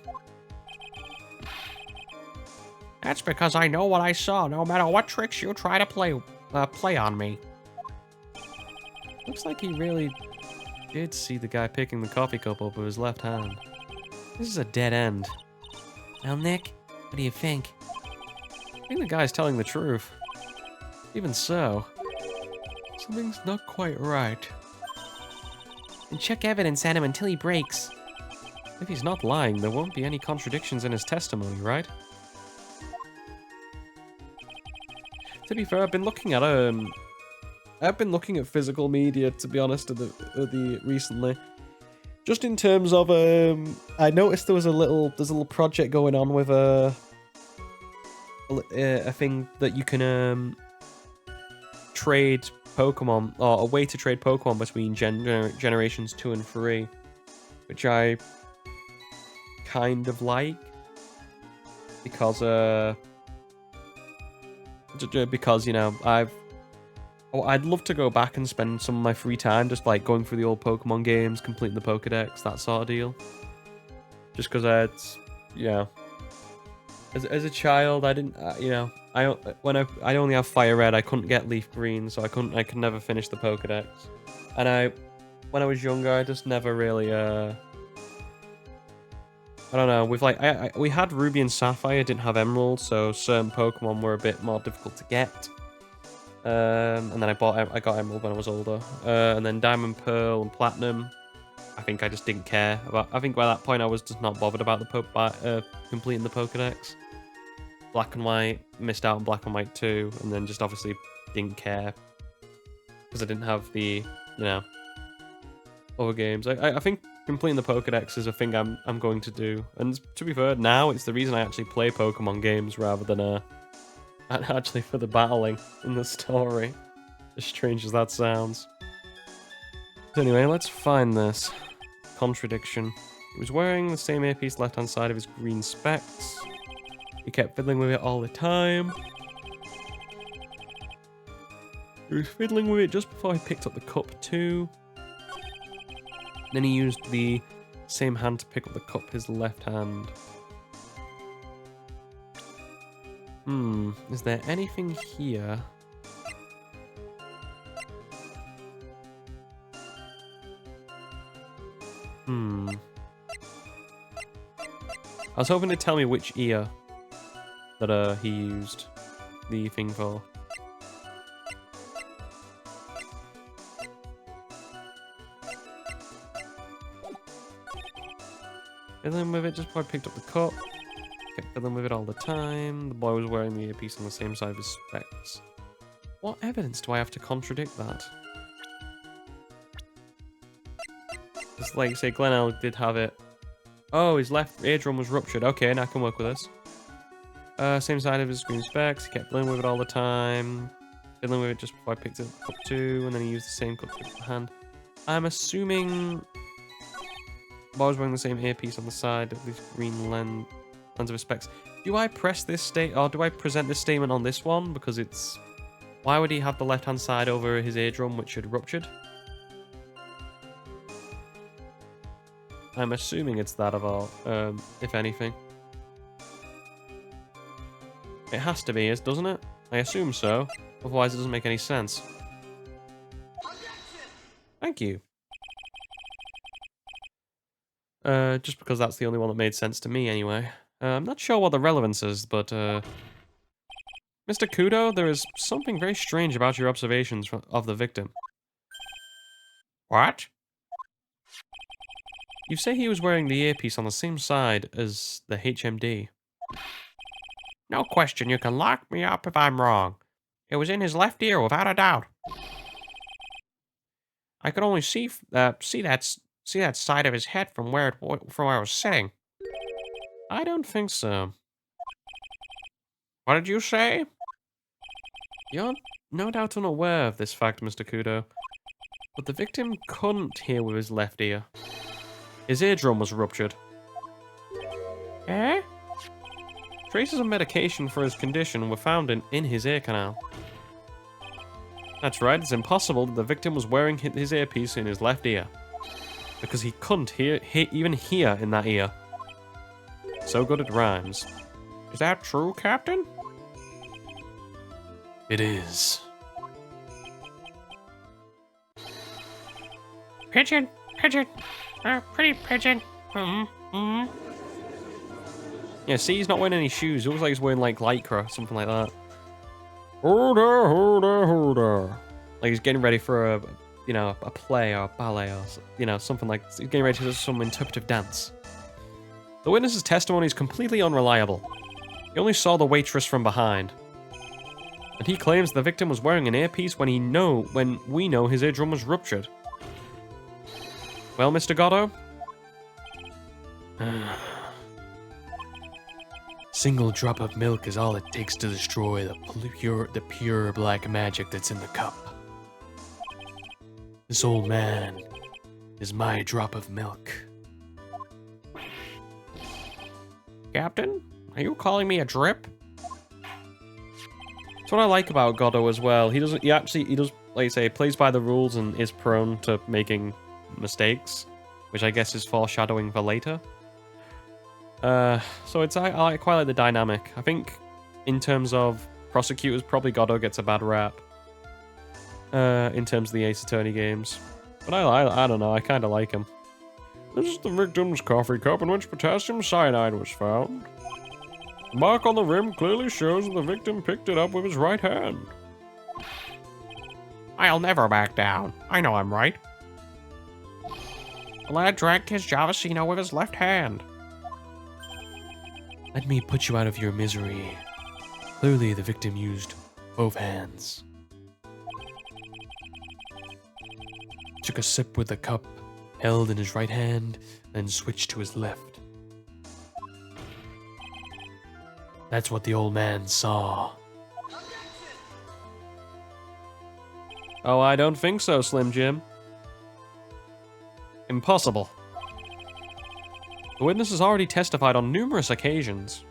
[SPEAKER 4] That's because I know what I saw, no matter what tricks you try to play on me.
[SPEAKER 1] Looks like he really did see the guy picking the coffee cup up with his left hand. This is a dead end.
[SPEAKER 2] Well, Nick, what do you think?
[SPEAKER 1] I think the guy's telling the truth. Even so, something's not quite right.
[SPEAKER 2] And check evidence at him until he breaks.
[SPEAKER 1] If he's not lying, there won't be any contradictions in his testimony, right? To be fair, I've been looking at physical media, to be honest, recently. Just in terms of I noticed there's a little project going on with a thing that you can trade Pokemon, or a way to trade Pokemon between generations 2 and 3, which I kind of like because you know I'd love to go back and spend some of my free time just like going through the old Pokemon games, completing the Pokedex, that sort of deal. Just because it's, you know, as a child I didn't, you know, I only have Fire Red, I couldn't get Leaf Green, so I could never finish the Pokedex. And when I was younger, I just never really I don't know. With like, we had Ruby and Sapphire, didn't have Emerald, so certain Pokemon were a bit more difficult to get. And then I got Emerald when I was older. And then Diamond, Pearl, and Platinum. I think I just didn't care about. I think by that point I was just not bothered about the completing the Pokedex. Black and White, missed out on Black and White too, and then just obviously didn't care because I didn't have the, you know, other games. I think completing the Pokedex is a thing I'm going to do. And to be fair, now it's the reason I actually play Pokemon games rather than actually for the battling in the story. As strange as that sounds. So anyway, let's find this contradiction. He was wearing the same earpiece left hand side of his green specs. He kept fiddling with it all the time. He was fiddling with it just before he picked up the cup too. Then he used the same hand to pick up the cup, his left hand. Is there anything here? I was hoping to tell me which ear that he used the thing for. Fiddling with it just before I picked up the cup. Kept fiddling with it all the time. The boy was wearing the earpiece on the same side of his specs. What evidence do I have to contradict that? It's like, say, Glenelg did have it. Oh, his left eardrum was ruptured. Okay, now I can work with this. Same side of his green specs. He kept fiddling with it all the time. Fiddling with it just before I picked it up too, and then he used the same cup with the hand. I'm assuming I was wearing the same earpiece on the side of this green lens of his specs. Do I press this or do I present this statement on this one? Because it's Why would he have the left-hand side over his eardrum, which had ruptured? I'm assuming it's that of all, if anything. It has to be, doesn't it? I assume so. Otherwise, it doesn't make any sense. Thank you. Just because that's the only one that made sense to me, anyway. I'm not sure what the relevance is, but, Mr. Kudo, there is something very strange about your observations of the victim.
[SPEAKER 4] What?
[SPEAKER 1] You say he was wearing the earpiece on the same side as the HMD.
[SPEAKER 4] No question, you can lock me up if I'm wrong. It was in his left ear, without a doubt. I could only see that side of his head from where I was sitting.
[SPEAKER 1] I don't think so.
[SPEAKER 4] What did you say?
[SPEAKER 1] You're no doubt unaware of this fact, Mr. Kudo, but the victim couldn't hear with his left ear. His eardrum was ruptured.
[SPEAKER 4] Eh?
[SPEAKER 1] Traces of medication for his condition were found in his ear canal. That's right, it's impossible that the victim was wearing his earpiece in his left ear, because he couldn't even hear in that ear. So good it rhymes.
[SPEAKER 4] Is that true, Captain?
[SPEAKER 1] It is.
[SPEAKER 4] Pigeon, pigeon, pretty pigeon. Mm-hmm.
[SPEAKER 1] Yeah, see, he's not wearing any shoes. It looks like he's wearing, like, lycra, something like that.
[SPEAKER 3] Hold there, hold there, hold there.
[SPEAKER 1] Like he's getting ready for a play or a ballet or, something like... He's getting ready to do some interpretive dance. The witness's testimony is completely unreliable. He only saw the waitress from behind. And he claims the victim was wearing an earpiece when we know his eardrum was ruptured. Well, Mr. Goddo? Single drop of milk is all it takes to destroy the pure black magic that's in the cup. This old man is my drop of milk.
[SPEAKER 4] Captain, are you calling me a drip?
[SPEAKER 1] That's what I like about Goddo as well. He does, like you say, plays by the rules and is prone to making mistakes, which I guess is foreshadowing for later. So I quite like the dynamic. I think in terms of prosecutors, probably Goddo gets a bad rap. In terms of the Ace Attorney games. But I don't know, I kind of like him.
[SPEAKER 3] This is the victim's coffee cup in which potassium cyanide was found. The mark on the rim clearly shows that the victim picked it up with his right hand.
[SPEAKER 4] I'll never back down. I know I'm right. The lad drank his Javasino with his left hand.
[SPEAKER 1] Let me put you out of your misery. Clearly the victim used both hands. Took a sip with the cup, held in his right hand, then switched to his left. That's what the old man saw. Oh, I don't think so, Slim Jim. Impossible. The witness has already testified on numerous occasions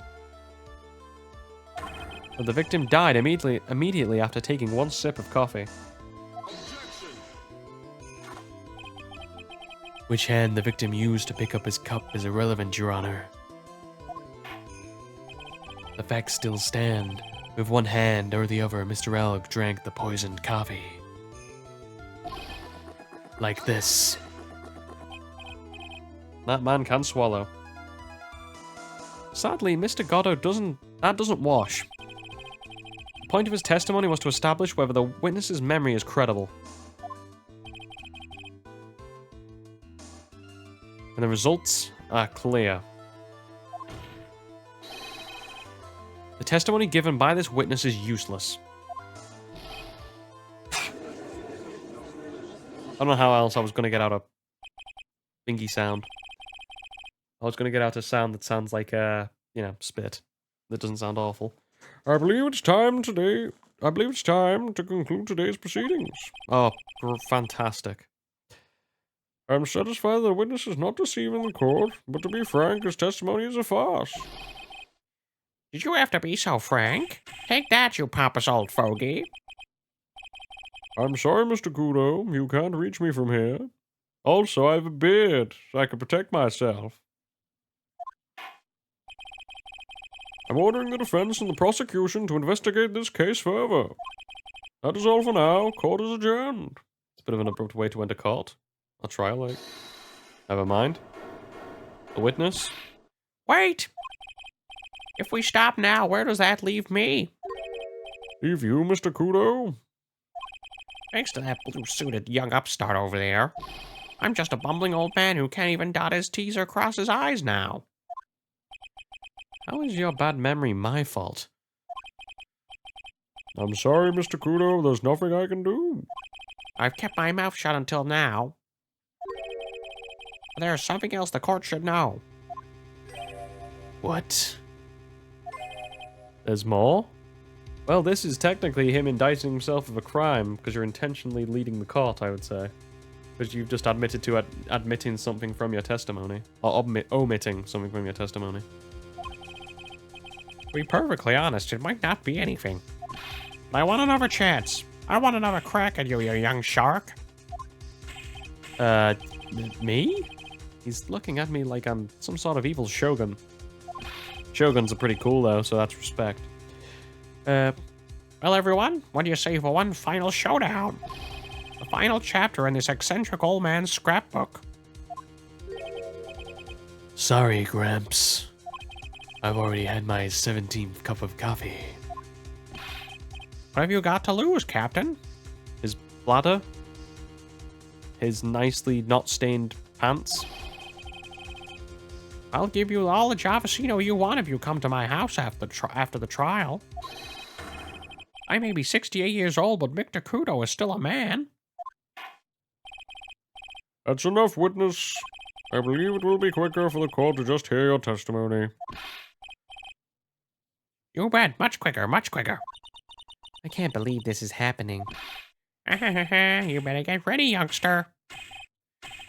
[SPEAKER 1] that the victim died immediately after taking one sip of coffee. Which hand the victim used to pick up his cup is irrelevant, Your Honor. The facts still stand. With one hand or the other, Mr. Elg drank the poisoned coffee. Like this. That man can swallow. Sadly, Mr. Goddo doesn't wash. The point of his testimony was to establish whether the witness's memory is credible. And the results are clear. The testimony given by this witness is useless. I don't know how else I was going to get out a thingy sound. I was going to get out a sound that sounds like, spit. That doesn't sound awful.
[SPEAKER 3] I believe it's time to conclude today's proceedings.
[SPEAKER 1] Oh, fantastic.
[SPEAKER 3] I'm satisfied that the witness is not deceiving the court, but to be frank, his testimony is a farce.
[SPEAKER 4] Did you have to be so frank? Take that, you pompous old fogey.
[SPEAKER 3] I'm sorry, Mr. Kudo. You can't reach me from here. Also, I have a beard, so I can protect myself. I'm ordering the defense and the prosecution to investigate this case further. That is all for now. Court is adjourned.
[SPEAKER 1] It's a bit of an abrupt way to end a court. A trial, like. Never mind. The witness?
[SPEAKER 4] Wait! If we stop now, where does that leave me?
[SPEAKER 3] Leave you, Mr. Kudo?
[SPEAKER 4] Thanks to that blue-suited young upstart over there. I'm just a bumbling old man who can't even dot his T's or cross his I's now.
[SPEAKER 1] How is your bad memory my fault?
[SPEAKER 3] I'm sorry, Mr. Kudo. There's nothing I can do.
[SPEAKER 4] I've kept my mouth shut until now. But there's something else the court should know.
[SPEAKER 1] What? There's more? Well, this is technically him indicting himself of a crime, because you're intentionally leading the court, I would say. Because you've just admitted to admitting something from your testimony. Or omitting something from your testimony.
[SPEAKER 4] To be perfectly honest, it might not be anything. But I want another chance. I want another crack at you, you young shark.
[SPEAKER 1] Me? He's looking at me like I'm some sort of evil shogun. Shoguns are pretty cool, though, so that's respect.
[SPEAKER 4] Well, everyone, what do you say for one final showdown? The final chapter in this eccentric old man's scrapbook.
[SPEAKER 1] Sorry, Gramps. I've already had my 17th cup of coffee.
[SPEAKER 4] What have you got to lose, Captain?
[SPEAKER 1] His bladder? His nicely not stained pants?
[SPEAKER 4] I'll give you all the Javasino you want if you come to my house after the trial. I may be 68 years old, but Mr. Kudo is still a man.
[SPEAKER 3] That's enough, witness. I believe it will be quicker for the court to just hear your testimony.
[SPEAKER 4] You bet, much quicker, much quicker.
[SPEAKER 2] I can't believe this is happening.
[SPEAKER 4] You better get ready, youngster.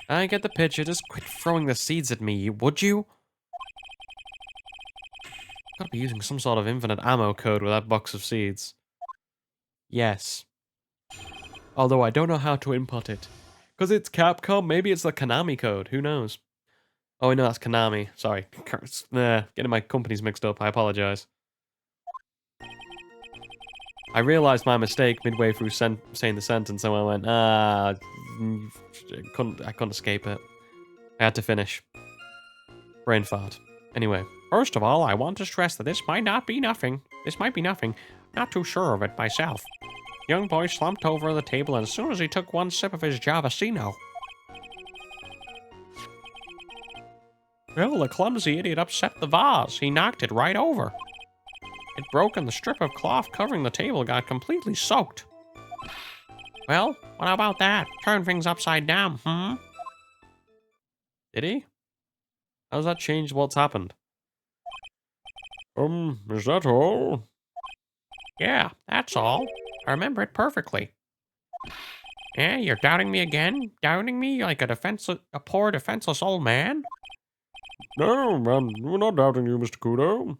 [SPEAKER 1] I get the picture. Just quit throwing the seeds at me, would you? Gotta be using some sort of infinite ammo code with that box of seeds. Yes. Although I don't know how to input it. Because it's Capcom, maybe it's the Konami code, who knows? Oh, no, that's Konami. Sorry. Getting my companies mixed up, I apologize. I realized my mistake midway through saying the sentence, and I went, I couldn't escape it. I had to finish. Brain fart. Anyway.
[SPEAKER 4] First of all, I want to stress that this might be nothing. Not too sure of it myself. Young boy slumped over the table as soon as he took one sip of his Javasino. Well, the clumsy idiot upset the vase. He knocked it right over. It broke and the strip of cloth covering the table got completely soaked. Well, what about that? Turn things upside down,
[SPEAKER 1] Did he? How's that changed what's happened?
[SPEAKER 3] Is that all?
[SPEAKER 4] Yeah, that's all. I remember it perfectly. Yeah, you're doubting me again? Doubting me like a poor defenseless old man?
[SPEAKER 3] No, we're not doubting you, Mr. Kudo.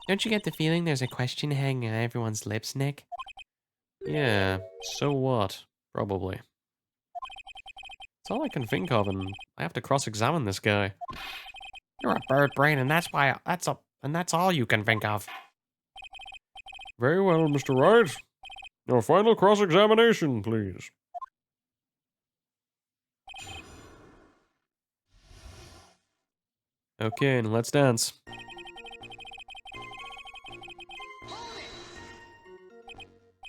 [SPEAKER 2] Don't you get the feeling there's a question hanging on everyone's lips, Nick?
[SPEAKER 1] Yeah, so what? Probably. It's all I can think of, and I have to cross-examine this guy.
[SPEAKER 4] You're a bird brain, and that's all you can think of.
[SPEAKER 3] Very well, Mr. Wright. Your final cross-examination, please.
[SPEAKER 1] Okay, and let's dance.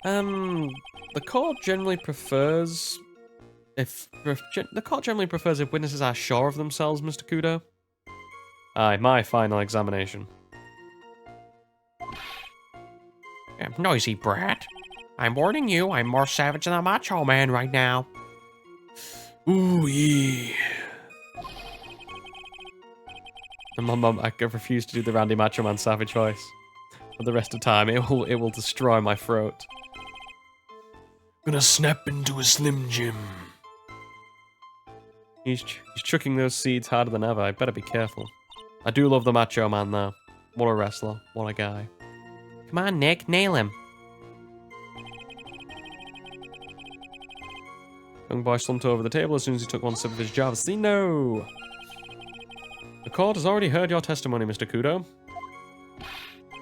[SPEAKER 1] The court generally prefers if witnesses are sure of themselves, Mr. Kudo. Aye, my final examination.
[SPEAKER 4] Noisy brat. I'm warning you, I'm more savage than a macho man right now.
[SPEAKER 1] Ooh, yeah. I refuse to do the Randy Macho Man savage voice. For the rest of the time, it will destroy my throat. Gonna snap into a Slim Jim. He's chucking those seeds harder than ever. I better be careful. I do love the Macho Man, though. What a wrestler. What a guy.
[SPEAKER 2] Come on, Nick, nail him.
[SPEAKER 1] Young boy slumped over the table as soon as he took one sip of his Javasino. The court has already heard your testimony, Mr. Kudo.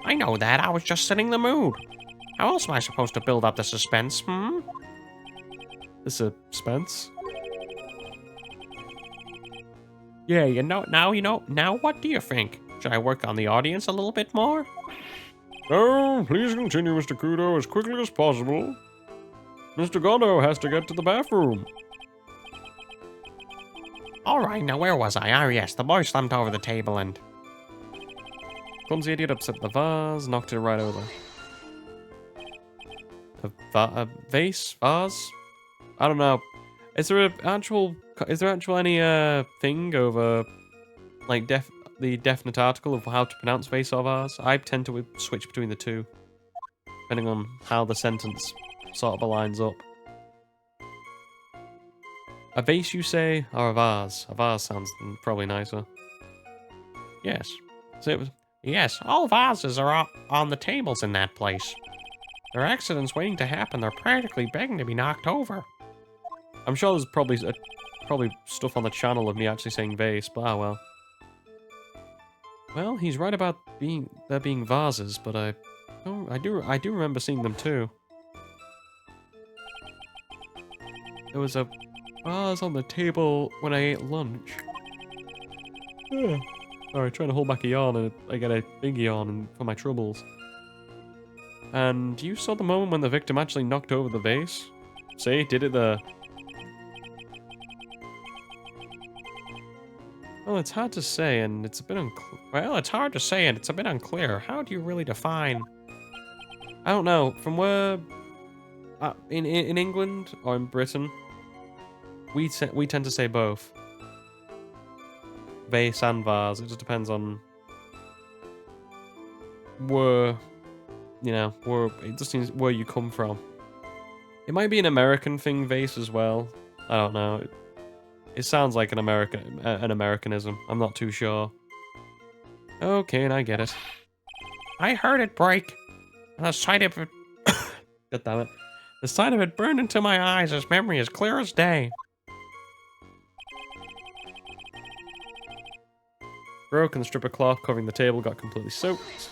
[SPEAKER 4] I know that. I was just setting the mood. How else am I supposed to build up the suspense, hmm?
[SPEAKER 1] The suspense?
[SPEAKER 4] Yeah, now what do you think? Should I work on the audience a little bit more?
[SPEAKER 3] No, please continue, Mr. Kudo, as quickly as possible. Mr. Gondo has to get to the bathroom.
[SPEAKER 4] Alright, now where was I? Ah, yes, the boy slumped over the table and...
[SPEAKER 1] Clumsy idiot upset the vase, knocked it right over. A vase? Vase? I don't know. Is there actual any thing over like the definite article of how to pronounce vase or vase? I tend to switch between the two, depending on how the sentence sort of aligns up. A vase, you say, or a vase? A vase sounds probably nicer.
[SPEAKER 4] Yes.
[SPEAKER 1] So it was.
[SPEAKER 4] Yes, all vases are on the tables in that place. There are accidents waiting to happen. They're practically begging to be knocked over.
[SPEAKER 1] I'm sure there's probably stuff on the channel of me actually saying vase, but well. Well, he's right about there being vases, but I do remember seeing them too. There was a vase on the table when I ate lunch. Yeah. Sorry, trying to hold back a yawn, and I get a big yawn for my troubles. And you saw the moment when the victim actually knocked over the vase? See, did it there. Well, it's hard to say, and it's a bit unclear.
[SPEAKER 4] Well, it's hard to say, and it's a bit unclear. How do you really define...
[SPEAKER 1] I don't know. From where... in England or in Britain, we tend to say both. Vase and vase. It just depends on where, it just seems where you come from. It might be an American thing, vase as well. I don't know. It sounds like an Americanism. I'm not too sure. Okay, and I get it.
[SPEAKER 4] I heard it break. And the sight of it...
[SPEAKER 1] God damn it.
[SPEAKER 4] The sight of it burned into my eyes as memory as clear as day.
[SPEAKER 1] Broke and the strip of cloth covering the table got completely soaked.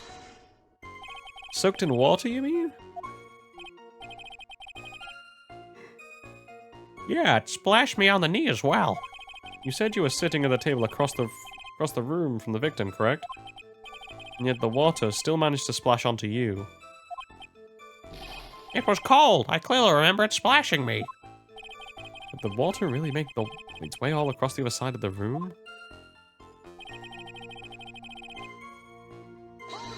[SPEAKER 1] Soaked in water, you mean?
[SPEAKER 4] Yeah, it splashed me on the knee as well.
[SPEAKER 1] You said you were sitting at the table across the room from the victim, correct? And yet the water still managed to splash onto you.
[SPEAKER 4] It was cold. I clearly remember it splashing me.
[SPEAKER 1] Did the water really make its way all across the other side of the room?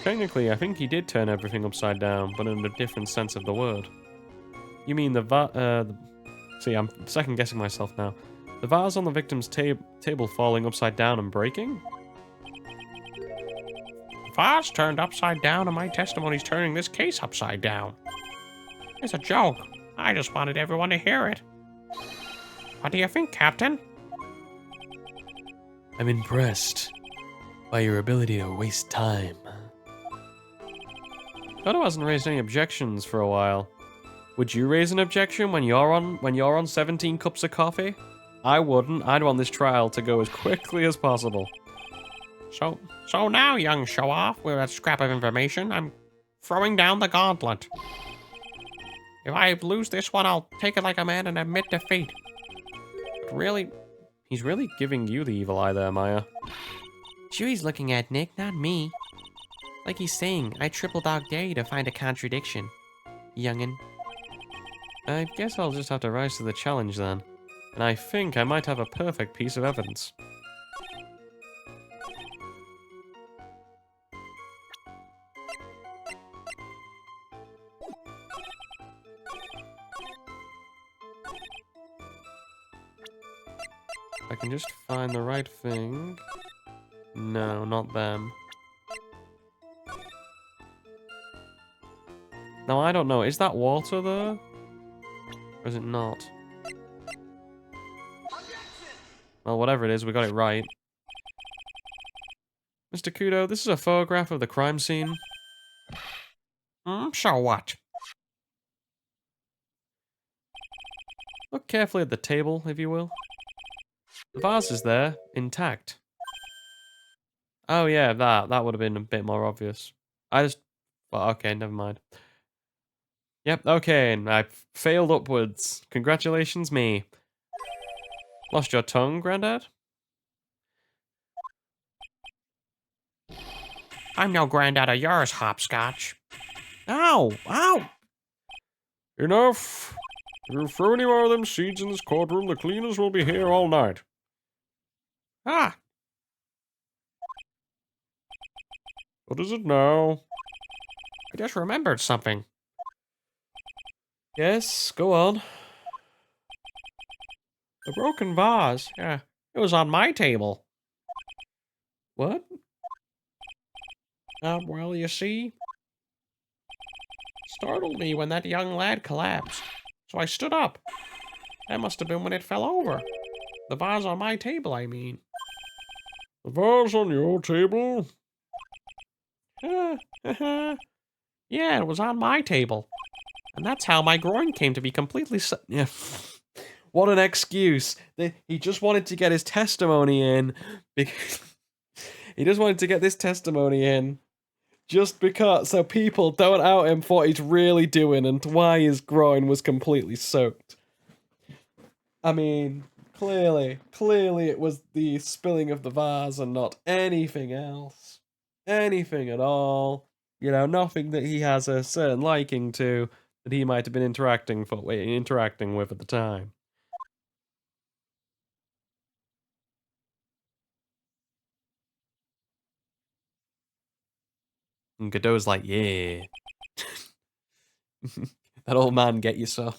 [SPEAKER 1] Technically, I think he did turn everything upside down, but in a different sense of the word. You mean see, I'm second guessing myself now. The vase on the victim's table falling upside down and breaking?
[SPEAKER 4] The vase turned upside down, and my testimony's turning this case upside down. It's a joke. I just wanted everyone to hear it. What do you think, Captain?
[SPEAKER 1] I'm impressed by your ability to waste time. Godo hasn't raised any objections for a while. Would you raise an objection when you're on 17 cups of coffee? I wouldn't. I'd want this trial to go as quickly as possible.
[SPEAKER 4] So now, young show-off, with that scrap of information, I'm throwing down the gauntlet. If I lose this one, I'll take it like a man and admit defeat. But really,
[SPEAKER 1] he's really giving you the evil eye there, Maya.
[SPEAKER 2] Sure, he's looking at Nick, not me. Like he's saying, I triple dog dare you to find a contradiction, youngin'.
[SPEAKER 1] I guess I'll just have to rise to the challenge then. And I think I might have a perfect piece of evidence. I can just find the right thing. No, not them. Now, I don't know. Is that water there? Or is it not? Well, whatever it is, we got it right. Mr. Kudo, this is a photograph of the crime scene.
[SPEAKER 4] so what?
[SPEAKER 1] Look carefully at the table, if you will. The vase is there, intact. Oh yeah, that would have been a bit more obvious. I just... Well, okay, never mind. Yep, okay, and I failed upwards. Congratulations, me. Lost your tongue, Grandad?
[SPEAKER 4] I'm no granddad of yours, Hopscotch.
[SPEAKER 1] Ow! Ow!
[SPEAKER 3] Enough! If you throw any more of them seeds in this courtroom, the cleaners will be here all night.
[SPEAKER 4] Ah,
[SPEAKER 3] What is it now?
[SPEAKER 4] I just remembered something.
[SPEAKER 1] Yes, go on.
[SPEAKER 4] The broken vase. Yeah, it was on my table.
[SPEAKER 1] What?
[SPEAKER 4] Well, you see, startled me when that young lad collapsed. So I stood up. That must have been when it fell over. The vase on my table, I mean.
[SPEAKER 3] The vase on your table?
[SPEAKER 4] Yeah, it was on my table. And that's how my groin came to be completely
[SPEAKER 1] Yeah. What an excuse. He just wanted to get his testimony in. Because he just wanted to get this testimony in. Just because, so people don't out him for what he's really doing and why his groin was completely soaked. I mean, clearly it was the spilling of the vase and not anything else. Anything at all. You know, nothing that he has a certain liking to that he might have been interacting with at the time. And Godot's like, yeah. That old man get you so.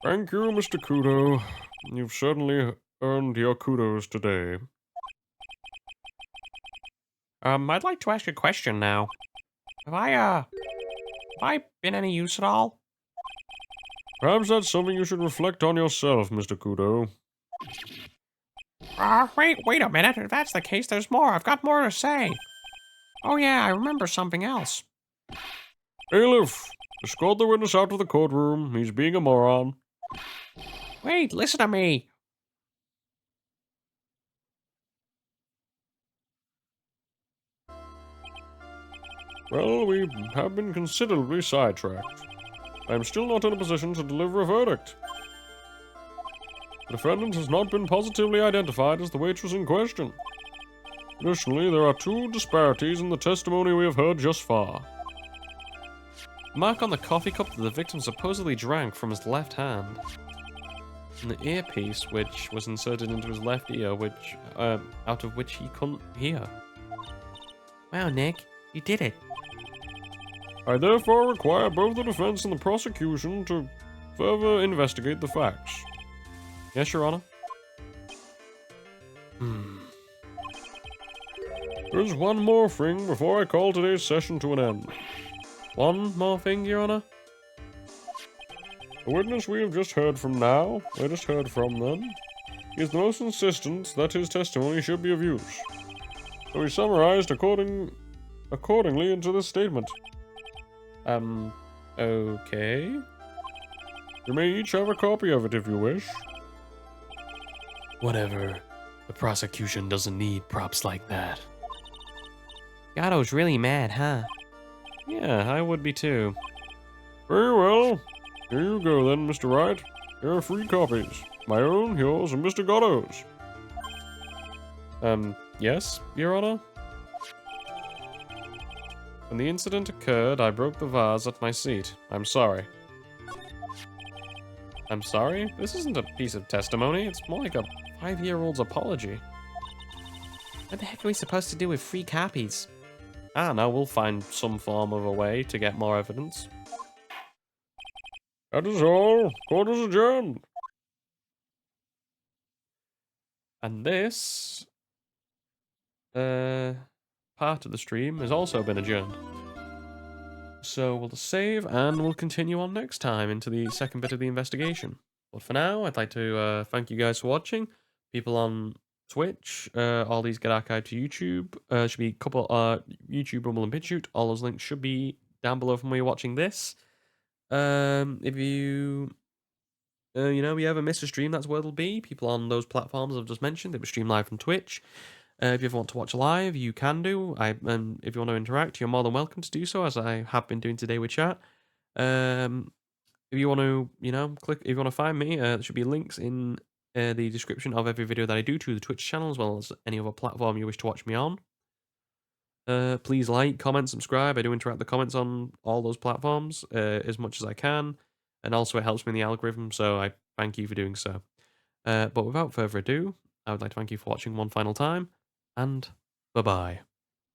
[SPEAKER 3] Thank you, Mr. Kudo. You've certainly earned your kudos today.
[SPEAKER 4] I'd like to ask a question now. Have I been any use at all?
[SPEAKER 3] Perhaps that's something you should reflect on yourself, Mr. Kudo.
[SPEAKER 4] Wait a minute. If that's the case, there's more. I've got more to say. Oh yeah, I remember something else.
[SPEAKER 3] Bailiff, escort the witness out of the courtroom. He's being a moron.
[SPEAKER 4] Wait, listen to me.
[SPEAKER 3] Well, we have been considerably sidetracked. I am still not in a position to deliver a verdict. The defendant has not been positively identified as the waitress in question. Additionally, there are two disparities in the testimony we have heard just far.
[SPEAKER 1] Mark on the coffee cup that the victim supposedly drank from his left hand. And the earpiece, which was inserted into his left ear, out of which he couldn't hear.
[SPEAKER 2] Wow, Nick, you did it.
[SPEAKER 3] I therefore require both the defense and the prosecution to further investigate the facts.
[SPEAKER 1] Yes, Your Honor.
[SPEAKER 3] There's one more thing before I call today's session to an end.
[SPEAKER 1] One more thing, Your Honor.
[SPEAKER 3] The witness we have just heard from now, I just heard from them, is the most insistent that his testimony should be of use. So he summarized accordingly into this statement.
[SPEAKER 1] Okay.
[SPEAKER 3] You may each have a copy of it if you wish.
[SPEAKER 1] Whatever. The prosecution doesn't need props like that.
[SPEAKER 2] Gatto's really mad, huh?
[SPEAKER 1] Yeah, I would be too.
[SPEAKER 3] Very well. Here you go then, Mr. Wright. Here are 3 copies. My own, yours, and Mr. Gatto's.
[SPEAKER 1] Yes, Your Honor? When the incident occurred, I broke the vase at my seat. I'm sorry. I'm sorry? This isn't a piece of testimony. It's more like a 5-year-old's apology.
[SPEAKER 2] What the heck are we supposed to do with 3 copies?
[SPEAKER 1] I don't know, we'll find some form of a way to get more evidence.
[SPEAKER 3] That is all. Court is adjourned.
[SPEAKER 1] And this part of the stream has also been adjourned. So we'll save and we'll continue on next time into the second bit of the investigation. But for now, I'd like to thank you guys for watching. People on Twitch, all these get archived to YouTube. Should be a couple YouTube, Rumble, and BitChute. All those links should be down below from where you're watching this. If you you ever miss a stream, that's where it'll be. People on those platforms I've just mentioned, it was stream live from Twitch. If you ever want to watch live, you can do. And if you want to interact, you're more than welcome to do so, as I have been doing today with chat. If you want to, if you want to find me, there should be links in the description of every video that I do to the Twitch channel, as well as any other platform you wish to watch me on. Please like, comment, subscribe. I do interact the comments on all those platforms as much as I can, and also it helps me in the algorithm, so I thank you for doing so. But without further ado, I would like to thank you for watching one final time, and bye-bye.